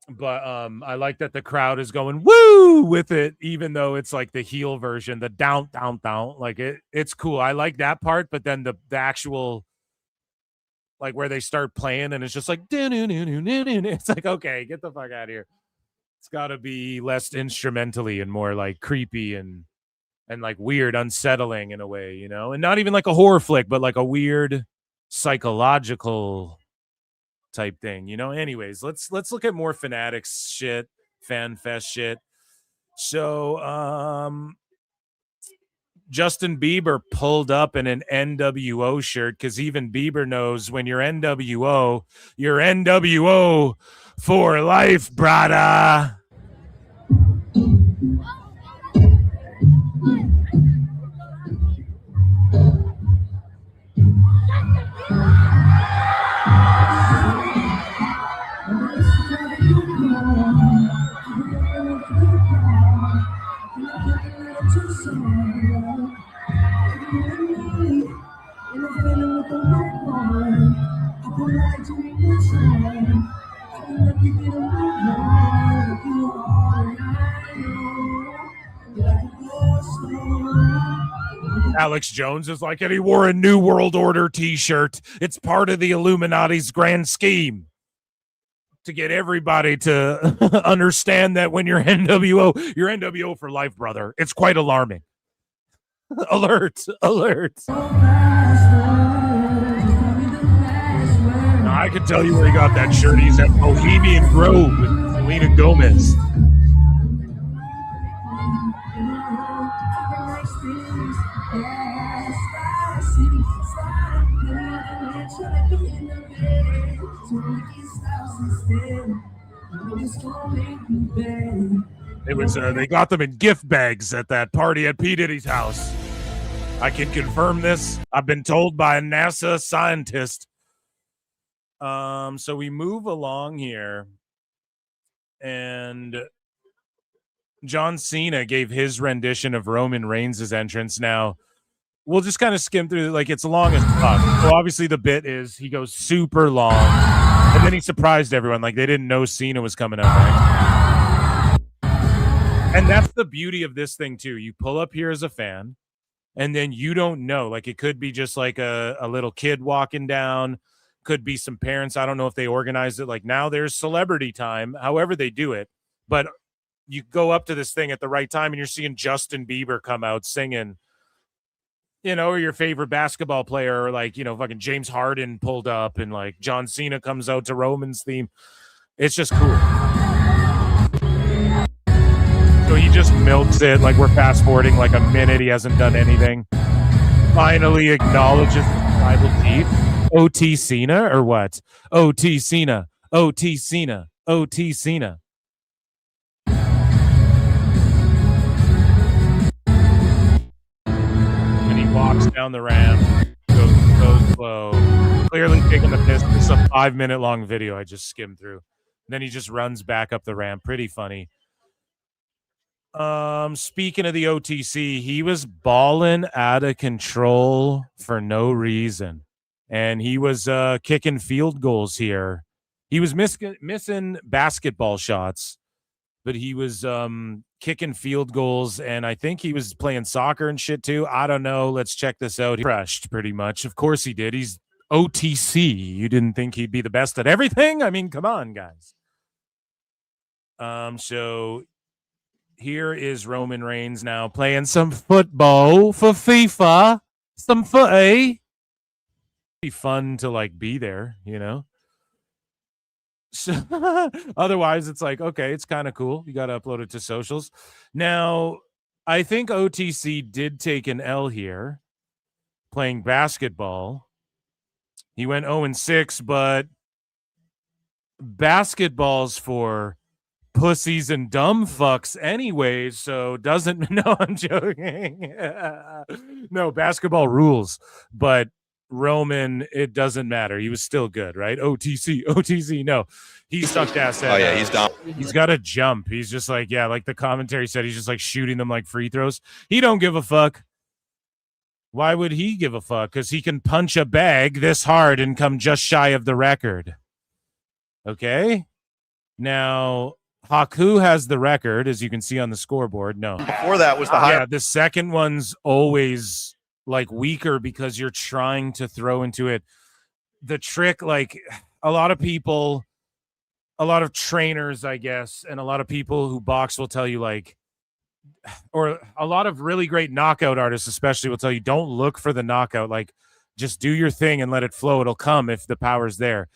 But I like that the crowd is going woo with it, even though it's like the heel version, the down. Like it's cool. I like that part, but then the actual like where they start playing and it's just like it's like, okay, get the fuck out of here. It's got to be less instrumentally and more like creepy and like weird, unsettling in a way, you know, and not even like a horror flick, but like a weird psychological type thing, you know. Anyways, let's look at more Fanatics shit, Fan Fest shit. So Justin Bieber pulled up in an NWO shirt because even Bieber knows when you're NWO for life, brada. Alex Jones is like, and he wore a New World Order t-shirt. It's part of the Illuminati's grand scheme to get everybody to understand that when you're NWO for life, brother. It's quite alarming. Alert. Now, I can tell you where he got that shirt. He's at Bohemian Grove with Selena Gomez. It was they got them in gift bags at that party at P. Diddy's house. I can confirm this. I've been told by a NASA scientist. So we move along here, and John Cena gave his rendition of Roman Reigns' entrance. Now, we'll just kind of skim through, like, it's long as fuck. So obviously the bit is he goes super long, and then he surprised everyone. Like, they didn't know Cena was coming up, right? And that's the beauty of this thing, too. You pull up here as a fan, and then you don't know. Like, it could be just like a little kid walking down. Could be some parents. I don't know if they organized it. Like, now there's celebrity time, however they do it. But you go up to this thing at the right time, and you're seeing Justin Bieber come out singing, you know, or your favorite basketball player, or like, you know, fucking James Harden pulled up, and like John Cena comes out to Roman's theme. It's just cool. So he just milks it. Like, we're fast forwarding like a minute. He hasn't done anything. Finally acknowledges the tribal chief. OT Cena or what? OT Cena. OT Cena. OT Cena. And he walks down the ramp. Goes slow. Clearly taking the piss. This is a 5-minute long video I just skimmed through. Then he just runs back up the ramp. Pretty funny. Speaking of the OTC, he was balling out of control for no reason. And he was kicking field goals here. He was missing basketball shots, but he was kicking field goals, and I think he was playing soccer and shit too. I don't know. Let's check this out. He crushed pretty much. Of course he did. He's OTC. You didn't think he'd be the best at everything? I mean, come on, guys. So here is Roman Reigns now playing some football for FIFA. Some footy. Be fun to like be there, you know. So otherwise it's like, okay, it's kind of cool. You got to upload it to socials. Now, I think OTC did take an L here playing basketball. He went 0-6, but basketball's for pussies and dumb fucks anyways, so doesn't. No, I'm joking. No, basketball rules, but Roman, it doesn't matter. He was still good, right? OTC. No, he sucked ass at. Oh yeah, he's down. He's got to jump. He's just like, yeah, like the commentary said, he's just like shooting them like free throws. He don't give a fuck. Why would he give a fuck? Because he can punch a bag this hard and come just shy of the record. Okay. Now, Haku has the record, as you can see on the scoreboard. No. Before that was the high. Yeah, the second one's always like weaker because you're trying to throw into it. The trick, like a lot of people, a lot of trainers, I guess, and a lot of people who box will tell you, like, or a lot of really great knockout artists especially will tell you, don't look for the knockout. Like, just do your thing and let it flow. It'll come if the power's there.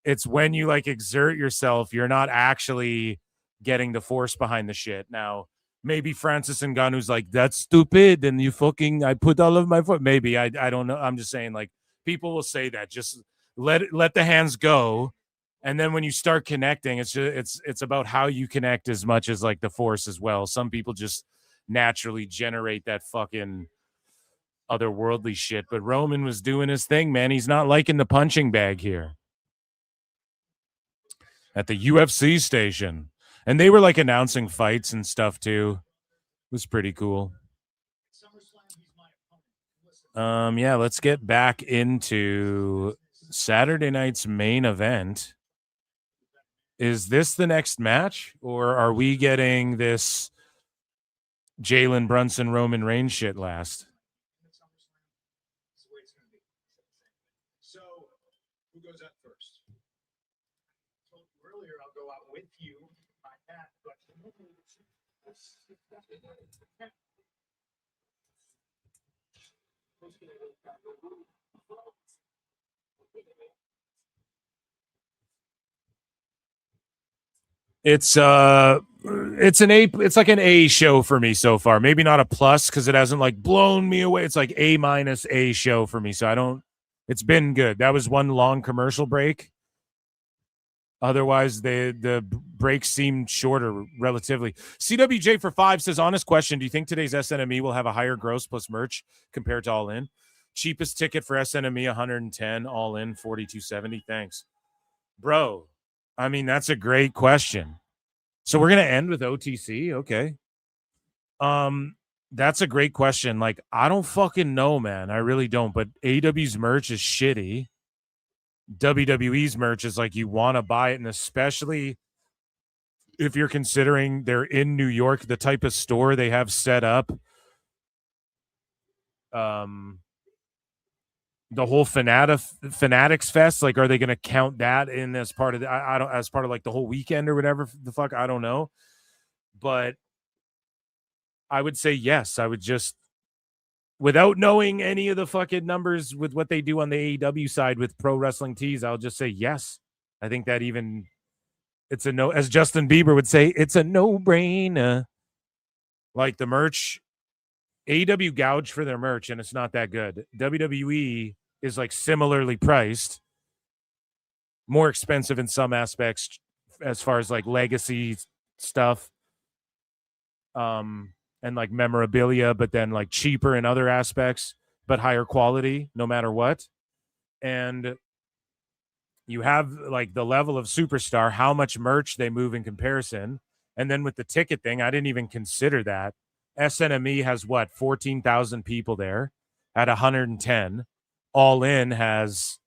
It's when you like exert yourself, you're not actually getting the force behind the shit. Now, maybe Francis Ngannou's like, that's stupid, and you fucking, I put all of my foot. Maybe I don't know. I'm just saying, like, people will say that. Just let the hands go, and then when you start connecting, it's about how you connect as much as like the force as well. Some people just naturally generate that fucking otherworldly shit, but Roman was doing his thing, man. He's not liking the punching bag here at the UFC station. And they were like announcing fights and stuff too. It was pretty cool. Yeah, let's get back into Saturday night's main event. Is this the next match, or are we getting this Jalen, Brunson, Roman Reigns shit last? So, who goes up first? I told you earlier I'll go out with you. It's like an A show for me so far. Maybe not a plus because it hasn't like blown me away. It's like A- show for me. So it's been good. That was one long commercial break. Otherwise, the breaks seem shorter relatively. CWJ for 5 says, honest question, do you think today's SNME will have a higher gross plus merch compared to All In? Cheapest ticket for SNME, 110. All In, 42.70. Thanks. Bro, I mean, that's a great question. So we're going to end with OTC? Okay. That's a great question. Like, I don't fucking know, man. I really don't. But AEW's merch is shitty. WWE's merch is like you want to buy it, and especially if you're considering they're in New York, the type of store they have set up, the whole Fanatics Fest, like, are they going to count that in as part of the, I don't, as part of like the whole weekend or whatever the fuck? I don't know, but I would say yes. I would just, without knowing any of the fucking numbers with what they do on the AEW side with pro wrestling tees, I'll just say yes. I think that even it's a no, as Justin Bieber would say, it's a no-brainer. Like the merch, AEW gouged for their merch, and it's not that good. WWE is like similarly priced, more expensive in some aspects as far as like legacy stuff. And like memorabilia, but then like cheaper in other aspects, but higher quality no matter what. And you have like the level of Superstar, how much merch they move in comparison. And then with the ticket thing, I didn't even consider that. SNME has what, 14,000 people there at 110. All In has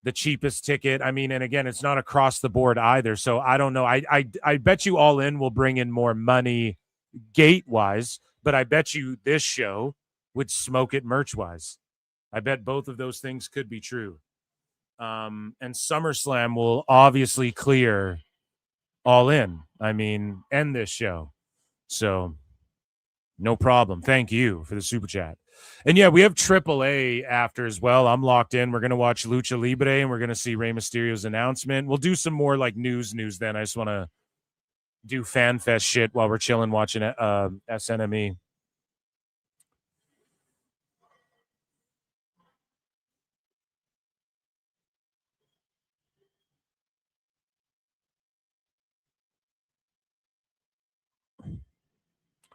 the cheapest ticket. I mean, and again, it's not across the board either. So I don't know. I bet you All In will bring in more money gate wise, but I bet you this show would smoke it merch wise. I bet both of those things could be true. And SummerSlam will obviously clear All In. I mean, end this show. So no problem. Thank you for the super chat. And yeah, we have AAA after as well. I'm locked in. We're going to watch Lucha Libre and we're going to see Rey Mysterio's announcement. We'll do some more like news then. I just want to do fan fest shit while we're chilling watching SNME.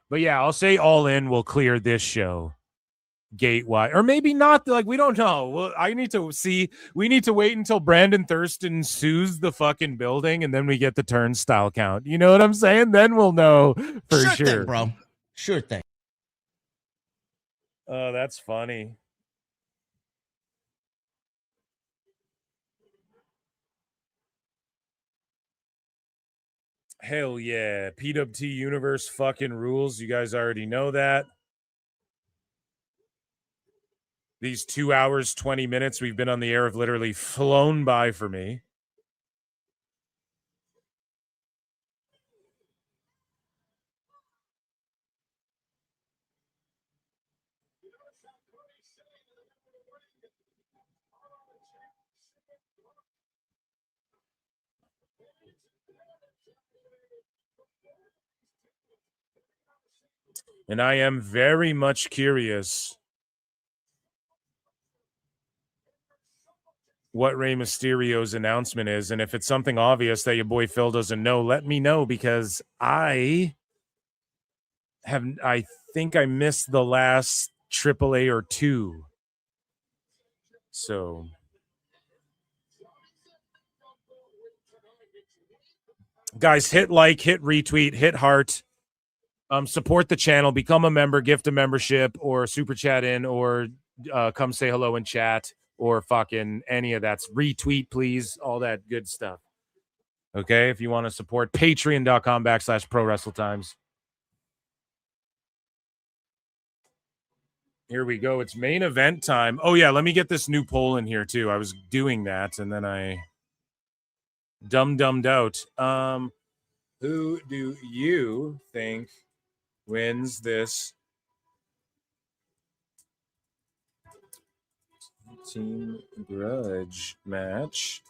But yeah, I'll say All In will clear this show gateway, or maybe not. Like, we don't know. Well, I need to see. We need to wait until Brandon Thurston sues the fucking building, and then we get the turnstile count. You know what I'm saying? Then we'll know for sure. Thing, bro. Sure thing. Oh, that's funny. Hell yeah. PWT universe fucking rules. You guys already know that. These 2 hours, 20 minutes we've been on the air have literally flown by for me. And I am very much curious what Rey Mysterio's announcement is. And if it's something obvious that your boy Phil doesn't know, let me know, because I think I missed the last AAA or two. So guys, hit like, hit retweet, hit heart. Support the channel, become a member, gift a membership, or super chat in, or come say hello in chat, or fucking any of that's retweet, please, all that good stuff. Okay, if you want to support, patreon.com/pro wrestle times. Here we go. It's main event time. Oh yeah, let me get this new poll in here too. I was doing that and then I dumbed out. Who do you think wins this Team Grudge match?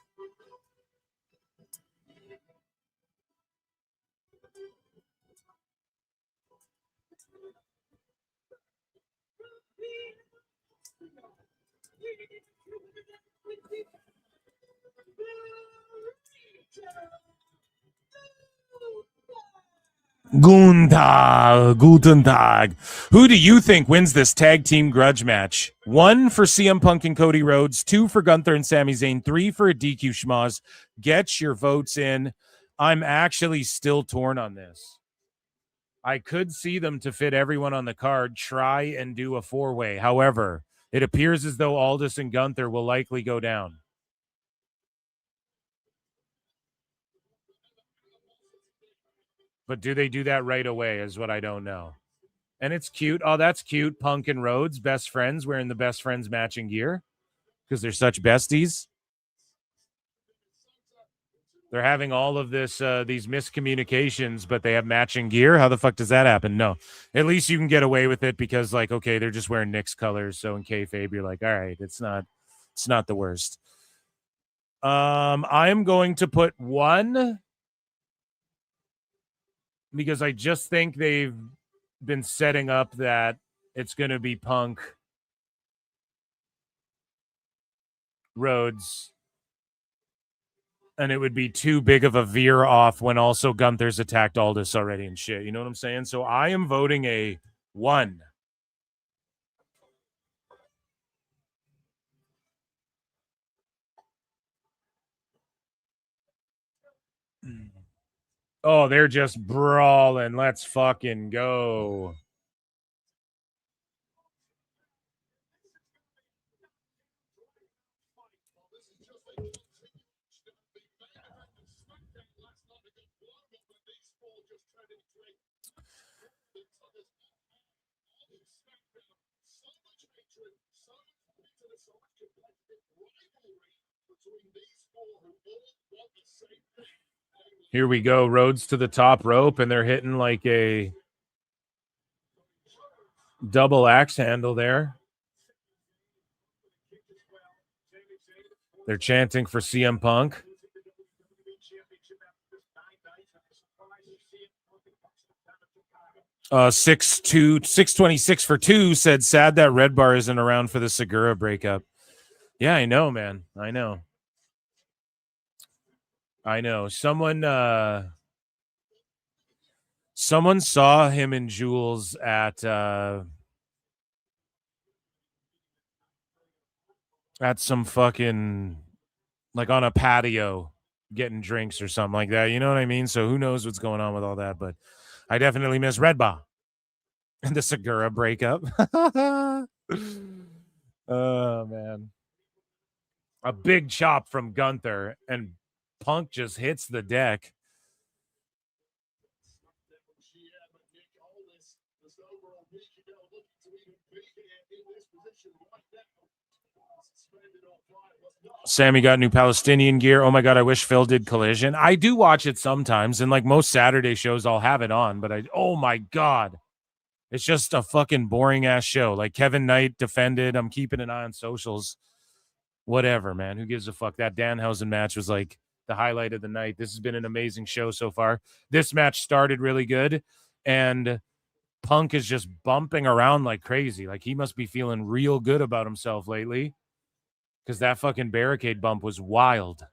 Gunther, guten Tag. Who do you think wins this tag team grudge match? 1 for CM Punk and Cody Rhodes, 2 for Gunther and Sami Zayn, 3 for a DQ schmoz. Get your votes in. I'm actually still torn on this. I could see them, to fit everyone on the card, try and do a 4-way. However, it appears as though Aldis and Gunther will likely go down. But do they do that right away is what I don't know. And it's cute. Oh, that's cute. Punk and Rhodes, best friends, wearing the best friends matching gear because they're such besties. They're having all of these miscommunications, but they have matching gear. How the fuck does that happen? No. At least you can get away with it because, like, okay, they're just wearing Knicks colors. So in kayfabe, you're like, all right, it's not the worst. I am going to put 1 because I just think they've been setting up that it's going to be Punk, Rhodes, and it would be too big of a veer off when also Gunther's attacked Aldis already and shit. You know what I'm saying? So I am voting a 1. Oh, they're just brawling. Let's fucking go. Here we go. Rhodes to the top rope, and they're hitting like a double axe handle there. They're chanting for CM Punk. Uh, 626 for 2 said, sad that Red Bar isn't around for the Segura breakup. Yeah, I know, man. I know. Someone saw him and Jules at some fucking, like, on a patio getting drinks or something like that. You know what I mean? So who knows what's going on with all that, but I definitely miss Red Bar and the Segura breakup. Oh, man. A big chop from Gunther, and Punk just hits the deck. Sami got new Palestinian gear. Oh my God, I wish Phil did Collision. I do watch it sometimes, and like most Saturday shows, I'll have it on, but oh my God, it's just a fucking boring ass show. Like Kevin Knight defended. I'm keeping an eye on socials. Whatever, man. Who gives a fuck? That Danhausen match was like the highlight of the night. This has been an amazing show so far. This match started really good, and Punk is just bumping around like crazy. Like he must be feeling real good about himself lately, because that fucking barricade bump was wild.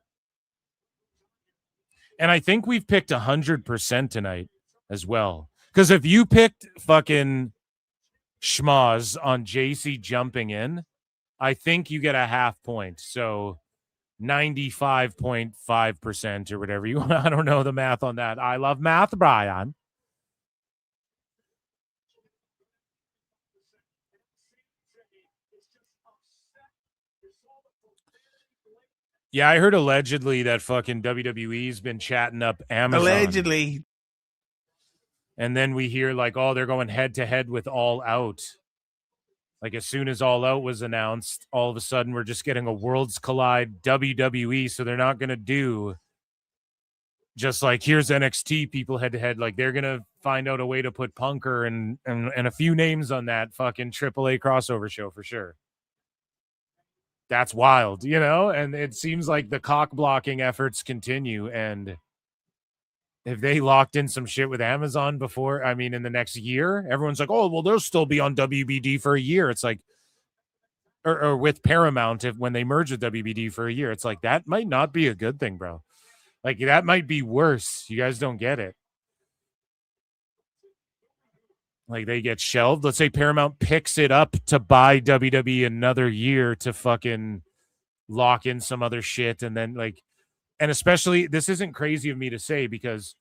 And I think we've picked 100% tonight as well. Because if you picked fucking schmoz on JC jumping in, I think you get a half point. So 95.5% or whatever you want. I don't know the math on that. I love math, Brian. Yeah, I heard allegedly that fucking WWE's been chatting up Amazon. Allegedly. And then we hear like, oh, they're going head to head with All Out. Like as soon as All Out was announced, all of a sudden we're just getting a Worlds Collide WWE. So they're not going to do just like, here's NXT people head to head. Like they're going to find out a way to put Punker and a few names on that fucking AAA crossover show for sure. That's wild, you know? And it seems like the cock blocking efforts continue. And if they locked in some shit with Amazon before, I mean, in the next year, everyone's like, oh, well, they'll still be on WBD for a year. It's like, or with Paramount, when they merge with WBD for a year, it's like, that might not be a good thing, bro. Like that might be worse. You guys don't get it. Like they get shelved. Let's say Paramount picks it up to buy WWE another year to fucking lock in some other shit. And then and especially this isn't crazy of me to say because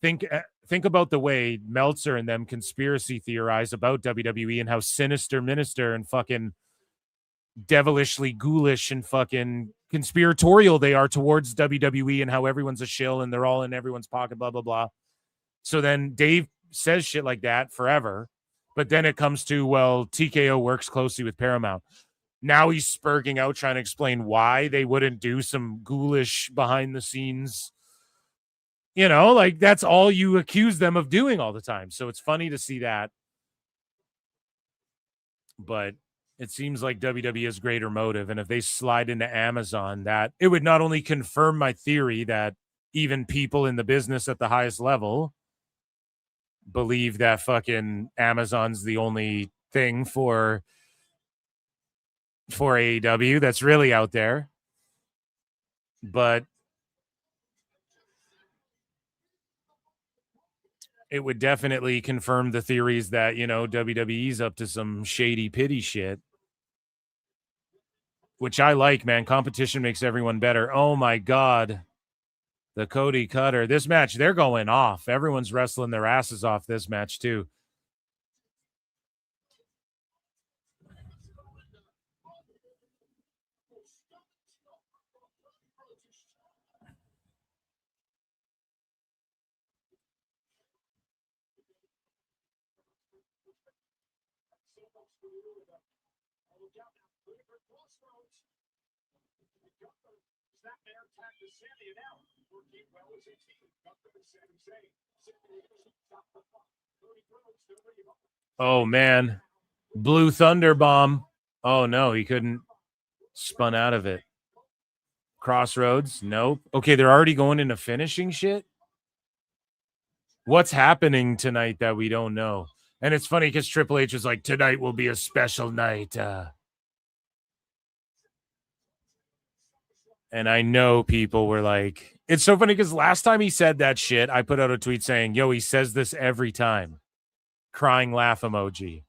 think about the way Meltzer and them conspiracy theorize about WWE and how sinister minister and fucking devilishly ghoulish and fucking conspiratorial they are towards WWE and how everyone's a shill and they're all in everyone's pocket, blah, blah, blah. So then Dave says shit like that forever. But then it comes to, well, TKO works closely with Paramount. Now he's spurging out trying to explain why they wouldn't do some ghoulish behind the scenes. You know, like that's all you accuse them of doing all the time. So it's funny to see that. But it seems like WWE has greater motive. And if they slide into Amazon, that it would not only confirm my theory that even people in the business at the highest level believe that fucking Amazon's the only thing for AEW that's really out there. But it would definitely confirm the theories that, you know, WWE's up to some shady pity shit. Which I like, man. Competition makes everyone better. Oh my God. The Cody Cutter. This match, they're going off. Everyone's wrestling their asses off this match, too. Oh, man. Blue Thunder Bomb. Oh, no, he couldn't. Spun out of it. Crossroads. Nope. Okay, they're already going into finishing shit. What's happening tonight that we don't know? And it's funny because Triple H is like, tonight will be a special night. And I know people were like, it's so funny because last time he said that shit, I put out a tweet saying, yo, he says this every time. Crying laugh emoji.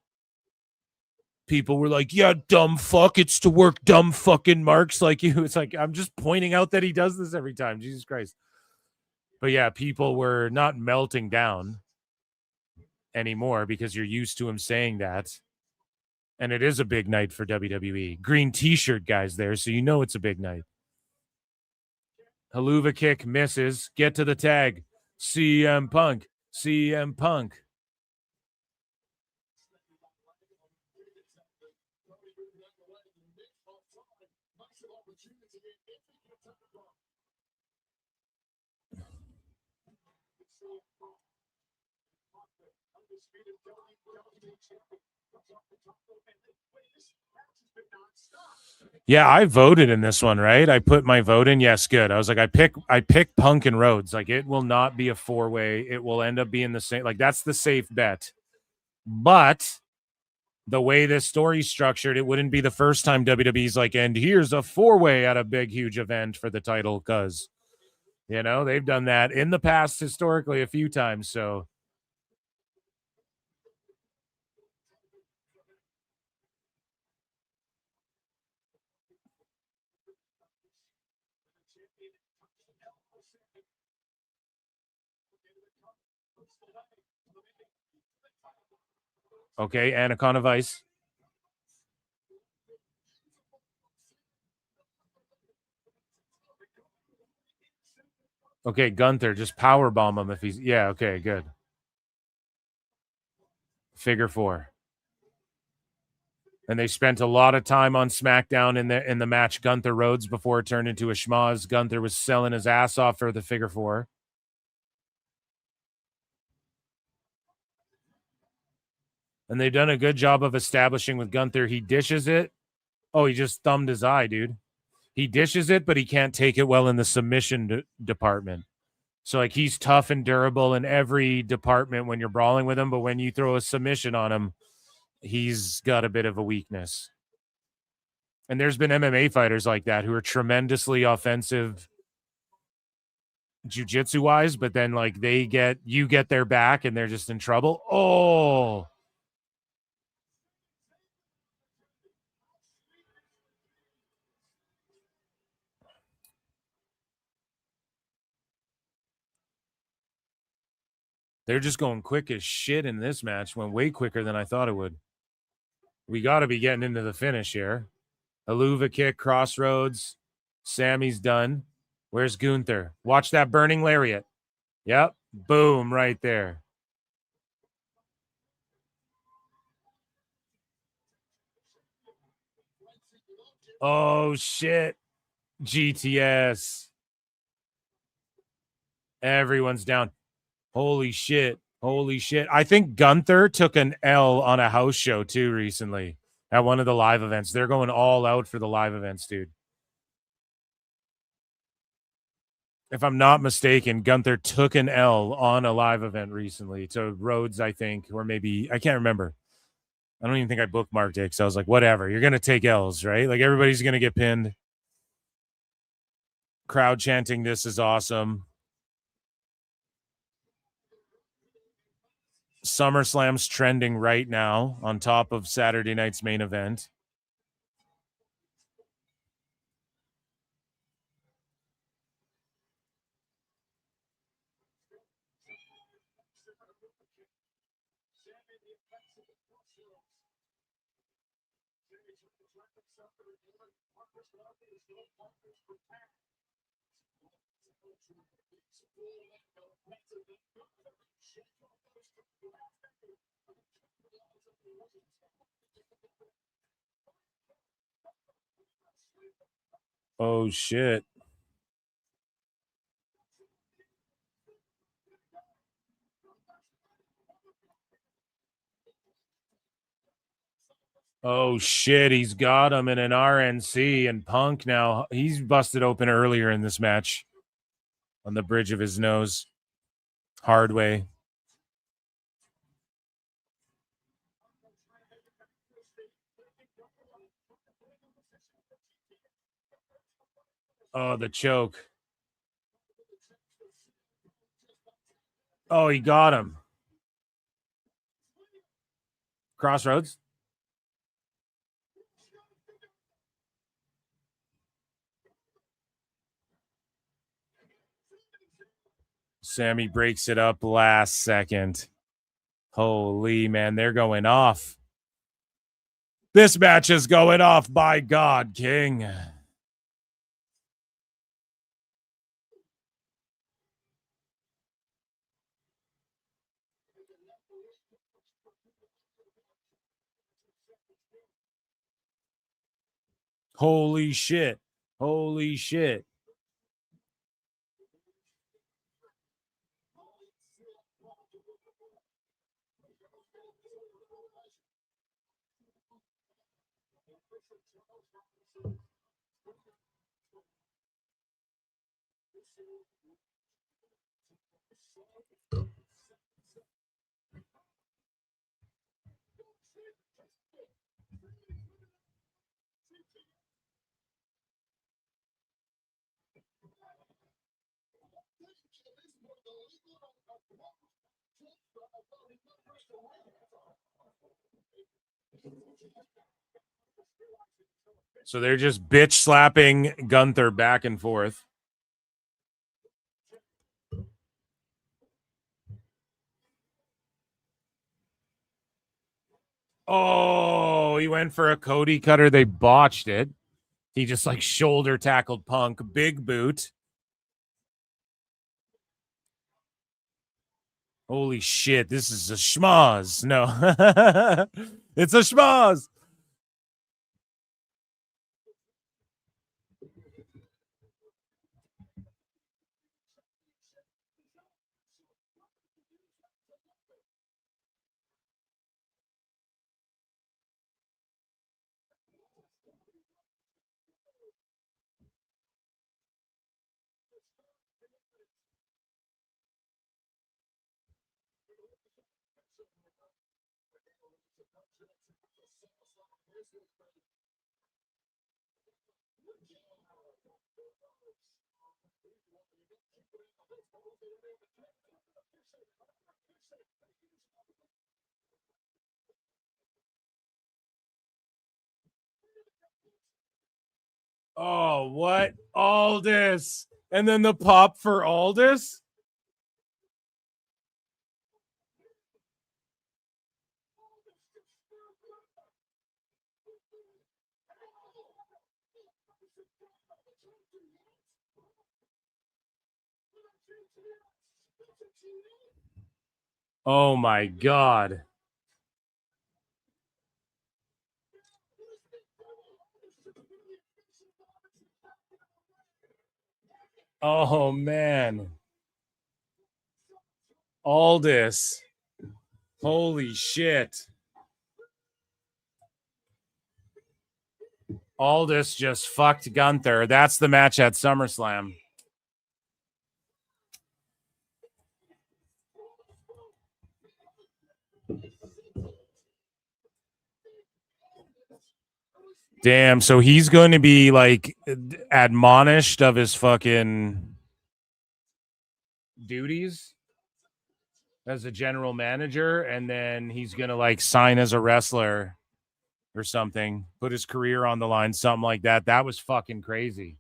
People were like, yeah, dumb fuck. It's to work dumb fucking marks like you. It's like, I'm just pointing out that he does this every time. Jesus Christ. But yeah, people were not melting down anymore because you're used to him saying that. And it is a big night for WWE. Green t-shirt guys there, so you know it's a big night. Haluva kick misses. Get to the tag. CM Punk. CM Punk. Yeah, I voted in this one, right? I put my vote in. Yes, good. I was like, I pick Punk and Rhodes. Like, it will not be a four-way. It will end up being the same. Like, that's the safe bet. But the way this story's structured, it wouldn't be the first time WWE's like, and here's a four-way at a big, huge event for the title, because, you know, they've done that in the past historically a few times, so. Okay, Anaconda Vice. Okay, Gunther, just powerbomb him if he's... Yeah, okay, good. Figure four. And they spent a lot of time on SmackDown in the match Gunther Rhodes before it turned into a schmoz. Gunther was selling his ass off for the figure four. And they've done a good job of establishing with Gunther. He dishes it. Oh, he just thumbed his eye, dude. He dishes it, but he can't take it well in the submission department. So, like, he's tough and durable in every department when you're brawling with him. But when you throw a submission on him, he's got a bit of a weakness. And there's been MMA fighters like that who are tremendously offensive jiu-jitsu wise, but then like you get their back and they're just in trouble. Oh, they're just going quick as shit in this match. Went way quicker than I thought it would. We got to be getting into the finish here. Haluva kick, crossroads. Sami's done. Where's Gunther? Watch that burning lariat. Yep. Boom, right there. Oh, shit. GTS. Everyone's down. Holy shit. Holy shit. I think Gunther took an L on a house show too recently at one of the live events. They're going all out for the live events, dude. If I'm not mistaken, Gunther took an L on a live event recently to Rhodes, I think, or maybe, I can't remember. I don't even think I bookmarked it because I was like, whatever, you're going to take L's, right? Like everybody's going to get pinned. Crowd chanting, this is awesome. SummerSlam's trending right now on top of Saturday night's main event. Oh, shit. Oh, shit. He's got him in an RNC, and Punk now, he's busted open earlier in this match on the bridge of his nose. Hard way. Oh, the choke. Oh, he got him. Crossroads. Sami breaks it up last second. Holy, man, they're going off. This match is going off, by God, King. Holy shit. Holy shit. So they're just bitch slapping Gunther back and forth. Oh, he went for a Cody cutter. They botched it. He just like shoulder tackled Punk. Big boot. Holy shit, this is a schmoz. No, it's a schmoz. Oh, what? Aldis. And then the pop for Aldis? Oh my God. Oh man. Aldis. Holy shit. Aldis just fucked Gunther. That's the match at SummerSlam. Damn, so he's going to be like admonished of his fucking duties as a general manager, and then he's going to like sign as a wrestler or something, put his career on the line, something like that. That was fucking crazy.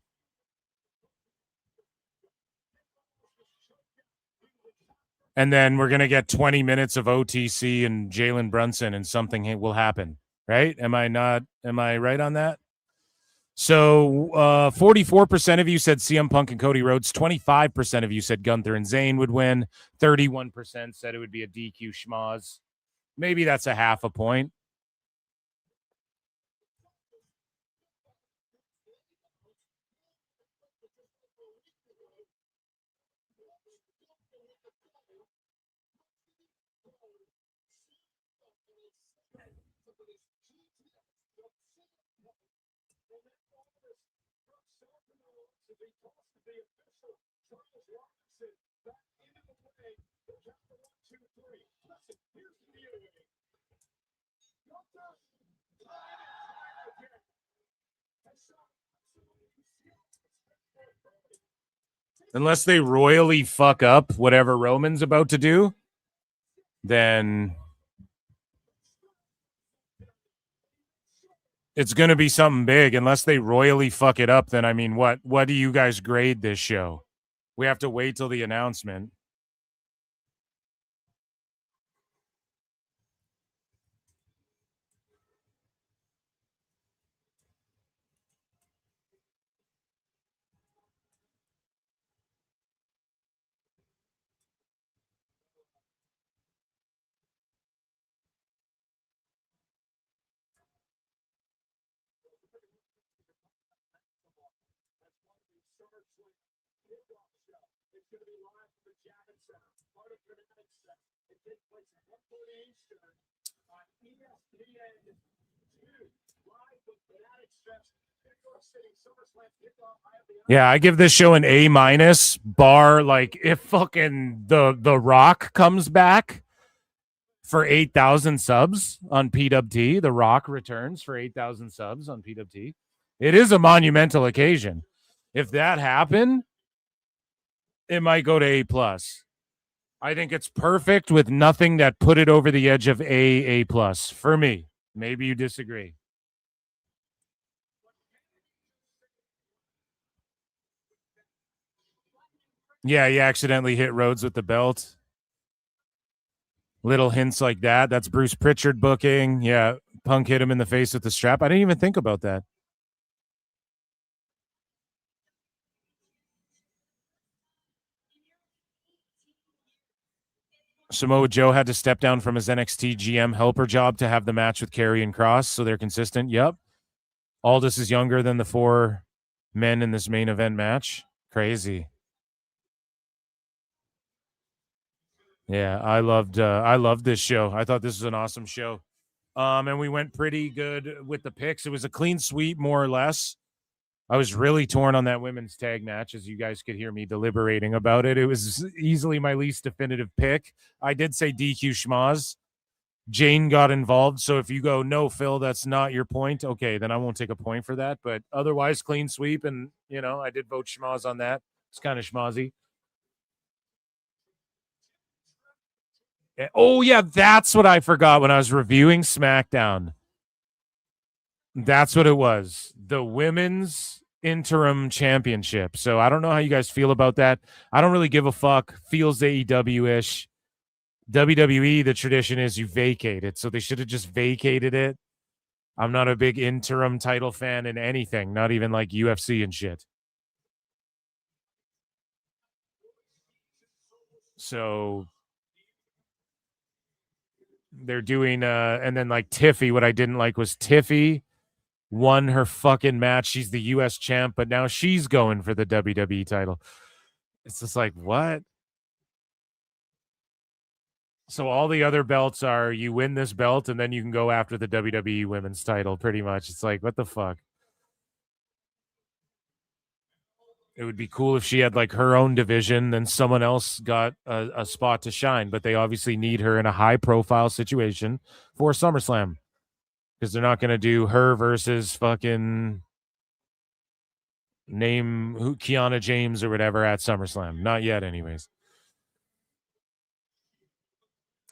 And then we're going to get 20 minutes of OTC and Jalen Brunson, and something will happen, right? Am I right on that? So 44% of you said CM Punk and Cody Rhodes. 25% of you said Gunther and Zayn would win. 31% said it would be a DQ schmoz. Maybe that's a half a point. Unless they royally fuck up whatever Roman's about to do, then it's going to be something big. Unless they royally fuck it up, then I mean, what do you guys grade this show? We have to wait till the announcement. Yeah, I give this show an A-, bar like if fucking the Rock comes back for 8,000 subs on PWT. The Rock returns for 8,000 subs on PWT. It is a monumental occasion. If that happened, it might go to A+. I think it's perfect with nothing that put it over the edge of A+ for me. Maybe you disagree. Yeah, he accidentally hit Rhodes with the belt. Little hints like that. That's Bruce Pritchard booking. Yeah, Punk hit him in the face with the strap. I didn't even think about that. Samoa Joe had to step down from his NXT GM helper job to have the match with Karrion Kross, so they're consistent. Yep. Aldis is younger than the 4 men in this main event match. Crazy. Yeah, I loved this show. I thought this was an awesome show. And we went pretty good with the picks. It was a clean sweep, more or less. I was really torn on that women's tag match, as you guys could hear me deliberating about it. It was easily my least definitive pick. I did say DQ schmoz. Jane got involved. So if you go, no, Phil, that's not your point, okay, then I won't take a point for that. But otherwise, clean sweep. And, I did vote schmoz on that. It's kind of schmozzy. Oh, yeah, that's what I forgot when I was reviewing SmackDown. That's what it was. The women's interim championship. So I don't know how you guys feel about that. I don't really give a fuck. Feels AEW-ish. WWE, the tradition is you vacate it. So they should have just vacated it. I'm not a big interim title fan in anything, not even like UFC and shit. So they're doing and then like Tiffy, what I didn't like was Tiffy won her fucking match. She's the US champ, but now she's going for the WWE title. It's just like, what? So all the other belts are you win this belt and then you can go after the WWE women's title, pretty much. It's like, what the fuck? It would be cool if she had like her own division, then someone else got a spot to shine, but they obviously need her in a high profile situation for SummerSlam because they're not going to do her versus fucking Kiana James or whatever at SummerSlam. Not yet anyways.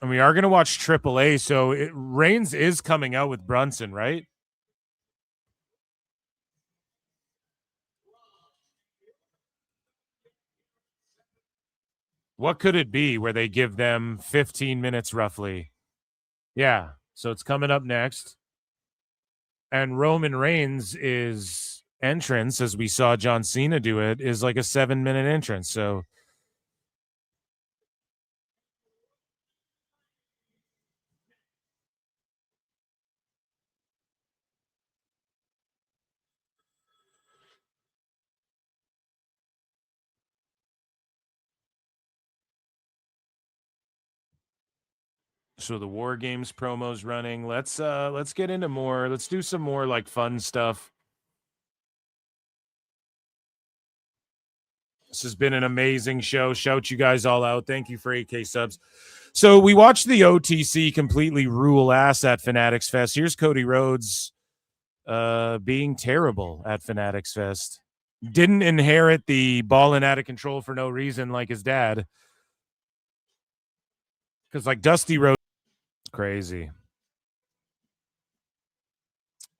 And we are going to watch AAA. So Reigns is coming out with Brunson, right? What could it be where they give them 15 minutes roughly? Yeah. So it's coming up next. And Roman Reigns is entrance, as we saw John Cena do it, is like a 7-minute entrance. So the War Games promo's running. Let's get into more. Let's do some more like fun stuff. This has been an amazing show. Shout you guys all out. Thank you for 8K subs. So we watched the OTC completely rule ass at Fanatics Fest. Here's Cody Rhodes being terrible at Fanatics Fest. Didn't inherit the balling out of control for no reason like his dad. Because like Dusty Rhodes, crazy.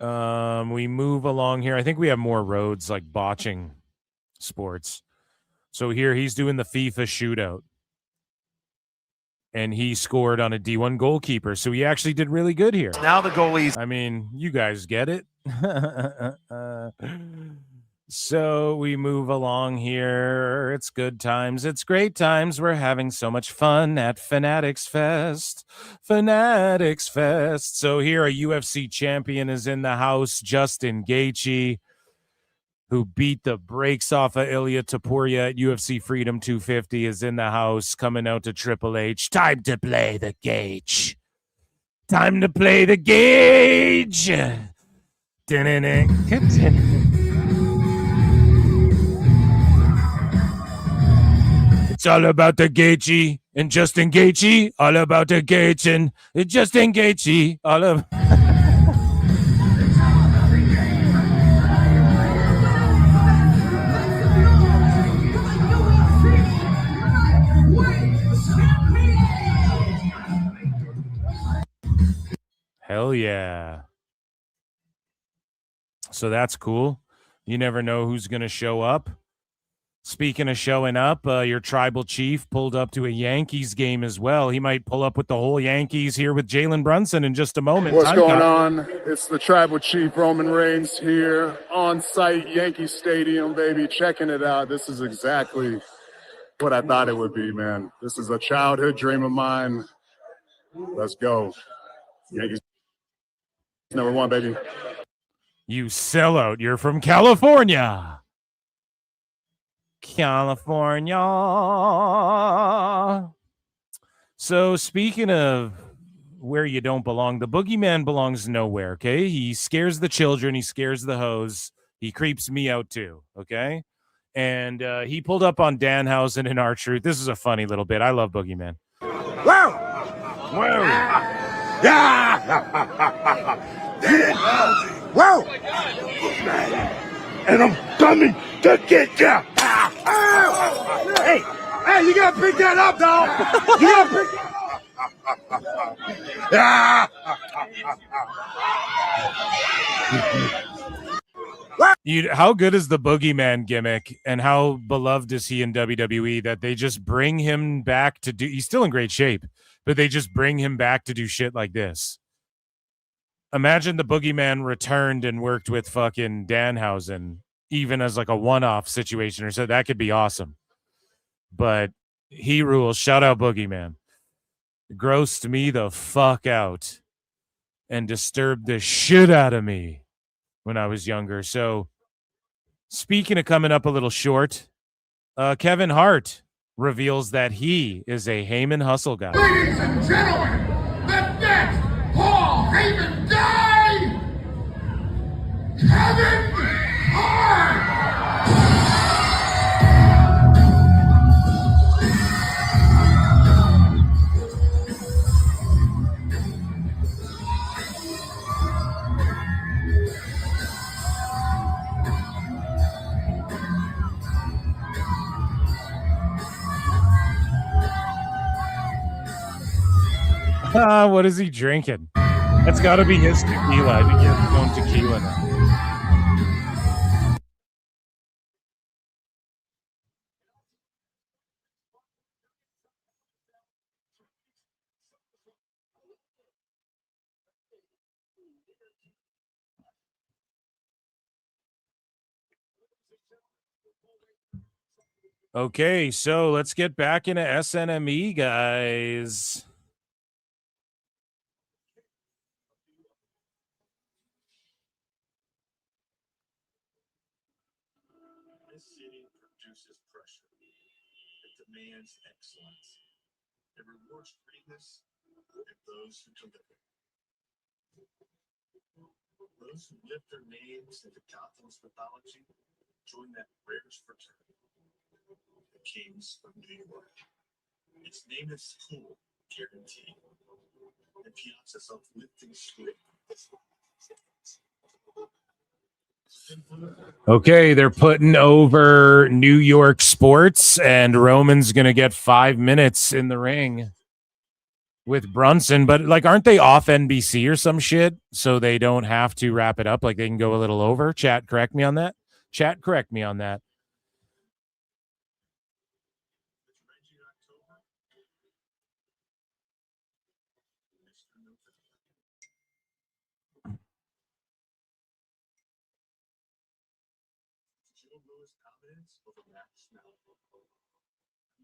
We move along here. I think we have more Rhodes like botching sports. So here he's doing the FIFA shootout. And he scored on a D1 goalkeeper. So he actually did really good here. Now the goalies. I mean, you guys get it. So we move along here. It's good times. It's great times. We're having so much fun at Fanatics Fest. Fanatics Fest. So here a UFC champion is in the house, Justin Gaethje, who beat the brakes off of Ilya Topuria at UFC Freedom 250, is in the house, coming out to Triple H. Time to play the gauge. Time to play the gauge. It's all about the Gaethje and Justin Gaethje. All about the Gaethje and Justin Gaethje. All of... Hell yeah. So that's cool. You never know who's going to show up. Speaking of showing up, your tribal chief pulled up to a Yankees game as well. He might pull up with the whole Yankees here with Jalen Brunson in just a moment. What's going on? It's the tribal chief, Roman Reigns, here on site, Yankee Stadium, baby. Checking it out. This is exactly what I thought it would be, man. This is a childhood dream of mine. Let's go. Yankees #1, baby. You sellout. You're from California. California. So speaking of where you don't belong, the boogeyman belongs nowhere, okay? He scares the children. He scares the hoes. He creeps me out too, okay? And he pulled up on Danhausen in R-Truth. This is a funny little bit. I love boogeyman. Whoa! Whoa! Yeah! Whoa! And I'm coming to get ya! Hey! Hey, you gotta pick that up, dog! You gotta pick that up! How good is the boogeyman gimmick, and how beloved is he in WWE that they just bring him back to do? He's still in great shape, but they just bring him back to do shit like this. Imagine the boogeyman returned and worked with fucking Danhausen, even as like a one-off situation or so. That could be awesome. But he rules. Shout out boogeyman. Grossed me the fuck out and disturbed the shit out of me when I was younger. So, speaking of coming up a little short, Kevin Hart reveals that he is a Heyman Hustle guy. Ladies and gentlemen, the next Paul Heyman guy, Kevin Hart. What is he drinking? That's got to be his tequila. I think he has his own tequila now. Okay, so let's get back into SNME, guys. This city produces pressure. It demands excellence. It rewards greatness and those who deliver. Those who lift their names into Gotham's mythology join that rarest fraternity, the Kings of New York. Its name is cool, guaranteed. And Piazza's uplifting scream. Okay, they're putting over New York sports, and Roman's going to get 5 minutes in the ring with Brunson. But, like, aren't they off NBC or some shit? So they don't have to wrap it up. Like, they can go a little over. Chat, correct me on that. Chat, correct me on that.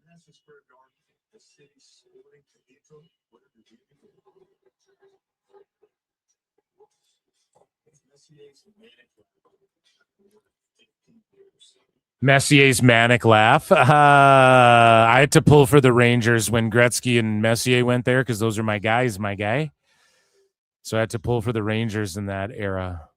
Madison Square Garden, the city's sporting cathedral, what did we do? Messier's manic Messier's manic laugh. I had to pull for the Rangers when Gretzky and Messier went there because those are my guys, my guy. So I had to pull for the Rangers in that era.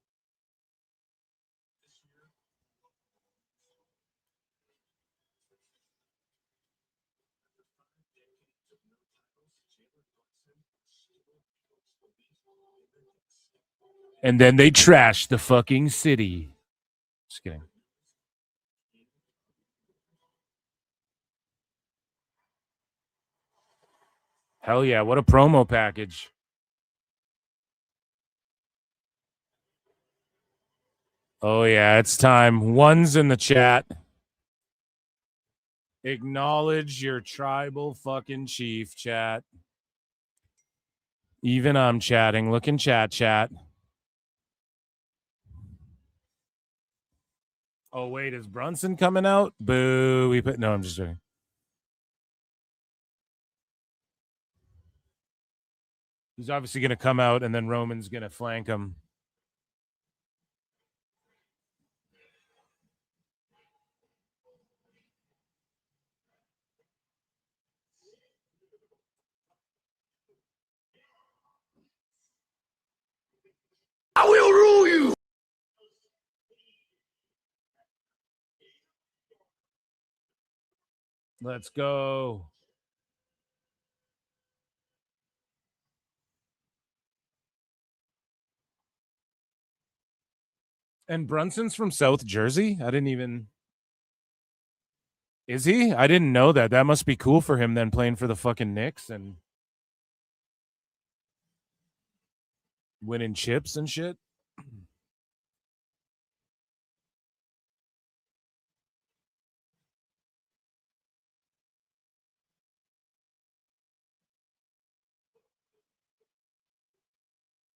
And then they trashed the fucking city. Just kidding. Hell yeah, what a promo package. Oh yeah, it's time. One's in the chat. Acknowledge your tribal fucking chief, chat. Even I'm chatting. Look in chat. Oh, wait, is Brunson coming out? Boo. No, I'm just joking. He's obviously going to come out, and then Roman's going to flank him. I will rule you. Let's go. And Brunson's from South Jersey? I didn't even... Is he? I didn't know that. That must be cool for him then, playing for the fucking Knicks. And winning chips and shit.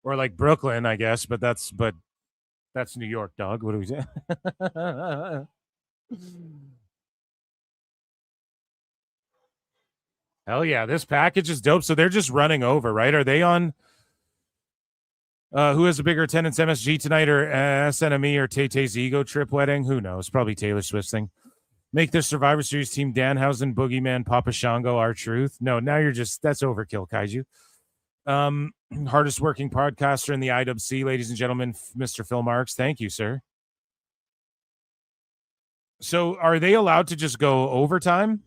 Or like Brooklyn, I guess, but that's New York, dog. What do we say? Hell yeah, this package is dope. So they're just running over, right? Are they on who has a bigger attendance, MSG tonight or SNME or Tay-Tay's ego trip wedding? Who knows? Probably Taylor Swift's thing. Make this Survivor Series team Danhausen, Boogeyman, Papa Shango, R-Truth. No, now you're just, that's overkill, Kaiju. Hardest working podcaster in the IWC, ladies and gentlemen, Mr. Phil Marks. Thank you, sir. So are they allowed to just go overtime?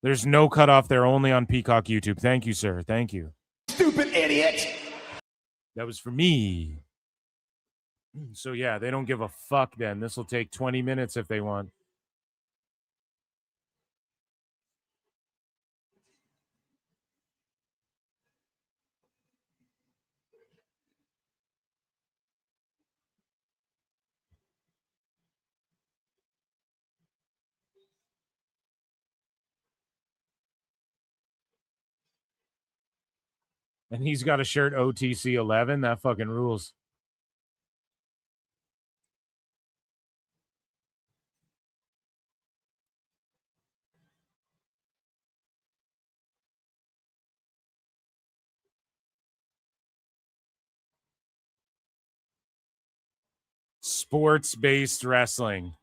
There's no cutoff. They're only on Peacock YouTube. Thank you, sir. Thank you. Stupid idiot. That was for me. So yeah, they don't give a fuck then. This will take 20 minutes if they want. And he's got a shirt OTC 11. That fucking rules. Sports-based wrestling.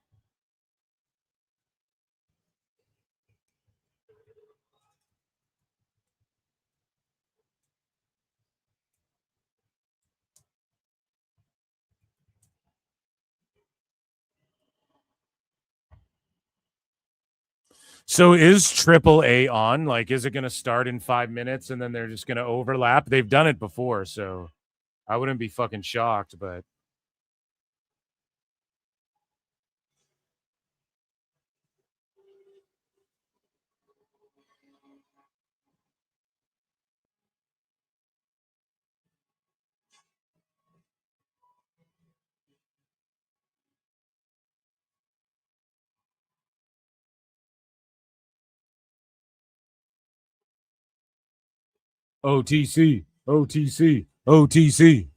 So is AAA on? Like, is it going to start in 5 minutes and then they're just going to overlap? They've done it before, so I wouldn't be fucking shocked, but... OTC, OTC, OTC.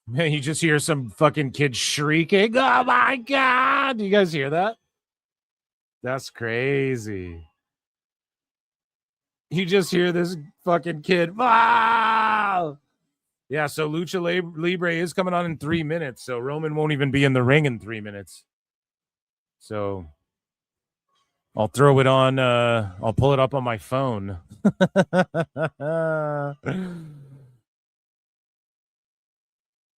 Man, you just hear some fucking kid shrieking. Oh my God. You guys hear that? That's crazy. You just hear this fucking kid. Wow. Yeah, so Lucha Libre is coming on in 3 minutes. So Roman won't even be in the ring in 3 minutes. So I'll throw it on. I'll pull it up on my phone.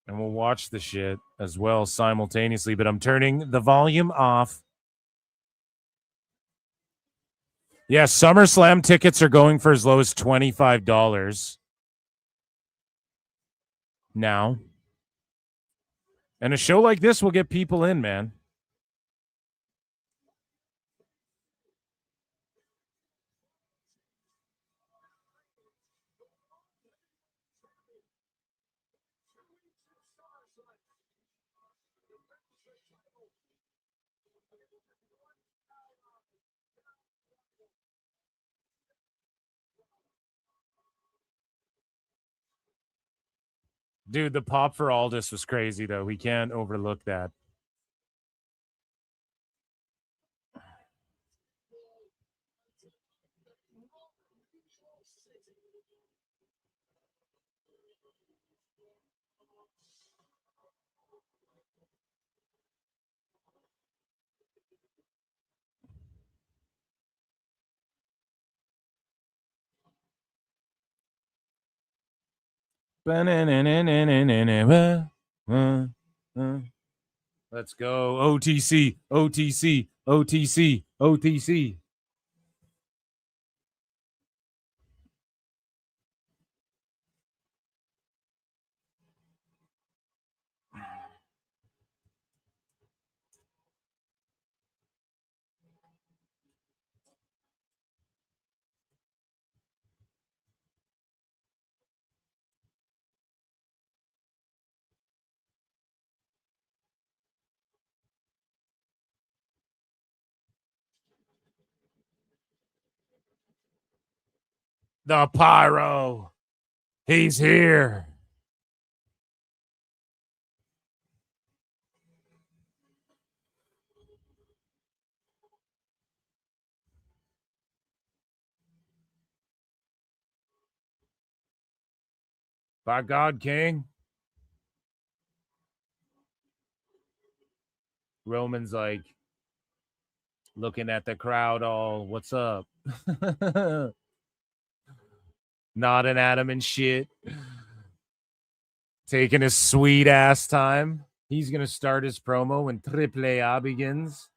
And we'll watch the shit as well simultaneously. But I'm turning the volume off. Yeah, SummerSlam tickets are going for as low as $25 now. And a show like this will get people in, man. Dude, the pop for Aldis was crazy, though. We can't overlook that. Let's go. OTC, OTC, OTC, OTC. The Pyro. He's here. By God, King. Roman's like looking at the crowd all, what's up? Nodding at him and shit. Taking his sweet ass time. He's going to start his promo when AAA begins.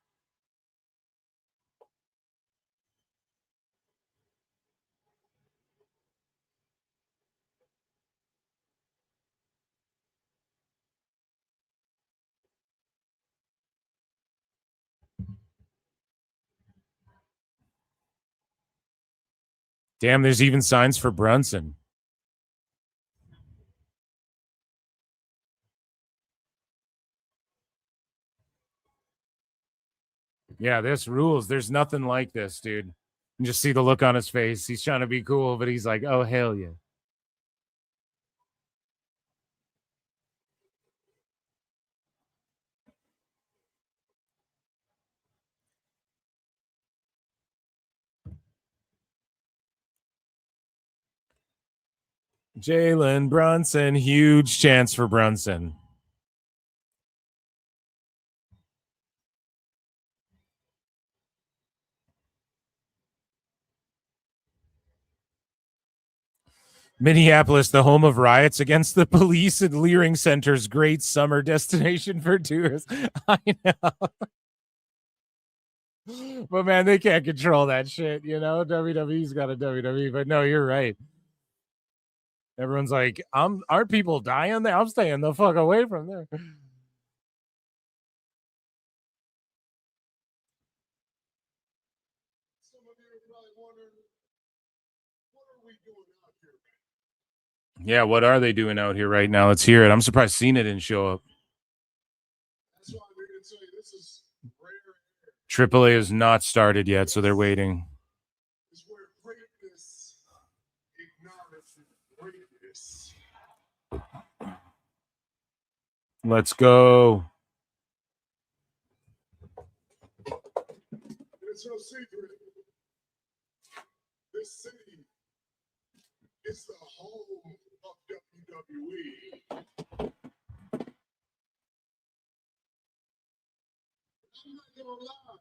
Damn, there's even signs for Brunson. Yeah, this rules. There's nothing like this, dude. You just see the look on his face. He's trying to be cool, but he's like, oh, hell yeah. Jalen Brunson, huge chance for Brunson. Minneapolis, the home of riots against the police and Leering Center's great summer destination for tourists. I know. But man, they can't control that shit, you know? WWE's got a WWE, but no, you're right. Everyone's like, aren't people dying there? I'm staying the fuck away from there. Yeah, what are they doing out here right now? Let's hear it. I'm surprised Cena didn't show up. AAA has not started yet, so they're waiting. Let's go. It's no secret. This city is the home of WWE. I'm not gonna lie.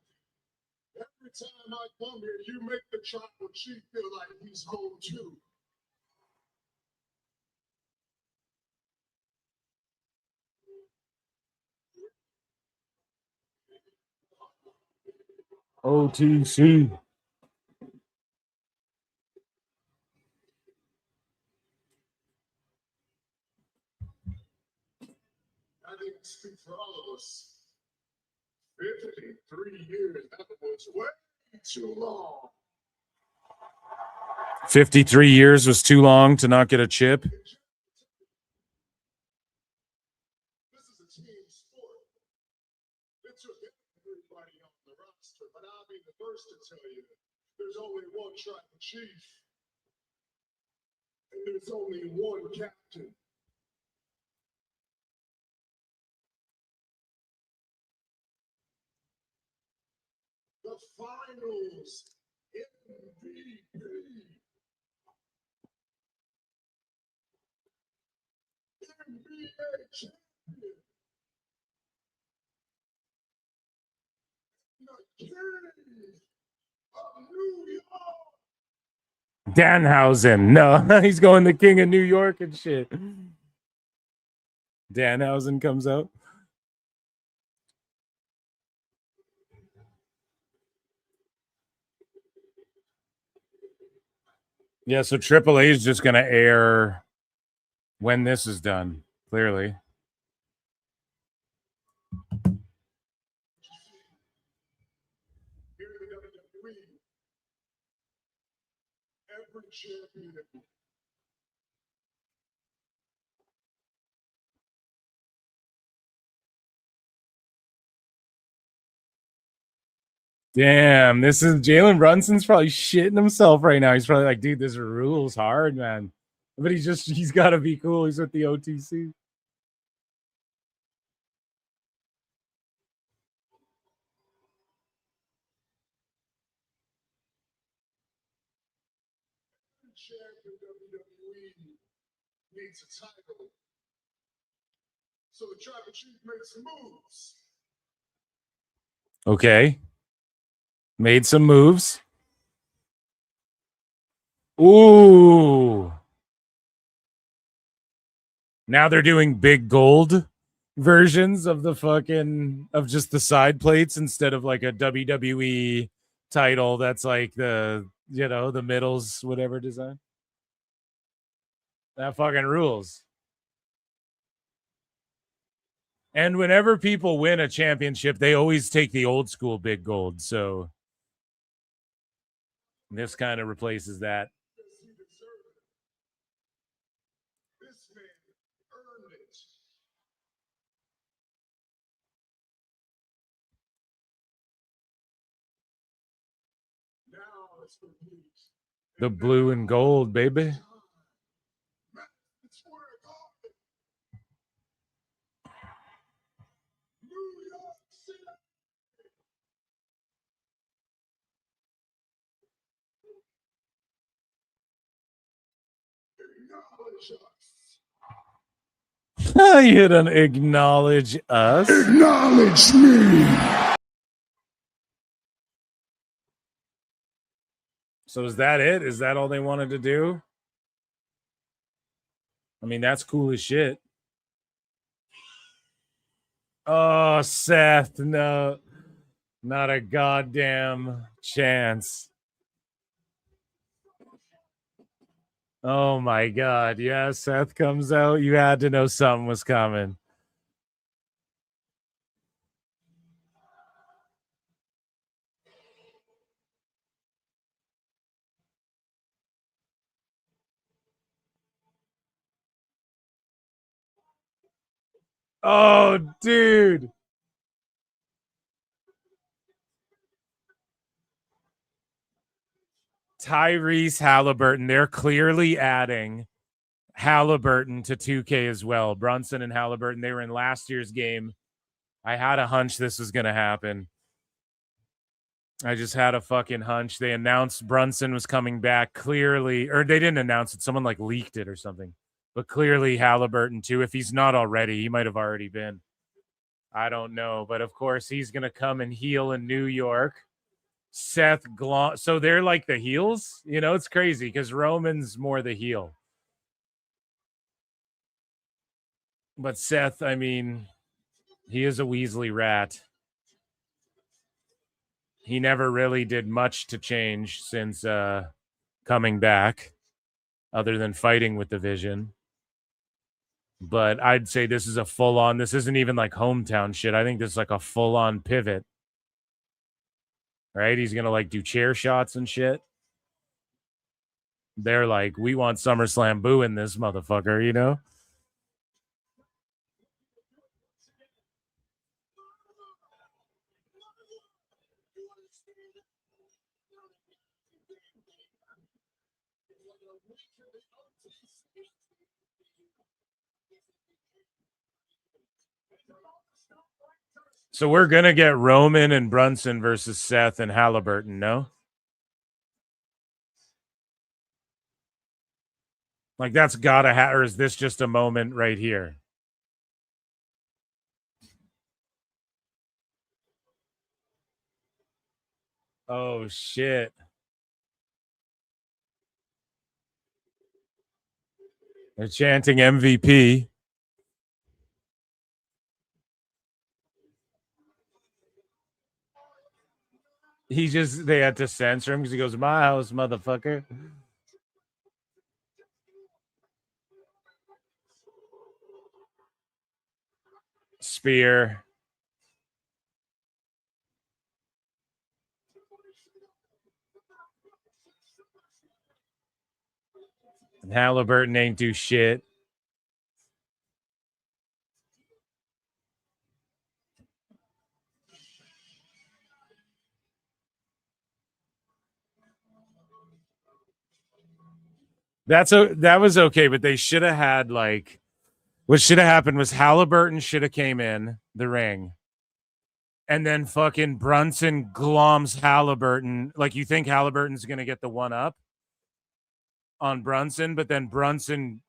Every time I come here, you make the tribal chief feel like he's home too. OTC. I didn't speak for all of us. 53 years, that was way too long. 53 years was too long to not get a chip. This is a team sport. It took everybody on the roster, but I'll be the first to tell you there's only one tribal chief, and there's only one captain. The finals MVP. NBA champion. The king of New York. Danhausen. No, he's going the king of New York and shit. Danhausen comes out. Yeah, so AAA is just going to air when this is done, clearly. Here in the WWE, every champion. Damn, this is Jalen Brunson's probably shitting himself right now. He's probably like, dude, this rules hard, man. But he's got to be cool. He's with the OTC. Champion WWE needs a title. So the tribal chief made some moves. Okay. Made some moves. Ooh. Now they're doing big gold versions of of just the side plates instead of like a WWE title that's like the middles, whatever design. That fucking rules. And whenever people win a championship, they always take the old school big gold. So this kind of replaces that. This man earned it. Now it's complete. The blue and gold, baby. You don't acknowledge us. Acknowledge me. So is that it? Is that all they wanted to do? I mean, that's cool as shit. Oh, Seth, no. Not a goddamn chance. Oh my God. Yeah, Seth comes out. You had to know something was coming. Oh, dude. Tyrese Halliburton. They're clearly adding Halliburton to 2K as well. Brunson and Halliburton, they were in last year's game. I had a hunch this was going to happen. I just had a fucking hunch. They announced Brunson was coming back clearly, or they didn't announce it. Someone like leaked it or something. But clearly Halliburton too. If he's not already, he might have already been. I don't know. But of course, he's going to come and heel in New York. Seth Glon. So they're like the heels. You know, it's crazy because Roman's more the heel. But Seth, I mean, he is a Weasley rat. He never really did much to change since coming back, other than fighting with the Vision. But I'd say this is a full-on, this isn't even like hometown shit. I think this is like a full-on pivot. Right? He's going to like do chair shots and shit. They're like, we want SummerSlam Boo in this motherfucker, you know? So we're going to get Roman and Brunson versus Seth and Halliburton, no? Like that's gotta or is this just a moment right here? Oh shit. They're chanting MVP. They had to censor him because he goes, my house, motherfucker. Spear. And Halliburton ain't do shit. That was okay, but they should have had like what should have happened was Halliburton should have came in the ring. And then fucking Brunson gloms Halliburton. Like you think Halliburton's gonna get the one up on Brunson, but then Brunson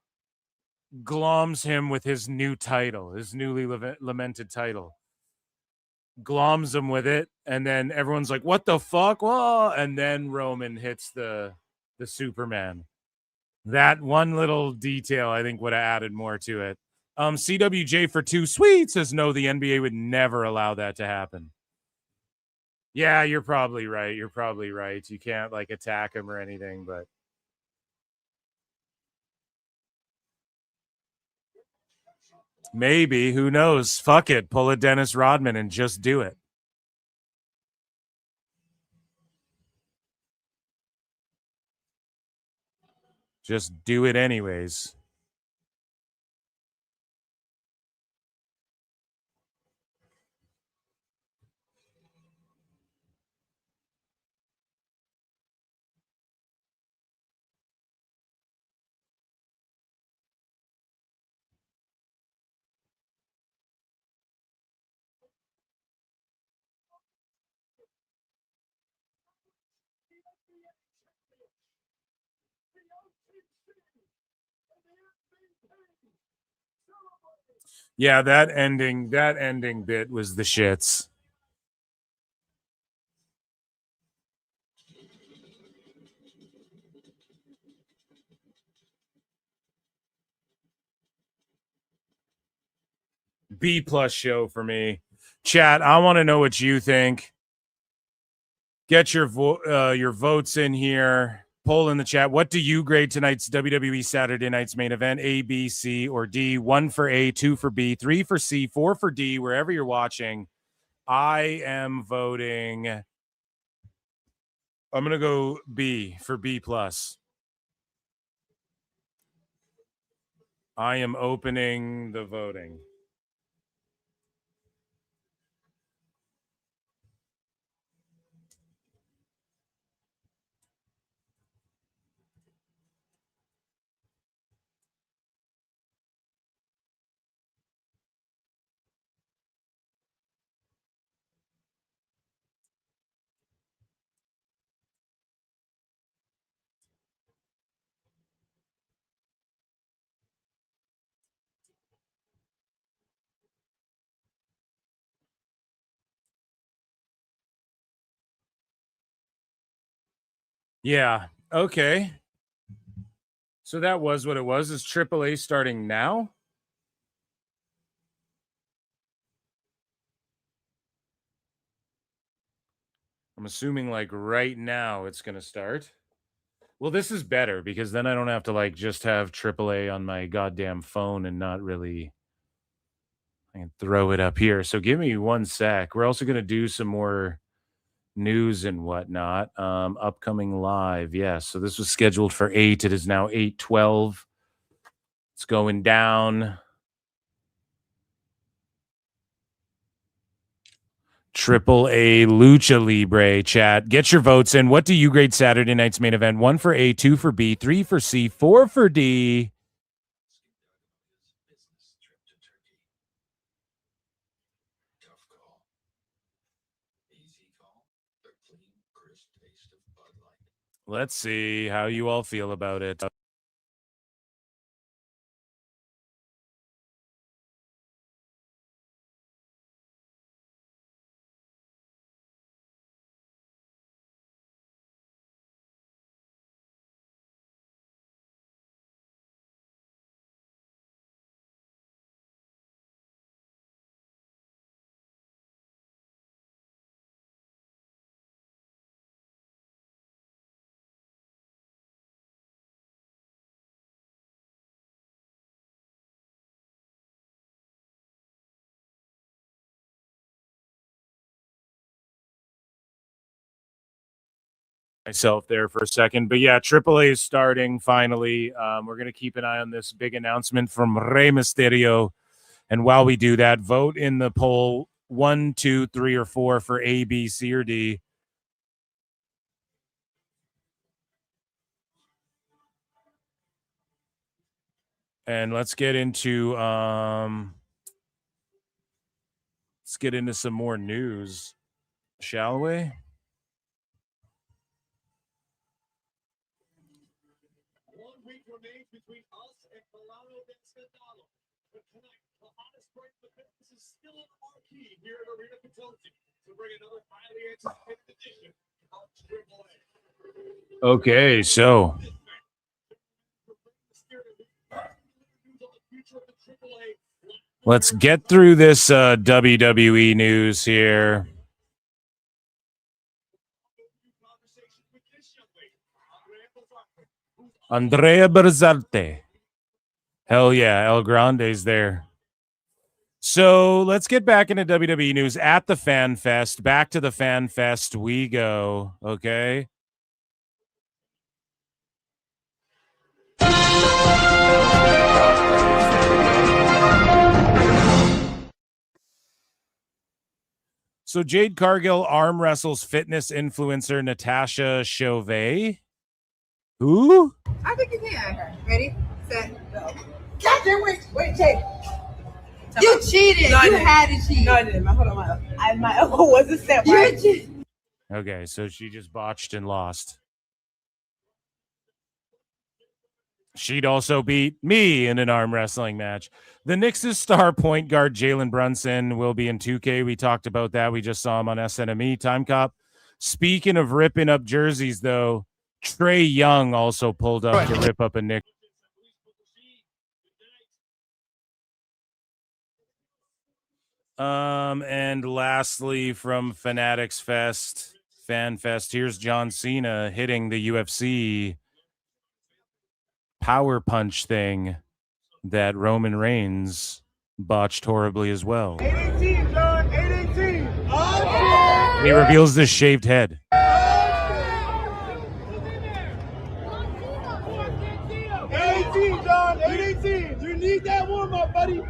gloms him with his new title, his newly lamented title. Gloms him with it, and then everyone's like, "What the fuck?" Whoa! And then Roman hits the Superman. That one little detail, I think, would have added more to it. CWJ for 2 sweet says no, the NBA would never allow that to happen. Yeah, you're probably right. You're probably right. You can't like attack him or anything, but maybe, who knows? Fuck it. Pull a Dennis Rodman and just do it. Just do it anyways. Yeah, that ending bit was the shits. B+ show for me. Chat, I want to know what you think. Get your votes in here. Poll in the chat. What do you grade tonight's WWE Saturday night's main event? A, B, C, or D? 1 for A, 2 for B, 3 for C, 4 for D, wherever you're watching. I am voting. I'm going to go B for B+. I am opening the voting. Yeah. Okay. So that was what it was. Is AAA starting now? I'm assuming like right now it's going to start. Well, this is better because then I don't have to like just have AAA on my goddamn phone and not really. I can throw it up here. So give me 1 sec. We're also going to do some more news and whatnot. Upcoming live. Yes. So this was scheduled for 8. It is now 8:12. It's going down. AAA Lucha Libre chat. Get your votes in. What do you grade Saturday night's main event? 1 for A, 2 for B, 3 for C, 4 for D. Let's see how you all feel about it. Myself there for a second, but yeah, AAA is starting finally. We're going to keep an eye on this big announcement from Rey Mysterio, and while we do that, vote in the poll 1, 2, 3, or 4 for A, B, C, or D. And let's get into some more news, shall we? Between us and Milano and Scandalo. But tonight, the hottest break of the business is still on the marquee here at Arena Patilti to bring another highly anticipated edition of AAA. Okay, so let's get through this WWE news here. Andrea Berzarte. Hell yeah, El Grande's there. So let's get back into WWE news at the Fan Fest. Back to the Fan Fest we go, okay? So Jade Cargill arm wrestles fitness influencer Natasha Chauvet. Who? I think you can. Ready, set, go. Goddamn, wait, Jade. You cheated. No, You had to cheat. No, I didn't. Hold on, my elbow wasn't set right. Okay, so she just botched and lost. She'd also beat me in an arm wrestling match. The Knicks' star point guard Jalen Brunson will be in 2K. We talked about that. We just saw him on SNME Time Cop. Speaking of ripping up jerseys, though, Trey Young also pulled up to rip up a Knicks. And lastly, from Fanatics Fest, Fan Fest, here's John Cena hitting the UFC power punch thing that Roman Reigns botched horribly as well. 818, John. 818. And he reveals this shaved head. 818, John. 818. You need that warm up, buddy.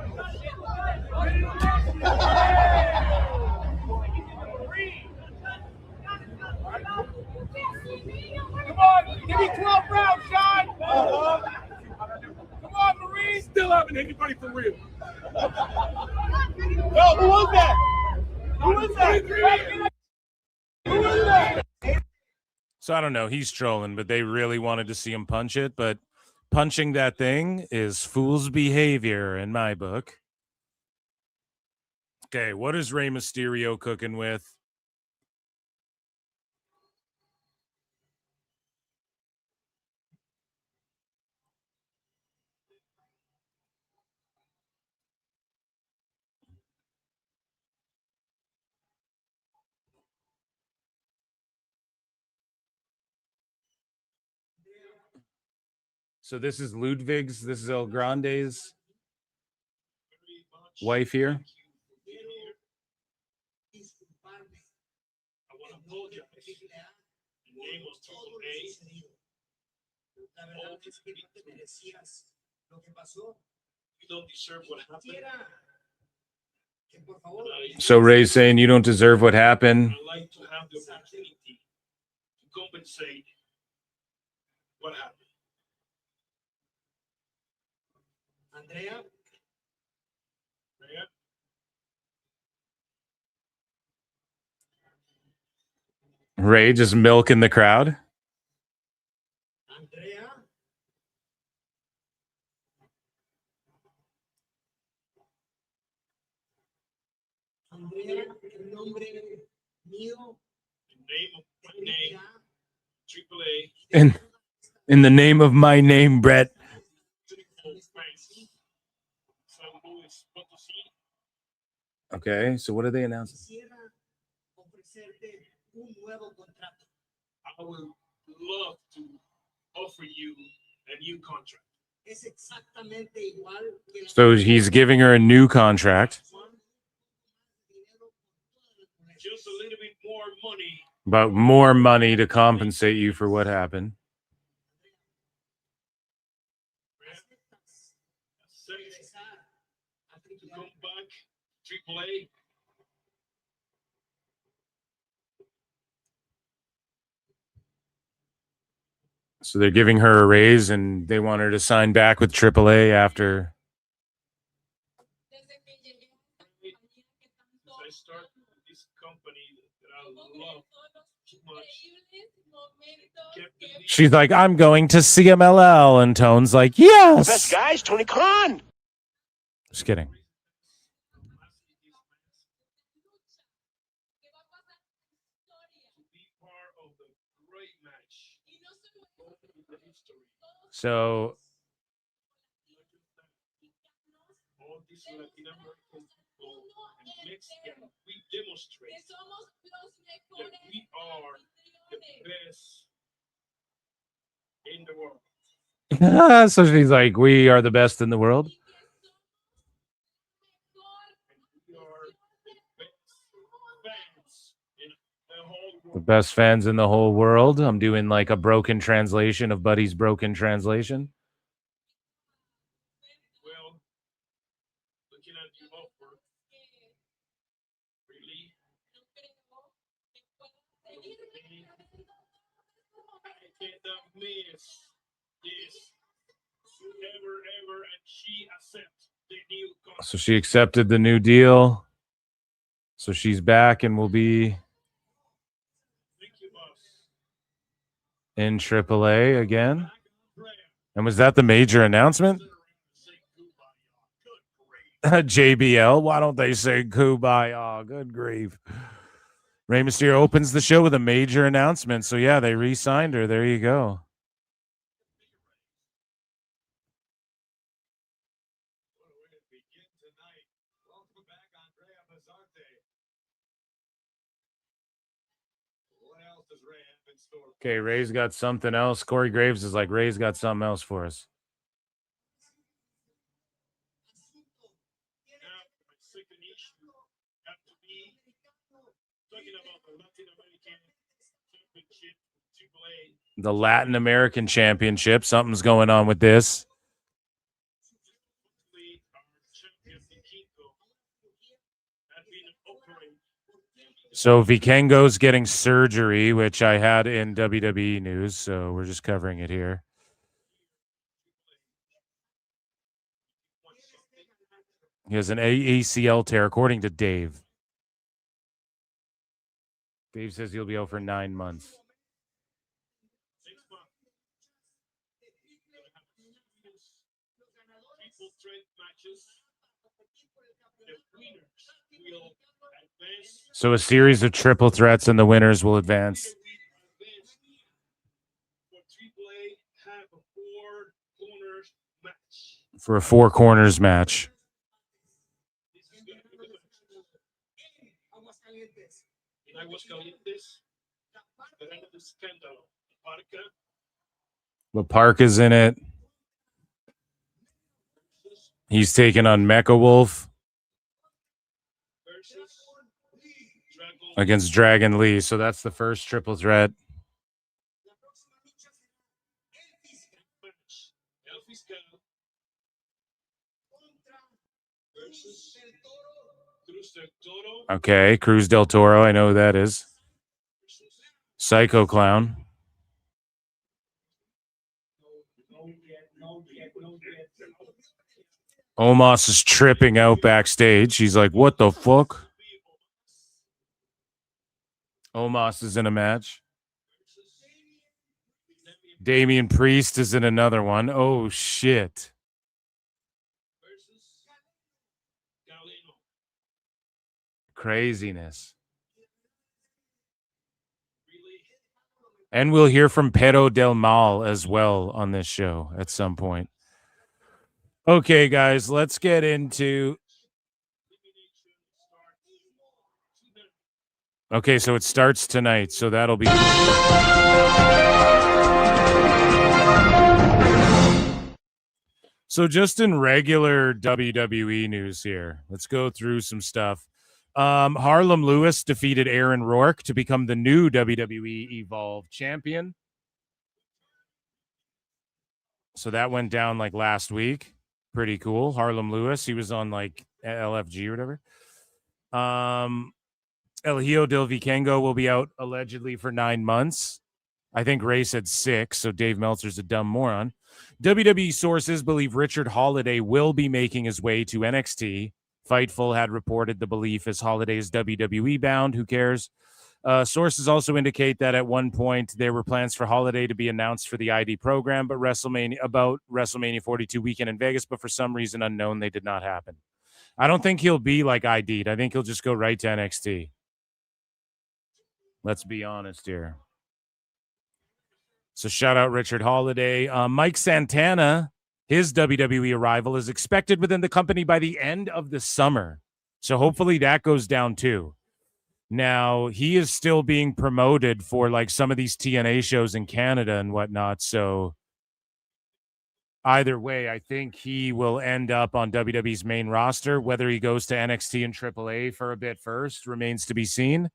Come on, give me 12 rounds, Sean. Come on, Marine. Still haven't hit anybody for real. Yo, who was that? Who was that? Who was that? So I don't know. He's trolling, but they really wanted to see him punch it. But punching that thing is fool's behavior in my book. Okay, what is Rey Mysterio cooking with? So this is Ludwig's, this is El Grande's wife here. I want to apologize. The name was AAA. You don't deserve what happened. So Ray's saying you don't deserve what happened. I'd like to have the opportunity to compensate what happened. Andrea? Ray just milking the crowd. Andrea? Andrea, el nombre mío. The name of my name. AAA. In the name of my name, Brett. Okay, so what are they announcing? I would love to offer you a new contract. So he's giving her a new contract. Just a little bit more money. About more money to compensate you for what happened. To come back, AAA. So they're giving her a raise, and they want her to sign back with AAA after. I start this company that I love too much. She's like, I'm going to CMLL, and Tone's like, yes. Best guys, Tony Khan. Just kidding. So all these Latin American people and Mexican, we demonstrate that we are the best in the world. so she's like, we are the best in the world. The best fans in the whole world. I'm doing like a broken translation of Buddy's broken translation. Well, looking at the offer, really, I cannot miss this ever, and she accepts the new contract. So she accepted the new deal. So she's back and will be in AAA again. And was that the major announcement? JBL, why don't they say Kumbaya? Good grief. Rey Mysterio opens the show with a major announcement. So yeah, they re-signed her. There you go. Okay, Ray's got something else. Corey Graves is like, Ray's got something else for us. The Latin American Championship. Something's going on with this. So Vikingo's getting surgery, which I had in WWE news, so we're just covering it here. He has an ACL tear, according to Dave. Dave says he'll be out for 9 months. So a series of triple threats and the winners will advance. For a 4 corners match. Laparca's in it. He's taking on Mecha Wolf against Dragon Lee. So that's the first triple threat. Okay, Cruz del Toro. I know who that is. Psycho Clown. Omos is tripping out backstage. He's like, what the fuck? Omos is in a match. Damian Priest is in another one. Oh, shit. Craziness. And we'll hear from Perro del Mal as well on this show at some point. Okay, guys, let's get into... Okay, so it starts tonight, so that'll be... So just in regular WWE news here, let's go through some stuff. Harlem Lewis defeated Aaron Rourke to become the new WWE Evolve champion. So that went down like last week. Pretty cool. Harlem Lewis, he was on like LFG or whatever. El Hijo del Vikingo will be out allegedly for 9 months. I think Ray said 6, so Dave Meltzer's a dumb moron. WWE sources believe Richard Holiday will be making his way to NXT. Fightful had reported the belief as Holiday is WWE bound. Who cares? Sources also indicate that at one point there were plans for Holiday to be announced for the ID program, but WrestleMania 42 weekend in Vegas, but for some reason unknown, they did not happen. I don't think he'll be like ID'd. I think he'll just go right to NXT. Let's be honest here. So shout out Richard Holiday. Mike Santana, his WWE arrival is expected within the company by the end of the summer. So hopefully that goes down too. Now, he is still being promoted for like some of these TNA shows in Canada and whatnot. So either way, I think he will end up on WWE's main roster. Whether he goes to NXT and AAA for a bit first remains to be seen.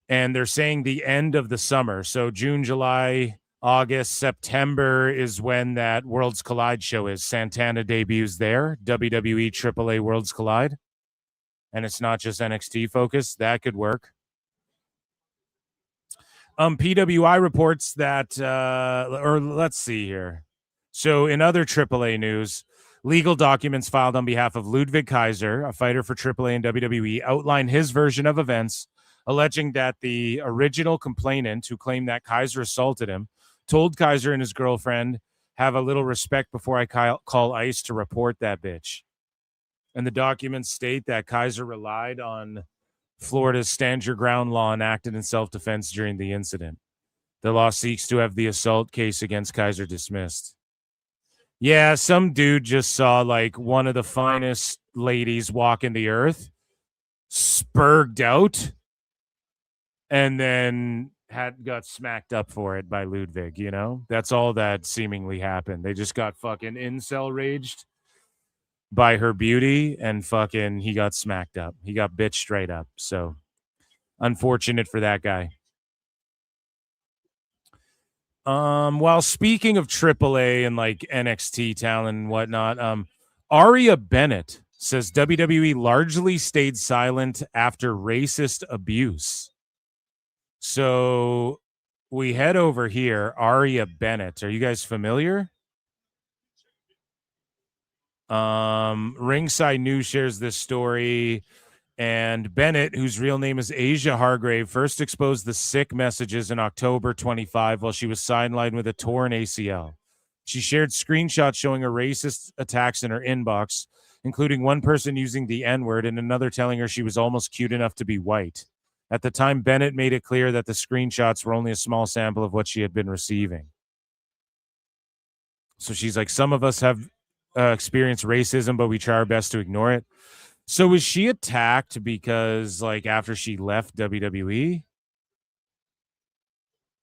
And they're saying the end of the summer. So June, July, August, September is when that Worlds Collide show is. Santana debuts there. WWE AAA Worlds Collide. And it's not just NXT focused. That could work. PWI reports that, or let's see here. So in other AAA news, legal documents filed on behalf of Ludwig Kaiser, a fighter for AAA and WWE, outline his version of events, alleging that the original complainant who claimed that Kaiser assaulted him told Kaiser and his girlfriend, have a little respect before I call ICE to report that bitch. And the documents state that Kaiser relied on Florida's stand your ground law and acted in self-defense during the incident. The law seeks to have the assault case against Kaiser dismissed. Yeah, some dude just saw like one of the finest ladies walking the earth, spurged out, and then got smacked up for it by Ludwig, you know? That's all that seemingly happened. They just got fucking incel raged by her beauty, and fucking he got smacked up. He got bitched straight up. So unfortunate for that guy. While speaking of AAA and like NXT talent and whatnot, Aria Bennett says WWE largely stayed silent after racist abuse. So we head over here. Aria Bennett. Are you guys familiar? Ringside News shares this story, and Bennett, whose real name is Asia Hargrave, first exposed the sick messages in October 25 while she was sidelined with a torn ACL. She shared screenshots showing her racist attacks in her inbox, including one person using the N-word and another telling her she was almost cute enough to be white. At the time, Bennett made it clear that the screenshots were only a small sample of what she had been receiving. So she's like, some of us have experienced racism, but we try our best to ignore it. So was she attacked because, like, after she left WWE?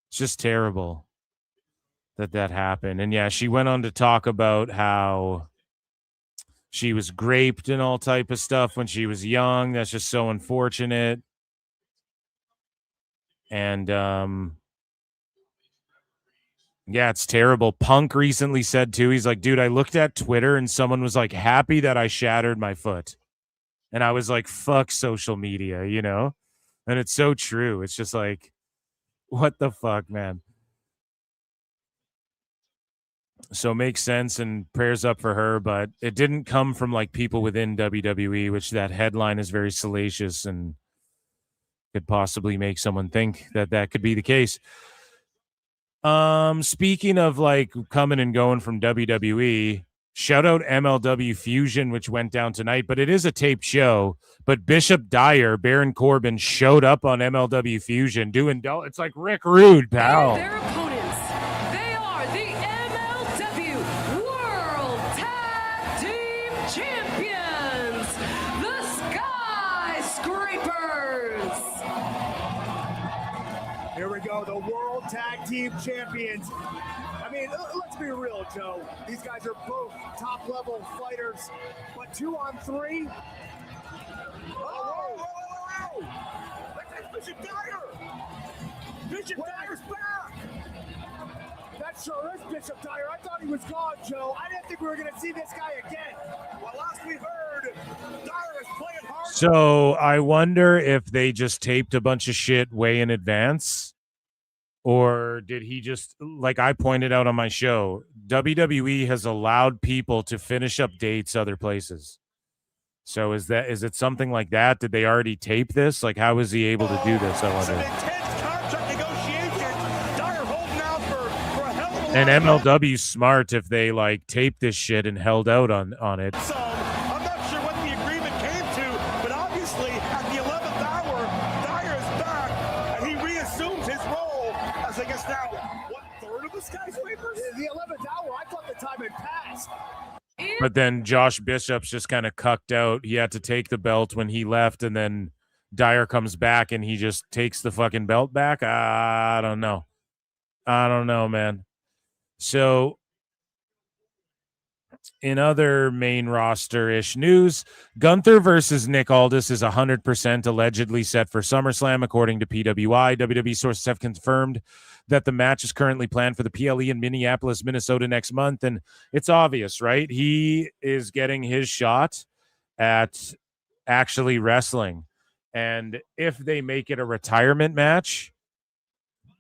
It's just terrible that happened. And yeah, she went on to talk about how she was raped and all type of stuff when she was young. That's just so unfortunate. And yeah, it's terrible. Punk recently said too, he's like, dude, I looked at Twitter and someone was like happy that I shattered my foot. And I was like, fuck social media, you know? And it's so true. It's just like, what the fuck, man? So makes sense, and prayers up for her, but it didn't come from like people within WWE, which that headline is very salacious and could possibly make someone think that could be the case. Speaking of like coming and going from WWE, shout out MLW Fusion, which went down tonight, but it is a taped show. But Bishop Dyer, Baron Corbin, showed up on MLW Fusion doing it's like Rick Rude, pal. Their opponents, they are the MLW World Tag Team Champions, the Skyscrapers. Here we go, the World Tag Team Champions. I mean, let's be real, Joe. These guys are both top-level fighters, but 2-on-3? Oh! That's Bishop Dyer! Bishop Dyer's back! That sure is Bishop Dyer. I thought he was gone, Joe. I didn't think we were going to see this guy again. Well, last we heard, Dyer is playing hard. So I wonder if they just taped a bunch of shit way in advance Or did he just, like I pointed out on my show, WWE has allowed people to finish up dates other places. So is it something like that? Did they already tape this? Like, how was he able to do this? I wonder. And MLW's smart if they like taped this shit and held out on it. I'm not sure what the agreement came to, but obviously at the 11th hour, Dyer is back, and he reassumes his role as I guess now, what, third of the skyscrapers? The 11th hour, I thought the time had passed. But then Josh Bishop's just kind of cucked out. He had to take the belt when he left, and then Dyer comes back and he just takes the fucking belt back. I don't know. I don't know, man. So in other main roster-ish news, Gunther versus Nick Aldis is 100% allegedly set for SummerSlam, according to PWI. WWE sources have confirmed that the match is currently planned for the PLE in Minneapolis, Minnesota next month. And it's obvious, right? He is getting his shot at actually wrestling. And if they make it a retirement match,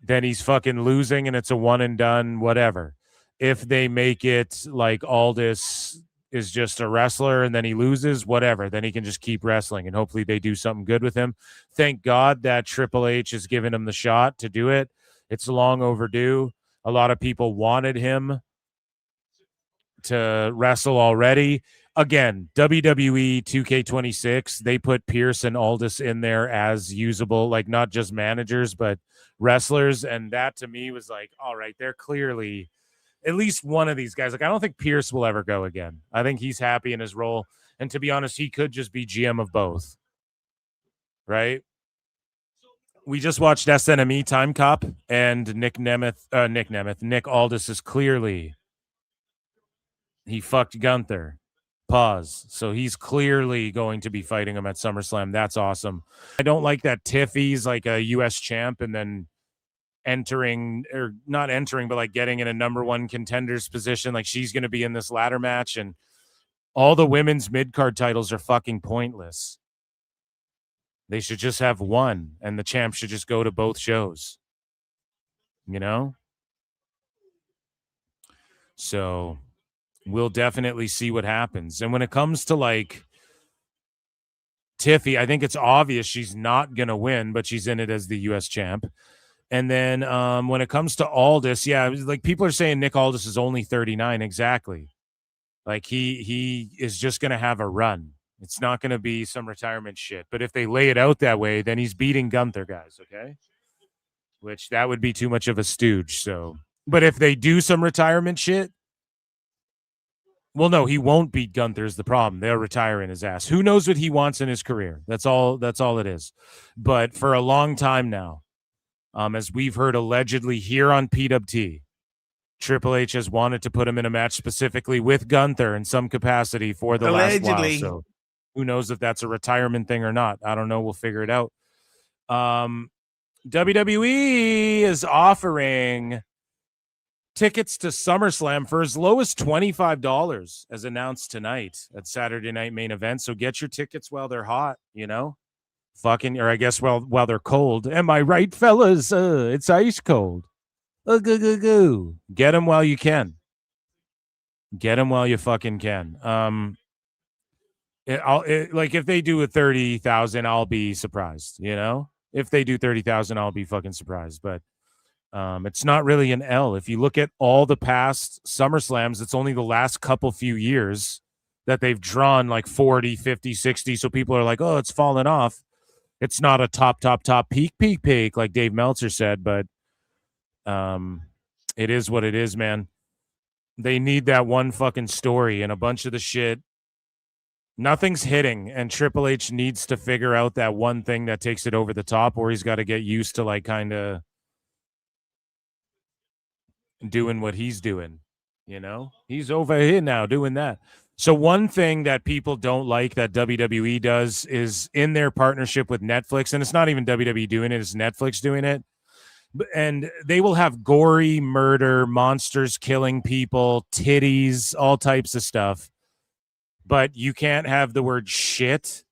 then he's fucking losing and it's a one and done, whatever. If they make it like Aldis is just a wrestler and then he loses, whatever, then he can just keep wrestling and hopefully they do something good with him. Thank God that Triple H has given him the shot to do it. It's long overdue. A lot of people wanted him to wrestle already. Again, WWE 2K26, they put Pierce and Aldis in there as usable, like not just managers, but wrestlers. And that to me was like, all right, they're clearly at least one of these guys. Like, I don't think Pierce will ever go again. I think he's happy in his role. And to be honest, he could just be GM of both. Right? We just watched SNME Time Cop, and Nick Aldis is clearly, he fucked Gunther. Pause. So he's clearly going to be fighting him at SummerSlam. That's awesome. I don't like that Tiffy's like a U.S. champ and then entering, or not entering, but like getting in a number one contender's position. Like she's going to be in this ladder match, and all the women's mid-card titles are fucking pointless. They should just have one, and the champ should just go to both shows. You know? So we'll definitely see what happens. And when it comes to like Tiffy, I think it's obvious she's not going to win, but she's in it as the U.S. champ. And then when it comes to Aldis, yeah, like people are saying Nick Aldis is only 39. Exactly. Like he is just going to have a run. It's not going to be some retirement shit. But if they lay it out that way, then he's beating Gunther, guys, okay? Which that would be too much of a stooge. So, but if they do some retirement shit, well, no, he won't beat Gunther is the problem. They'll retire in his ass. Who knows what he wants in his career? That's all it is. But for a long time now, as we've heard allegedly here on PWT, Triple H has wanted to put him in a match specifically with Gunther in some capacity for the last while. So who knows if that's a retirement thing or not? I don't know. We'll figure it out. WWE is offering tickets to SummerSlam for as low as $25, as announced tonight at Saturday Night Main Event. So get your tickets while they're hot, you know? Fucking, or I guess while they're cold. Am I right, fellas? It's ice cold. Get them while you can. Get them while you fucking can. Like if they do a 30,000, I'll be surprised. You know, if they do 30,000, I'll be fucking surprised. But it's not really an L. If you look at all the past SummerSlams, it's only the last few years that they've drawn like 40, 50, 60. So people are like, oh, it's fallen off. It's not a top peak like Dave Meltzer said, but it is what it is, man. They need that one fucking story, and a bunch of the shit, nothing's hitting, and Triple H needs to figure out that one thing that takes it over the top, or he's got to get used to like kind of doing what he's doing. You know, he's over here now doing that. So one thing that people don't like that WWE does is in their partnership with Netflix, and it's not even WWE doing it, it's Netflix doing it. And they will have gory murder, monsters killing people, titties, all types of stuff. But you can't have the word shit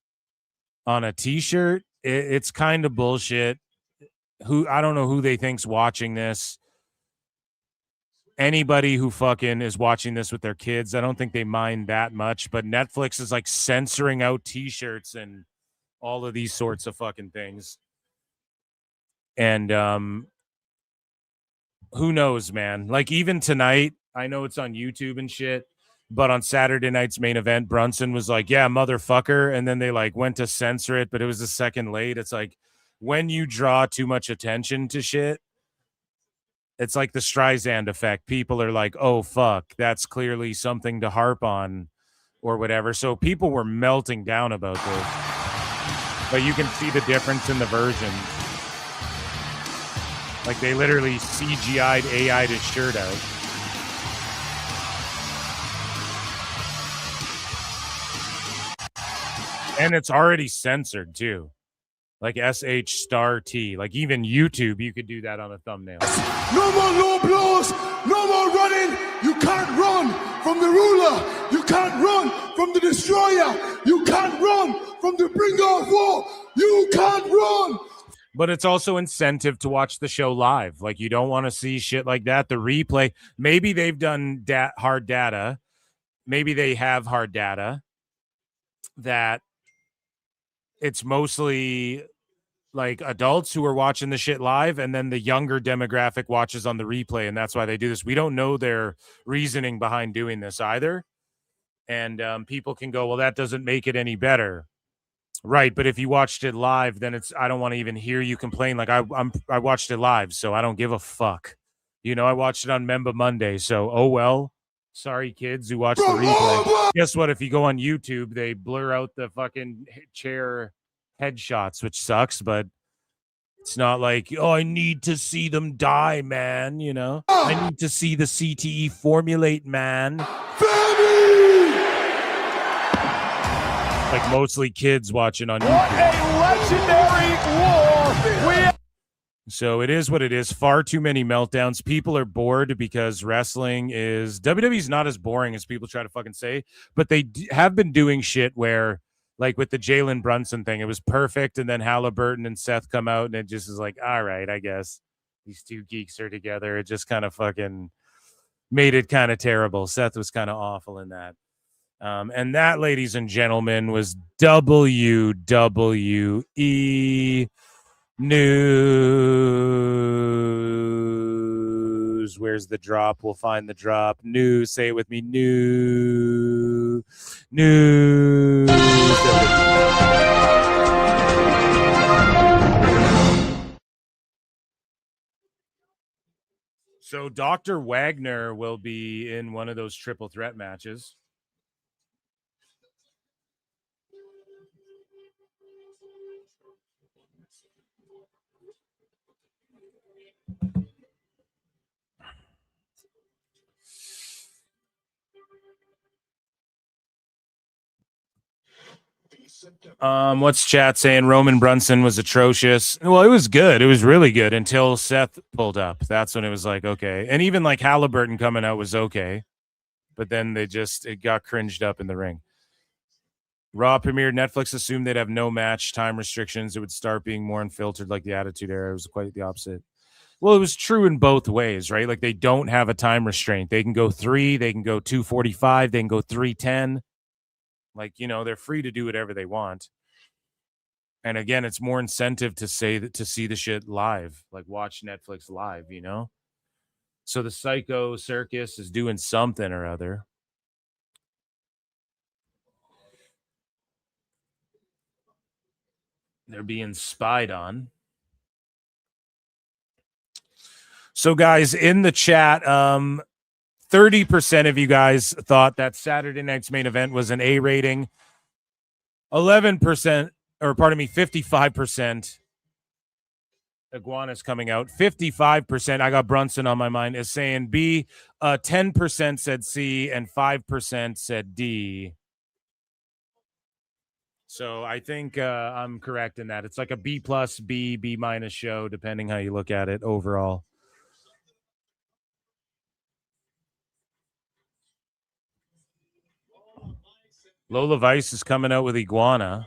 on a t-shirt. It's kind of bullshit. who I don't know who they think's watching this. Anybody who fucking is watching this with their kids, I don't think they mind that much. But Netflix is like censoring out T-shirts and all of these sorts of fucking things. And who knows, man? Like even tonight, I know it's on YouTube and shit, but on Saturday night's main event, Brunson was like, "Yeah, motherfucker," and then they like went to censor it, but it was a second late. It's like when you draw too much attention to shit, it's like the Streisand effect. People are like, "Oh fuck, that's clearly something to harp on," or whatever. So people were melting down about this, but you can see the difference in the versions. Like they literally CGI'd AI'd his shirt out. And it's already censored too. Like SH*T. Like even YouTube, you could do that on a thumbnail. No more low blows, no more running. You can't run from the ruler. You can't run from the destroyer. You can't run from the bringer of war. You can't run. But it's also incentive to watch the show live. Like you don't want to see shit like that. The replay, maybe they've done hard data. Maybe they have hard data that it's mostly like adults who are watching the shit live, and then the younger demographic watches on the replay, and that's why they do this. We don't know their reasoning behind doing this either. And people can go, well, that doesn't make it any better. Right, but if you watched it live, then it's I don't want to even hear you complain. Like I watched it live, so I don't give a fuck. You know, I watched it on Memba Monday, so oh well. Sorry, kids who watch the replay. Guess what? If you go on YouTube, they blur out the fucking chair headshots, which sucks, but it's not like, oh, I need to see them die, man. You know, I need to see the CTE formulate, man. Like mostly kids watching on YouTube. What a legendary war! So it is what it is. Far too many meltdowns. People are bored because wrestling is WWE's not as boring as people try to fucking say, but they have been doing shit where, like with the Jalen Brunson thing, it was perfect, and then Halliburton and Seth come out, and it just is like, all right, I guess these two geeks are together. It just kind of fucking made it kind of terrible. Seth was kind of awful in that. And that, ladies and gentlemen, was WWE News. Where's the drop? We'll find the drop. News. Say it with me. News. So Dr. Wagner will be in one of those triple threat matches. What's chat saying? Roman Brunson was atrocious. Well, it was good. It was really good until Seth pulled up. That's when it was like, okay. And even like Halliburton coming out was okay. But then it got cringed up in the ring. Raw premiered. Netflix assumed they'd have no match time restrictions. It would start being more unfiltered like the Attitude Era. It was quite the opposite. Well, it was true in both ways, right? Like they don't have a time restraint. They can go 3, they can go 2:45, they can go 3:10. Like, you know, they're free to do whatever they want. And again, it's more incentive to say that to see the shit live, like watch Netflix live, you know? So the Psycho Circus is doing something or other. They're being spied on. So guys, in the chat, 30% of you guys thought that Saturday night's main event was an A rating. 11%, or pardon me, 55%. Iguana's coming out. 55%, I got Brunson on my mind, is saying B. 10% said C, and 5% said D. So I think I'm correct in that. It's like a B plus, B minus show, depending how you look at it overall. Lola Vice is coming out with Iguana.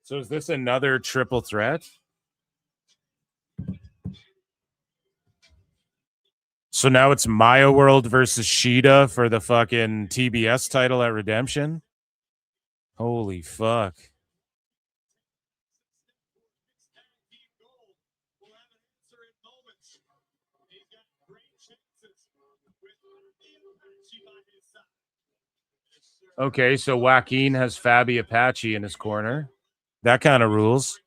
So is this another triple threat? So now it's Maya World versus Shida for the fucking TBS title at Redemption? Holy fuck. Okay, so Joaquin has Fabi Apache in his corner. That kind of rules.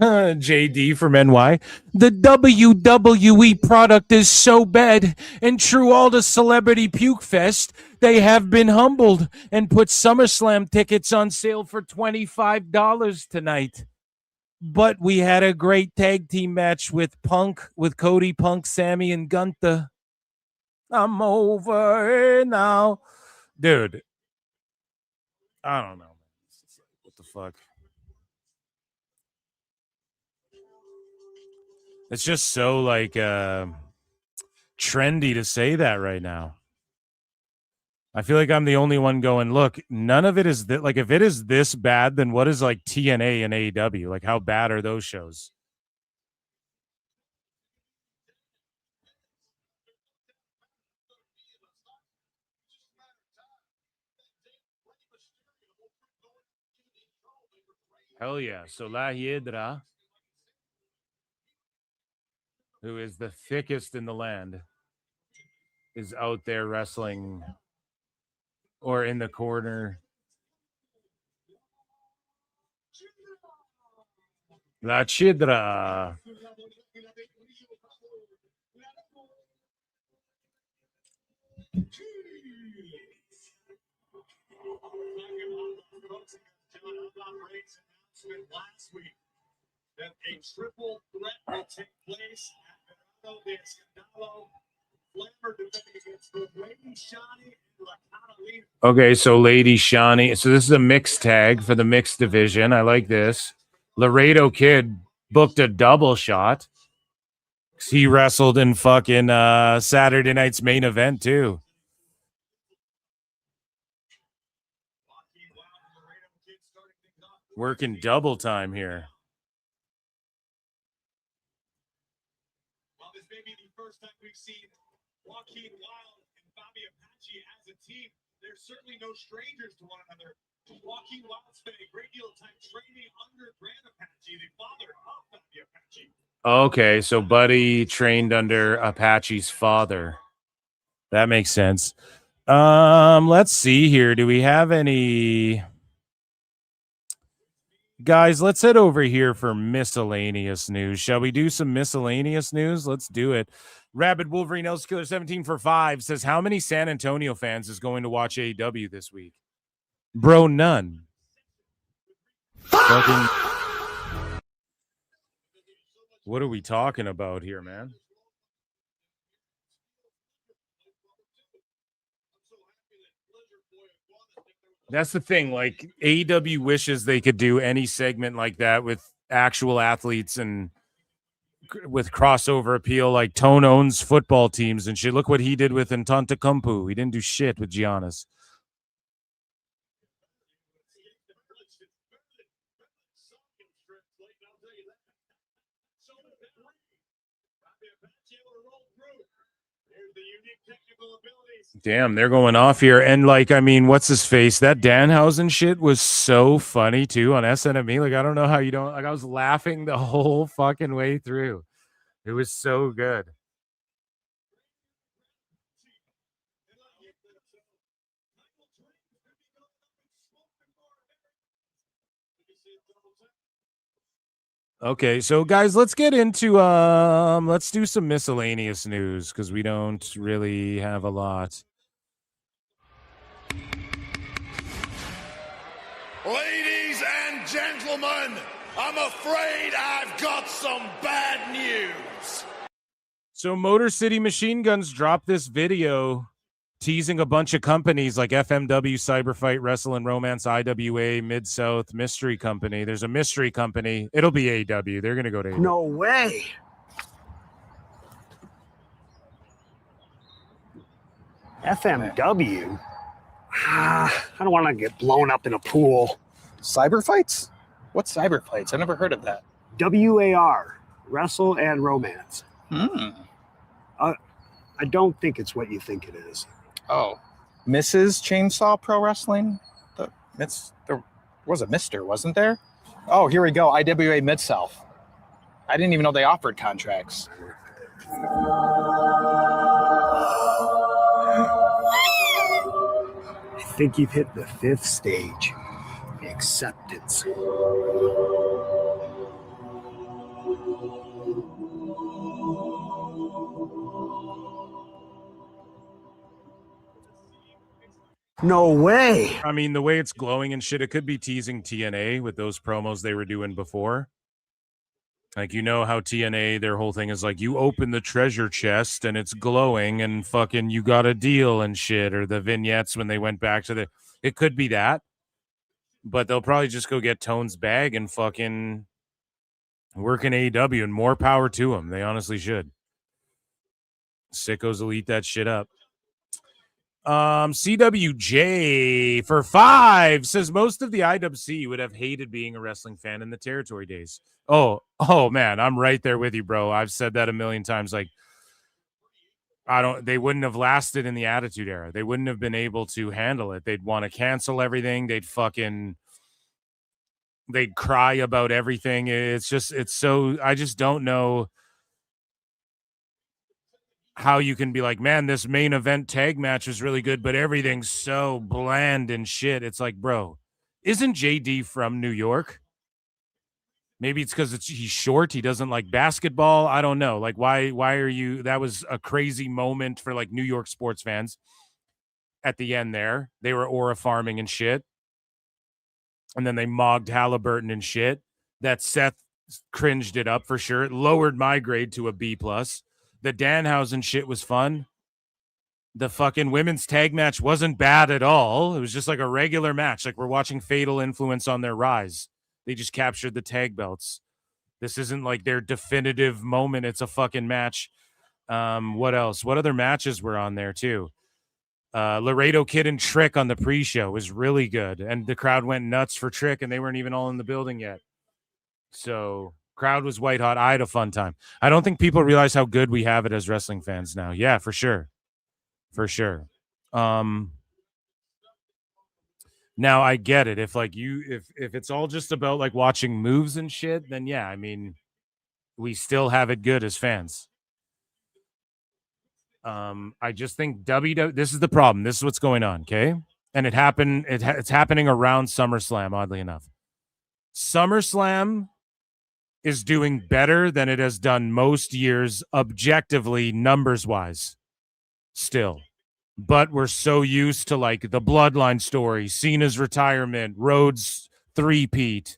JD from NY. The WWE product is so bad, and through all the celebrity puke fest, they have been humbled and put SummerSlam tickets on sale for $25 tonight. But we had a great tag team match with Cody, Punk, Sami, and Gunther. I'm over it now. Dude, I don't know. What the fuck? It's just so like trendy to say that right now. I feel like I'm the only one going, look, none of it is that. Like, if it is this bad, then what is like TNA and AEW? Like, how bad are those shows? Hell yeah. So La Hiedra, who is the thickest in the land, is out there wrestling or in the corner. La Chidra. Last week that a triple threat will take place at Laredo. There's Scandalo, Flammer defending against both Lady Shani and Laredo. Okay, so Lady Shani. So this is a mixed tag for the mixed division. I like this. Laredo Kid booked a double shot. He wrestled in fucking Saturday night's main event too. Working double time here. While this may be the first time we've seen Joaquin Wilde and Fabi Apache as a team, they're certainly no strangers to one another. Joaquin Wilde spent a great deal of time training under Grand Apache, the father of Fabi Apache. Okay, so Buddy trained under Apache's father. That makes sense. Let's see here. Do we have any... Guys, let's head over here for miscellaneous news. Shall we do some miscellaneous news? Let's do it. Rabid Wolverine Else Killer 17 for 5 says, how many San Antonio fans is going to watch AEW this week? Bro, none. What are we talking about here, man? That's the thing. Like, AEW wishes they could do any segment like that with actual athletes and with crossover appeal. Like, Tone owns football teams and shit. Look what he did with Ntantakumpu. He didn't do shit with Giannis. Damn, they're going off here. And, like, I mean, what's his face? That Danhausen shit was so funny, too, on SNME. Like, I don't know how you don't... Like, I was laughing the whole fucking way through. It was so good. Okay, so guys, let's get into let's do some miscellaneous news because we don't really have a lot. Ladies and gentlemen, I'm afraid I've got some bad news. So Motor City Machine Guns dropped this video teasing a bunch of companies like FMW, Cyberfight, Wrestle and Romance, IWA, Mid-South, Mystery Company. There's a mystery company. It'll be AEW. They're going to go to AEW. No way. FMW? I don't want to get blown up in a pool. Cyber fights? What's cyber fights? I never heard of that. WAR, Wrestle and Romance. I don't think it's what you think it is. Oh, Mrs. Chainsaw Pro Wrestling? There was a Mr., wasn't there? Oh, here we go. IWA Mid-South. I didn't even know they offered contracts. I think you've hit the 5th stage. Acceptance. No way. I mean, the way it's glowing and shit, it could be teasing TNA with those promos they were doing before. Like, you know how TNA, their whole thing is like, you open the treasure chest and it's glowing and fucking you got a deal and shit. Or the vignettes when they went back to the... It could be that. But they'll probably just go get Tone's bag and fucking work in AEW, and more power to them. They honestly should. Sickos will eat that shit up. CWJ for 5 says most of the IWC would have hated being a wrestling fan in the territory days. Oh man, I'm right there with you, bro. I've said that a million times. Like, they wouldn't have lasted in the Attitude Era. They wouldn't have been able to handle it. They'd want to cancel everything. They'd cry about everything. I just don't know how you can be like, man, this main event tag match is really good, but everything's so bland and shit. It's like, bro, isn't JD from New York? Maybe it's because he's short. He doesn't like basketball. I don't know. Like, why are you? That was a crazy moment for like New York sports fans at the end there. They were aura farming and shit. And then they mogged Halliburton and shit. That Seth cringed it up for sure. It lowered my grade to a B+. The Danhausen shit was fun. The fucking women's tag match wasn't bad at all. It was just like a regular match. Like, we're watching Fatal Influence on their rise. They just captured the tag belts. This isn't like their definitive moment. It's a fucking match. What else? What other matches were on there too? Laredo Kid and Trick on the pre-show was really good. And the crowd went nuts for Trick, and they weren't even all in the building yet. So crowd was white hot. I had a fun time. I don't think people realize how good we have it as wrestling fans now. Yeah, for sure. For sure. Now I get it. If it's all just about like watching moves and shit, then yeah, I mean, we still have it good as fans. I just think this is the problem. This is what's going on, okay? And it happened. It's happening around SummerSlam, oddly enough. SummerSlam is doing better than it has done most years, objectively, numbers-wise, still. But we're so used to like the Bloodline story, Cena's retirement, Rhodes three-peat.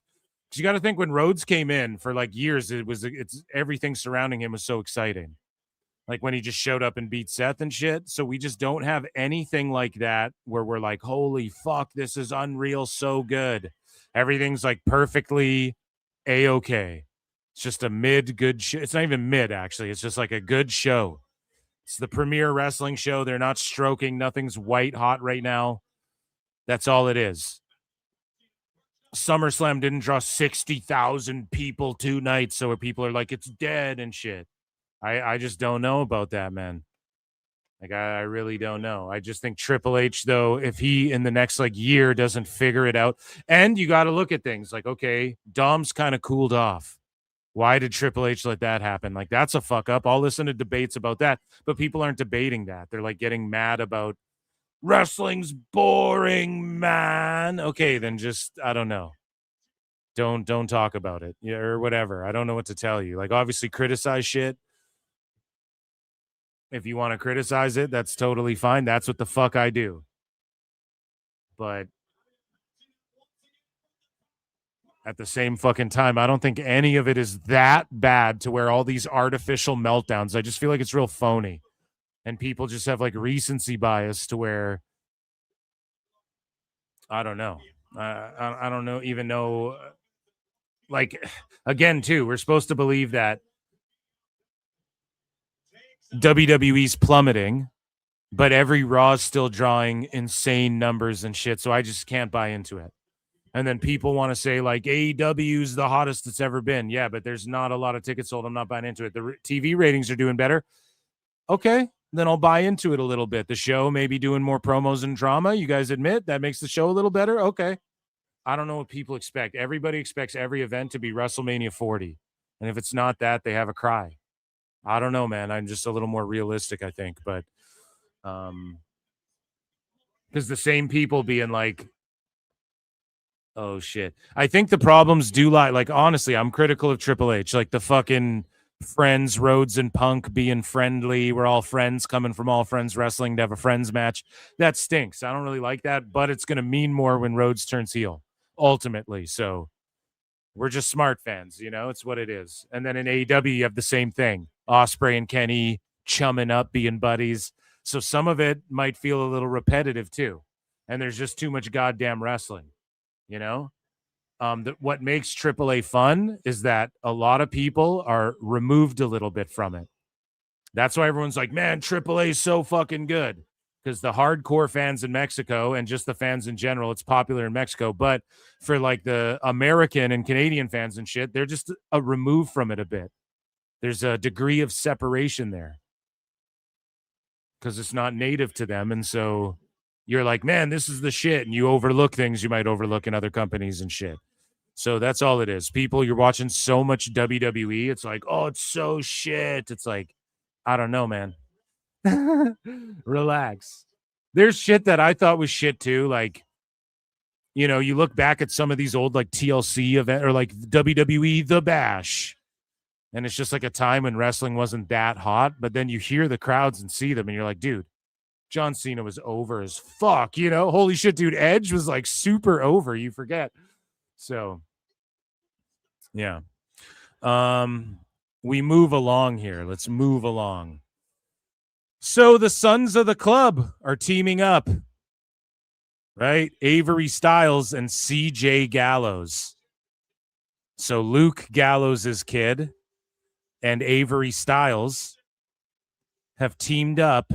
Because you got to think when Rhodes came in for like years, it's everything surrounding him was so exciting. Like when he just showed up and beat Seth and shit. So we just don't have anything like that where we're like, holy fuck, this is unreal, so good. Everything's like perfectly A-okay. It's just a good show. It's not even mid, actually. It's just like a good show. It's the premier wrestling show. They're not stroking. Nothing's white hot right now. That's all it is. SummerSlam didn't draw 60,000 people 2 nights, so people are like, it's dead and shit. I just don't know about that, man. Like, I really don't know. I just think Triple H, though, if he in the next like year doesn't figure it out, and you got to look at things like, okay, Dom's kind of cooled off. Why did Triple H let that happen? Like, that's a fuck up. I'll listen to debates about that, but people aren't debating that. They're like getting mad about wrestling's boring, man. Okay, then just, I don't know. Don't talk about it, yeah, or whatever. I don't know what to tell you. Like, obviously criticize shit. If you want to criticize it, that's totally fine. That's what the fuck I do. But at the same fucking time, I don't think any of it is that bad to where all these artificial meltdowns. I just feel like it's real phony. And people just have like recency bias to where I don't know. I don't know, even know. Like, again, too, we're supposed to believe that WWE's plummeting, but every Raw's still drawing insane numbers and shit. So I just can't buy into it. And then people want to say like AEW's the hottest it's ever been. Yeah, but there's not a lot of tickets sold. I'm not buying into it. The TV ratings are doing better. Okay, then I'll buy into it a little bit. The show may be doing more promos and drama. You guys admit that makes the show a little better? Okay. I don't know what people expect. Everybody expects every event to be WrestleMania 40. And if it's not that, they have a cry. I don't know, man. I'm just a little more realistic, I think. But because the same people being like, oh, shit. I think the problems do lie. Like, honestly, I'm critical of Triple H. Like the fucking friends, Rhodes and Punk being friendly. We're all friends coming from All Friends Wrestling to have a friends match. That stinks. I don't really like that, but it's going to mean more when Rhodes turns heel, ultimately. So we're just smart fans, you know? It's what it is. And then in AEW, you have the same thing. Ospreay and Kenny chumming up, being buddies. So some of it might feel a little repetitive, too. And there's just too much goddamn wrestling. You know, what makes AAA fun is that a lot of people are removed a little bit from it. That's why everyone's like, man, AAA is so fucking good. Because the hardcore fans in Mexico and just the fans in general, it's popular in Mexico. But for like the American and Canadian fans and shit, they're just removed from it a bit. There's a degree of separation there. Because it's not native to them. And so you're like, man, this is the shit. And you overlook things you might overlook in other companies and shit. So that's all it is. People, you're watching so much WWE. It's like, oh, it's so shit. It's like, I don't know, man. Relax. There's shit that I thought was shit too. Like, you know, you look back at some of these old like TLC event or like WWE The Bash. And it's just like a time when wrestling wasn't that hot. But then you hear the crowds and see them and you're like, dude, John Cena was over as fuck, you know? Holy shit, dude. Edge was like super over. You forget. So, yeah. We move along here. Let's move along. So the Sons of the Club are teaming up, right? Avery Styles and CJ Gallows. So Luke Gallows' kid and Avery Styles have teamed up.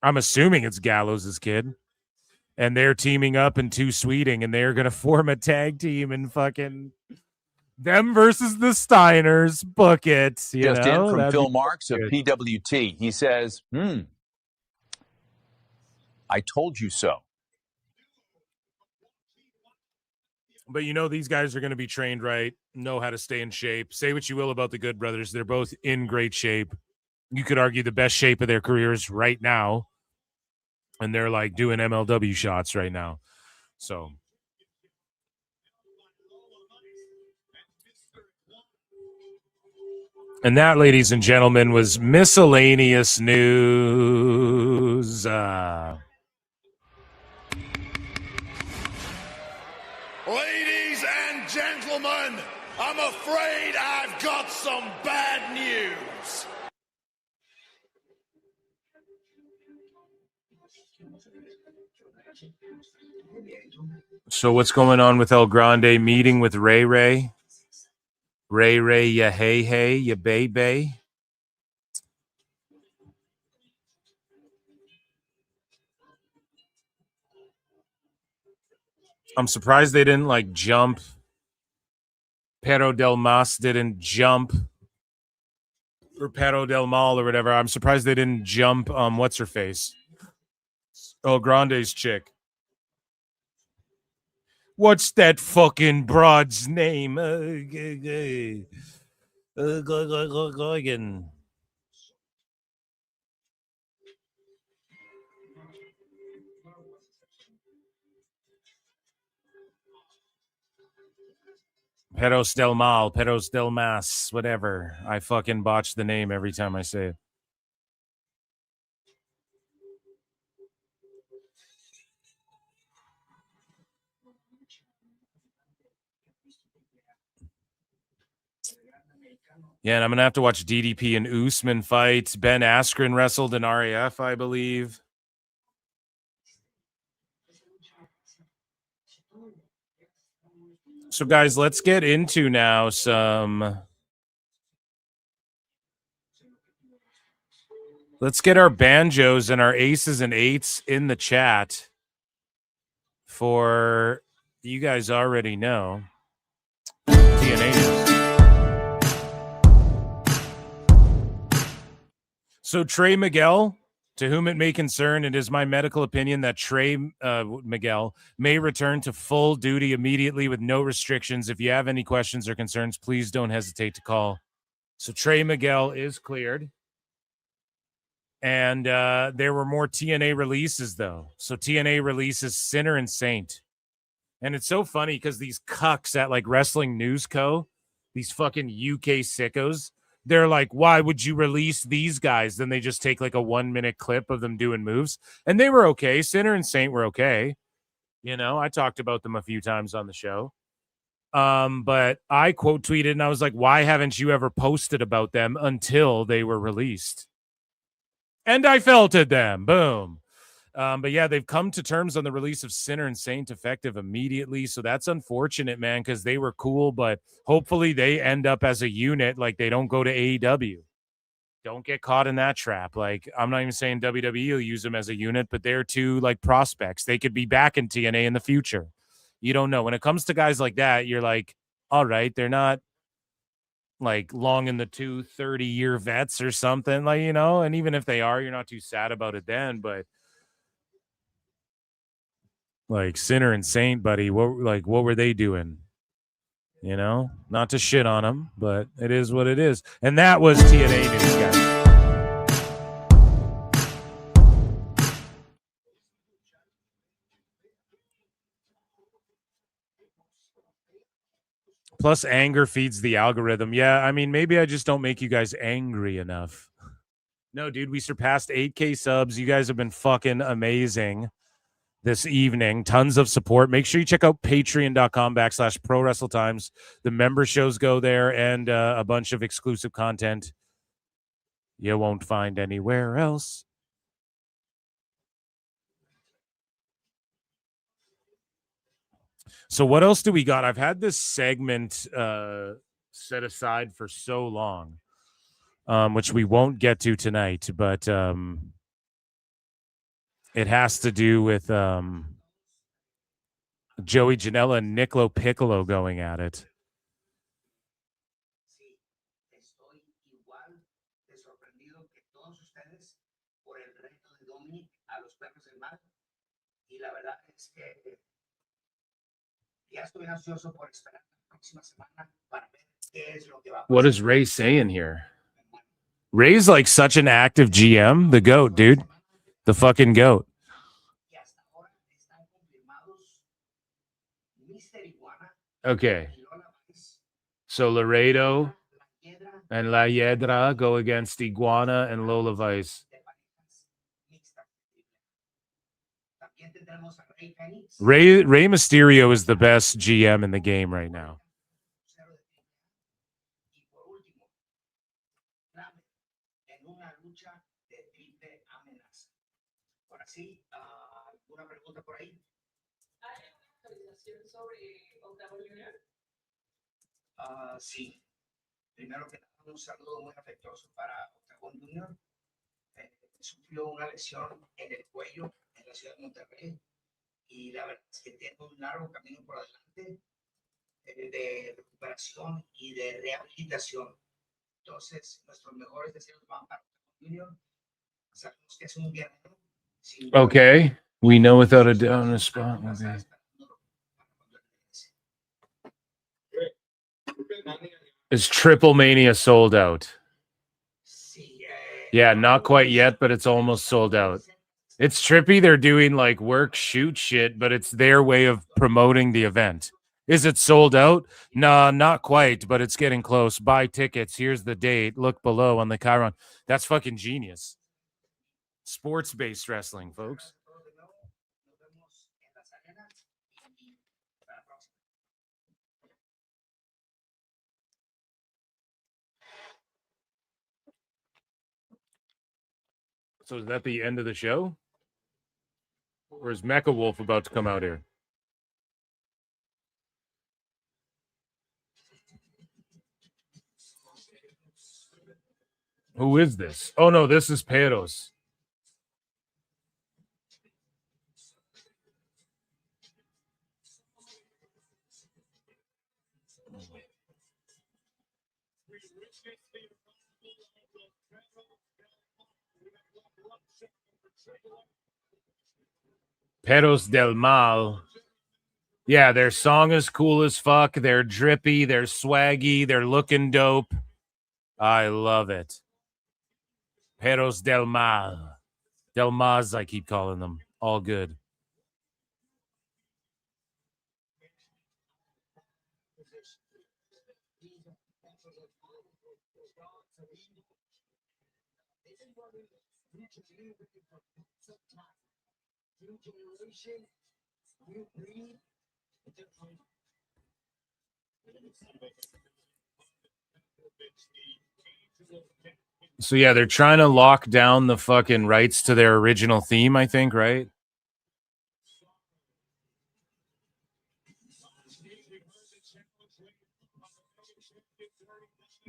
I'm assuming it's Gallows' kid. And they're teaming up in Two Sweeting, and they're going to form a tag team and fucking them versus the Steiners. Book it. Just in from Phil Marks of PWT. He says, I told you so. But you know, these guys are going to be trained right, know how to stay in shape. Say what you will about the Good Brothers. They're both in great shape. You could argue the best shape of their careers right now. And they're like doing MLW shots right now. So. And that, ladies and gentlemen, was miscellaneous news. Ladies and gentlemen, I'm afraid I've got some bad news. So what's going on with El Grande meeting with Ray Ray? Ray Ray, ya hey hey, ya bay bay. I'm surprised they didn't like jump. Perro del Mas didn't jump. Or Perro del Mal or whatever. I'm surprised they didn't jump what's her face? El Grande's chick. What's that fucking broad's name? Perros del Mal, Perros del Mas, whatever. I fucking botch the name every time I say it. Yeah, and I'm gonna have to watch DDP and Usman fight. Ben Askren wrestled in RAF, I believe. So, guys, let's get into now some. Let's get our banjos and our aces and eights in the chat. For you guys already know TNA news. So Trey Miguel, to whom it may concern, it is my medical opinion that Trey Miguel may return to full duty immediately with no restrictions. If you have any questions or concerns, please don't hesitate to call. So Trey Miguel is cleared. And there were more TNA releases, though. So TNA releases Sinner and Saint. And it's so funny because these cucks at like Wrestling News Co., these fucking UK sickos, they're like, why would you release these guys? Then they just take like a 1-minute clip of them doing moves. And they were okay. Sinner and Saint were okay. You know, I talked about them a few times on the show. But I quote tweeted and I was like, why haven't you ever posted about them until they were released? And I felted them. Boom. But yeah, they've come to terms on the release of Sinner and Saint effective immediately. So that's unfortunate, man, because they were cool, but hopefully they end up as a unit. Like they don't go to AEW. Don't get caught in that trap. Like I'm not even saying WWE will use them as a unit, but they're two like prospects. They could be back in TNA in the future. You don't know. When it comes to guys like that, you're like, all right, they're not like long in the tooth 30-year vets or something, like, you know, and even if they are, you're not too sad about it then. But like Sinner and Saint, buddy, what were they doing? You know, not to shit on them, but it is what it is. And that was TNA news, guys. Plus, anger feeds the algorithm. Yeah, I mean, maybe I just don't make you guys angry enough. No, dude, we surpassed 8K subs. You guys have been fucking amazing this evening. Tons of support. Make sure you check out patreon.com/ProWrestleTimes. The member shows go there and a bunch of exclusive content you won't find anywhere else. So what else do we got? I've had this segment set aside for so long, which we won't get to tonight, but it has to do with Joey Janela and Nicolo Piccolo going at it. What is Rey saying here? Rey's like such an active GM, the GOAT, dude. The fucking GOAT. Okay. So Laredo and La Hiedra go against Iguana and Lola Vice. Rey Mysterio is the best GM in the game right now. Sí. Primero que nada, un saludo muy afectuoso para Octagon Junior. Sufrió una lesión en el cuello en la ciudad de Monterrey y la verdad es que tiene un largo camino por adelante de recuperación y de rehabilitación. Entonces, nuestros mejores deseos van para Octagon Junior. Sabemos que es un guerrero. Okay, we know without a doubt on the spot. Okay. Is Triple Mania sold out? Yeah, not quite yet, but it's almost sold out. It's trippy. They're doing like work, shoot shit, but it's their way of promoting the event. Is it sold out? Nah, not quite, but it's getting close. Buy tickets. Here's the date. Look below on the Chiron. That's fucking genius. Sports-based wrestling, folks. So is that the end of the show? Or is Mecha Wolf about to come out here? Who is this? Oh, no, this is Perro's. Perros del Mal. Yeah, their song is cool as fuck. They're drippy. They're swaggy. They're looking dope. I love it. Perros del Mal. Del Maz, I keep calling them. All good. So yeah, they're trying to lock down the fucking rights to their original theme, I think, right?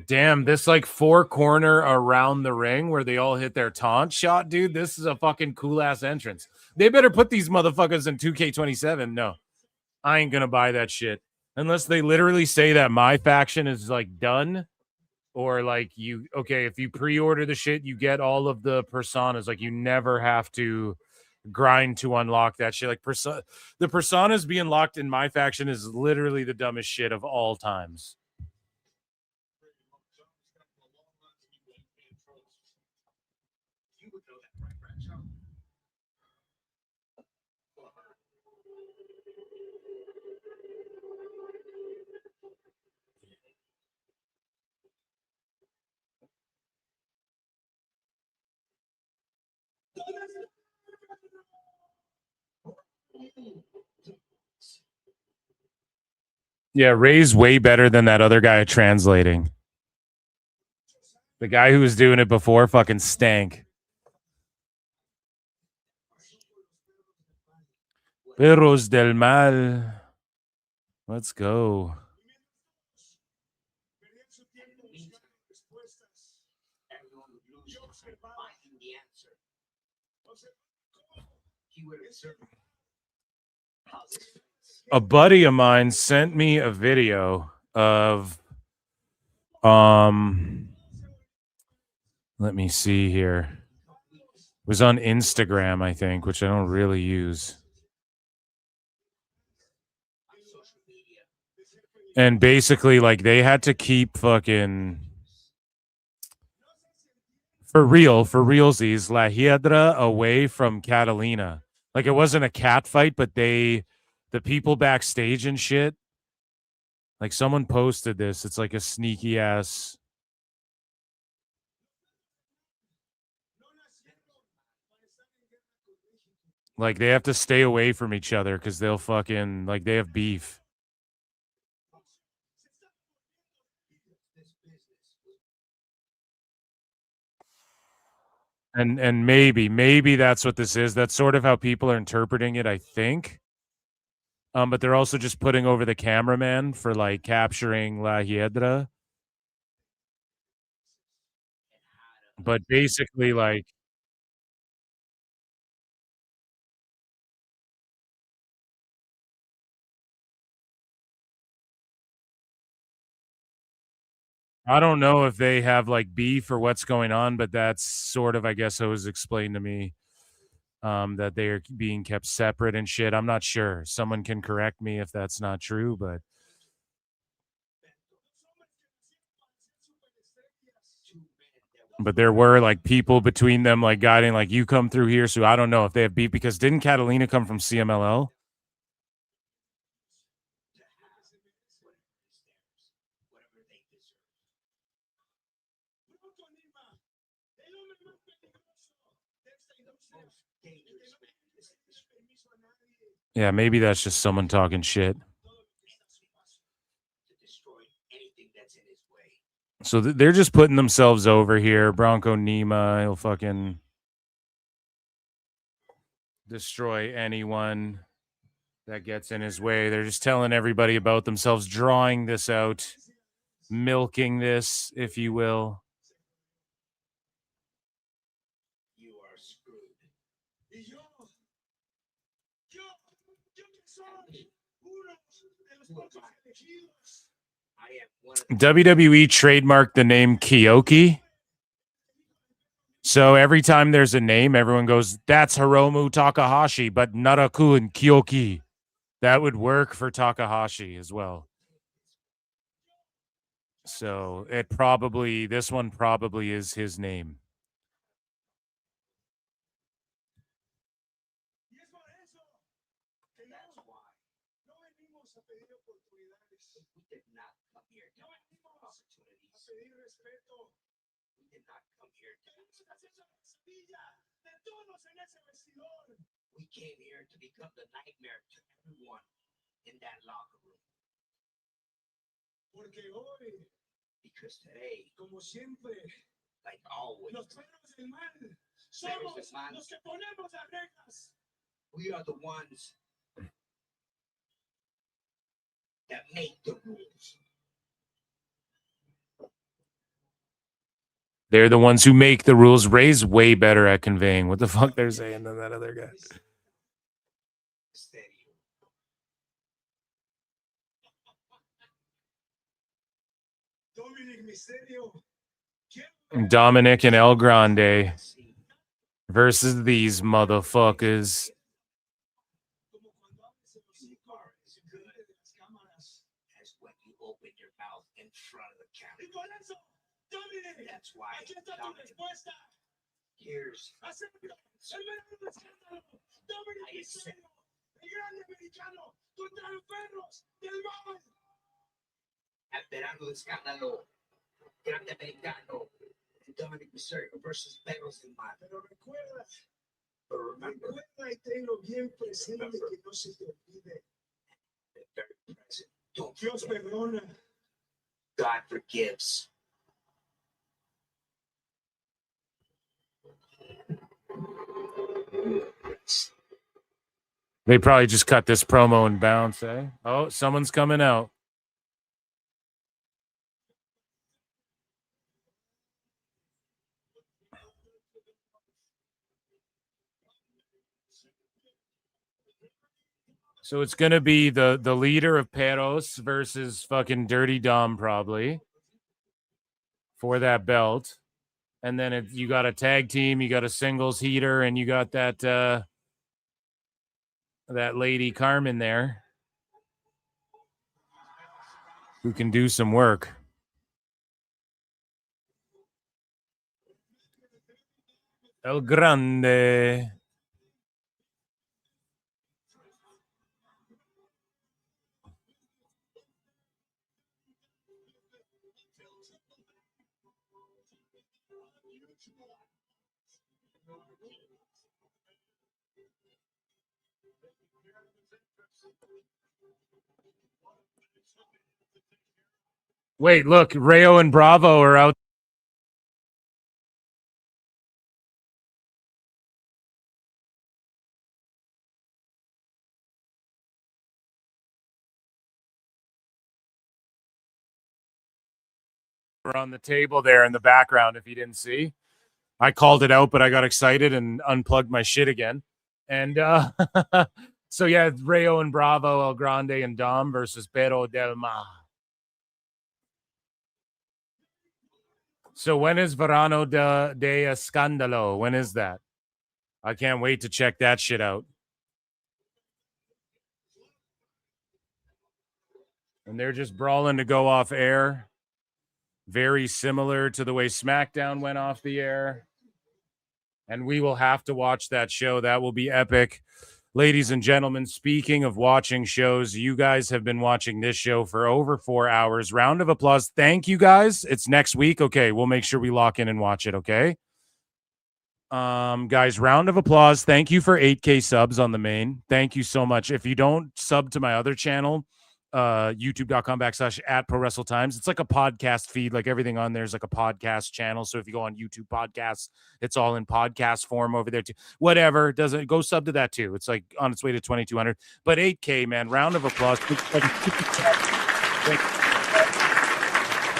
Damn, this like 4-corner around the ring where they all hit their taunt shot, dude. This is a fucking cool ass entrance. They better put these motherfuckers in 2K27. No, I ain't gonna buy that shit unless they literally say that my faction is like done, or like if you pre-order the shit, you get all of the personas. Like you never have to grind to unlock that shit. Like the personas being locked in my faction is literally the dumbest shit of all times. Yeah, Ray's way better than that other guy translating. The guy who was doing it before fucking stank. Perros del Mal. Let's go. A buddy of mine sent me a video of let me see here. It was on Instagram, I think, which I don't really use. And basically, like, they had to keep fucking for realsies, La Hiedra away from Catalina. Like, it wasn't a cat fight, but the people backstage and shit, like, someone posted this. It's like a sneaky ass. Like, they have to stay away from each other because they'll fucking, like, they have beef. And maybe that's what this is. That's sort of how people are interpreting it, I think. But they're also just putting over the cameraman for like capturing La Hiedra. But basically, like, I don't know if they have like beef or what's going on, but that's sort of, I guess, it was explained to me that they are being kept separate and shit. I'm not sure. Someone can correct me if that's not true, but there were like people between them, like guiding, like, you come through here. So I don't know if they have beef because didn't Catalina come from CMLL? Yeah, maybe that's just someone talking shit. So they're just putting themselves over here. Bronco Nima, he'll fucking destroy anyone that gets in his way. They're just telling everybody about themselves, drawing this out, milking this, if you will. You are screwed. WWE trademarked the name Kyoki. So every time there's a name, everyone goes, that's Hiromu Takahashi, but Naraku and Kyoki. That would work for Takahashi as well. So this one probably is his name. We came here to become the nightmare to everyone in that locker room. Because today, como siempre, like always, los perros del mal somos los que ponemos las reglas. We are the ones that make the rules. They're the ones who make the rules. Ray's way better at conveying what the fuck they're saying than that other guy. Dominic and El Grande versus these motherfuckers. That's why here's Esperando el escándalo, grande americano, Dominic Mysterio versus Perro del Mal. Pero recuerda y tenlo bien presente que no se te olvide. Very present. Dios perdona. God forgives. They probably just cut this promo and bounce, eh? Oh, someone's coming out. So it's going to be the leader of Perros versus fucking Dirty Dom probably for that belt. And then you got a tag team, you got a singles heater, and you got that that lady Carmen there who can do some work. El Grande. Wait, look, Rayo and Bravo are out. On the table there in the background, if you didn't see. I called it out, but I got excited and unplugged my shit again. And so yeah, Rayo and Bravo, El Grande and Dom versus Perro del Mar. So when is Verano de Escándalo? When is that? I can't wait to check that shit out. And they're just brawling to go off air. Very similar to the way SmackDown went off the air. And we will have to watch that show. That will be epic. Ladies and gentlemen, speaking of watching shows, you guys have been watching this show for over 4 hours. Round of applause. Thank you, guys. It's next week. Okay, we'll make sure we lock in and watch it, okay? Guys, round of applause. Thank you for 8K subs on the main. Thank you so much. If you don't sub to my other channel, youtube.com/@ProWrestleTimes. It's like a podcast feed, like everything on there is like a podcast channel. So if you go on YouTube podcasts, it's all in podcast form over there too. Whatever, doesn't go sub to that too. It's like on its way to 2,200, but 8K, man. Round of applause.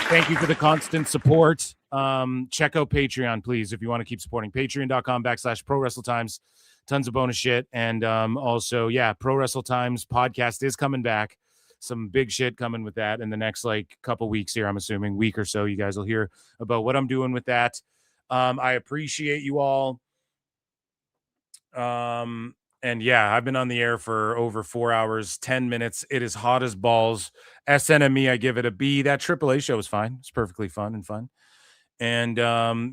Thank you for the constant support. Check out Patreon, please, if you want to keep supporting. Patreon.com/ProWrestleTimes. Tons of bonus shit. And also, yeah, Pro Wrestle Times podcast is coming back. Some big shit coming with that in the next like couple weeks here. I'm assuming week or so. You guys will hear about what I'm doing with that. I appreciate you all. And yeah, I've been on the air for over 4 hours, 10 minutes. It is hot as balls. SNME, I give it a B. That AAA show was fine. It's perfectly fun and fun. And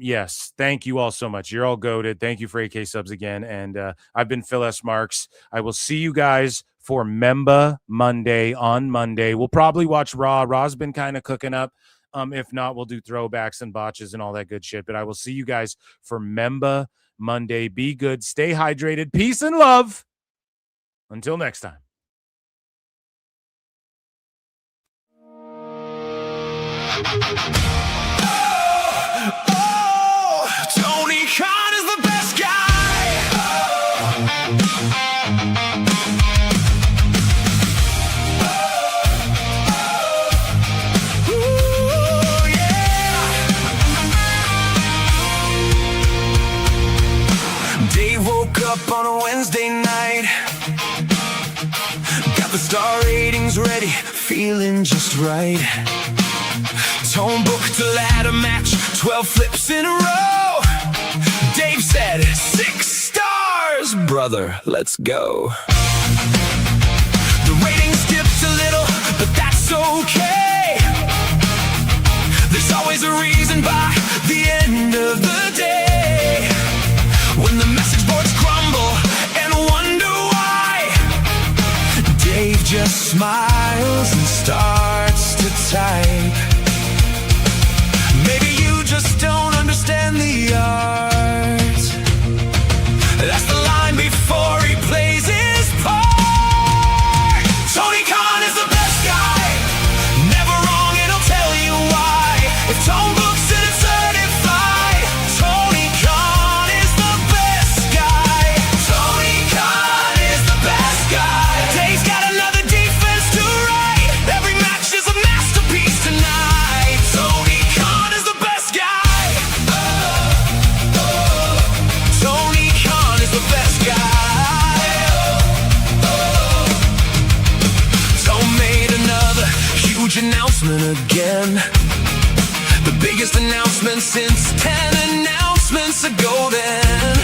yes, thank you all so much. You're all goated. Thank you for AK subs again. And I've been Phil S. Marks. I will see you guys for Memba Monday on Monday. We'll probably watch Raw. Raw's been kind of cooking up. If not, we'll do throwbacks and botches and all that good shit. But I will see you guys for Memba Monday. Be good. Stay hydrated. Peace and love. Until next time. Tony Khan is the best guy. Ooh, yeah. Dave woke up on a Wednesday night, got the star ratings ready, feeling just right. Tone booked a ladder match, 12 flips in a row. Dave said, 6 stars, brother, let's go. The ratings dipped a little, but that's okay. There's always a reason by the end of the day. When the message boards crumble and wonder why, Dave just smiles and starts to type. Maybe you just don't understand the art. That's the line before he plays his part. Tony Khan is the best guy, never wrong and he'll tell you why. If Tone books it, it's certified. Tony Khan is the best guy. Tony Khan is the best guy. Dave's got another defense to write. Every match is a masterpiece tonight. Tony Khan is the best guy. Tony Khan is the best guy. Tone made another huge announcement again. The biggest announcement since 10 announcements ago then.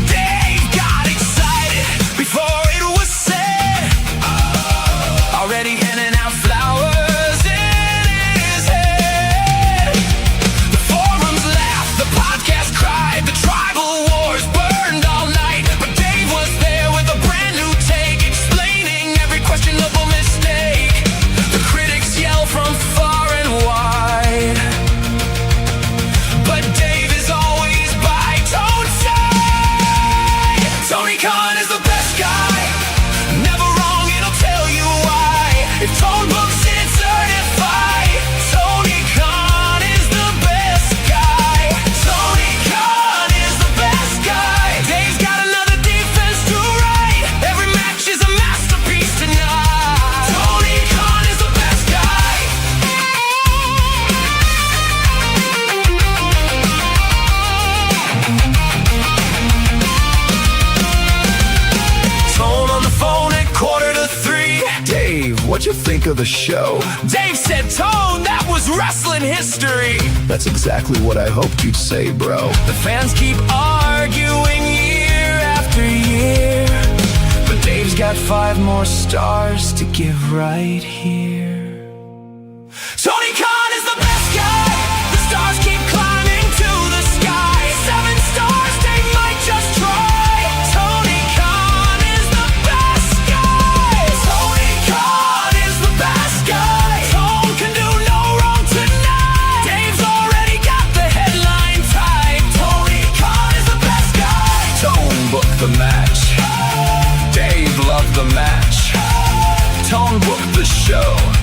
Dave got excited before it was said. Already handing out flowers in his head. The forums laughed, the podcast cried, the tribal wars burned all night. But Dave was there with a brand new take, explaining every questionable mistake. The critics yell from far and wide, but Dave is always by Tone's side. Tony Khan is the best guy, never wrong and he'll tell you why. If Tone books it, it's certified. Tony Khan is the best guy. Tony Khan is the best guy. Dave's got another defense to write. Every match is a masterpiece tonight. Tony Khan is the best guy. Tone on the phone at 2:45. Dave, what'd you think of the show? Dave said, Tone, that was wrestling history. That's exactly what I hoped you'd say, bro. The fans keep arguing year after year, but Dave's got 5 more stars to give right here. Tony Khan is the best guy. The stars keep climbing to the sky. 7 stars, Dave might just try. Tony Khan is the best guy. Tony Khan is the best guy. Tone can do no wrong tonight. Dave's already got the headline tight. Tony Khan is the best guy. Tone booked the match. Dave loved the match. Tone booked the show.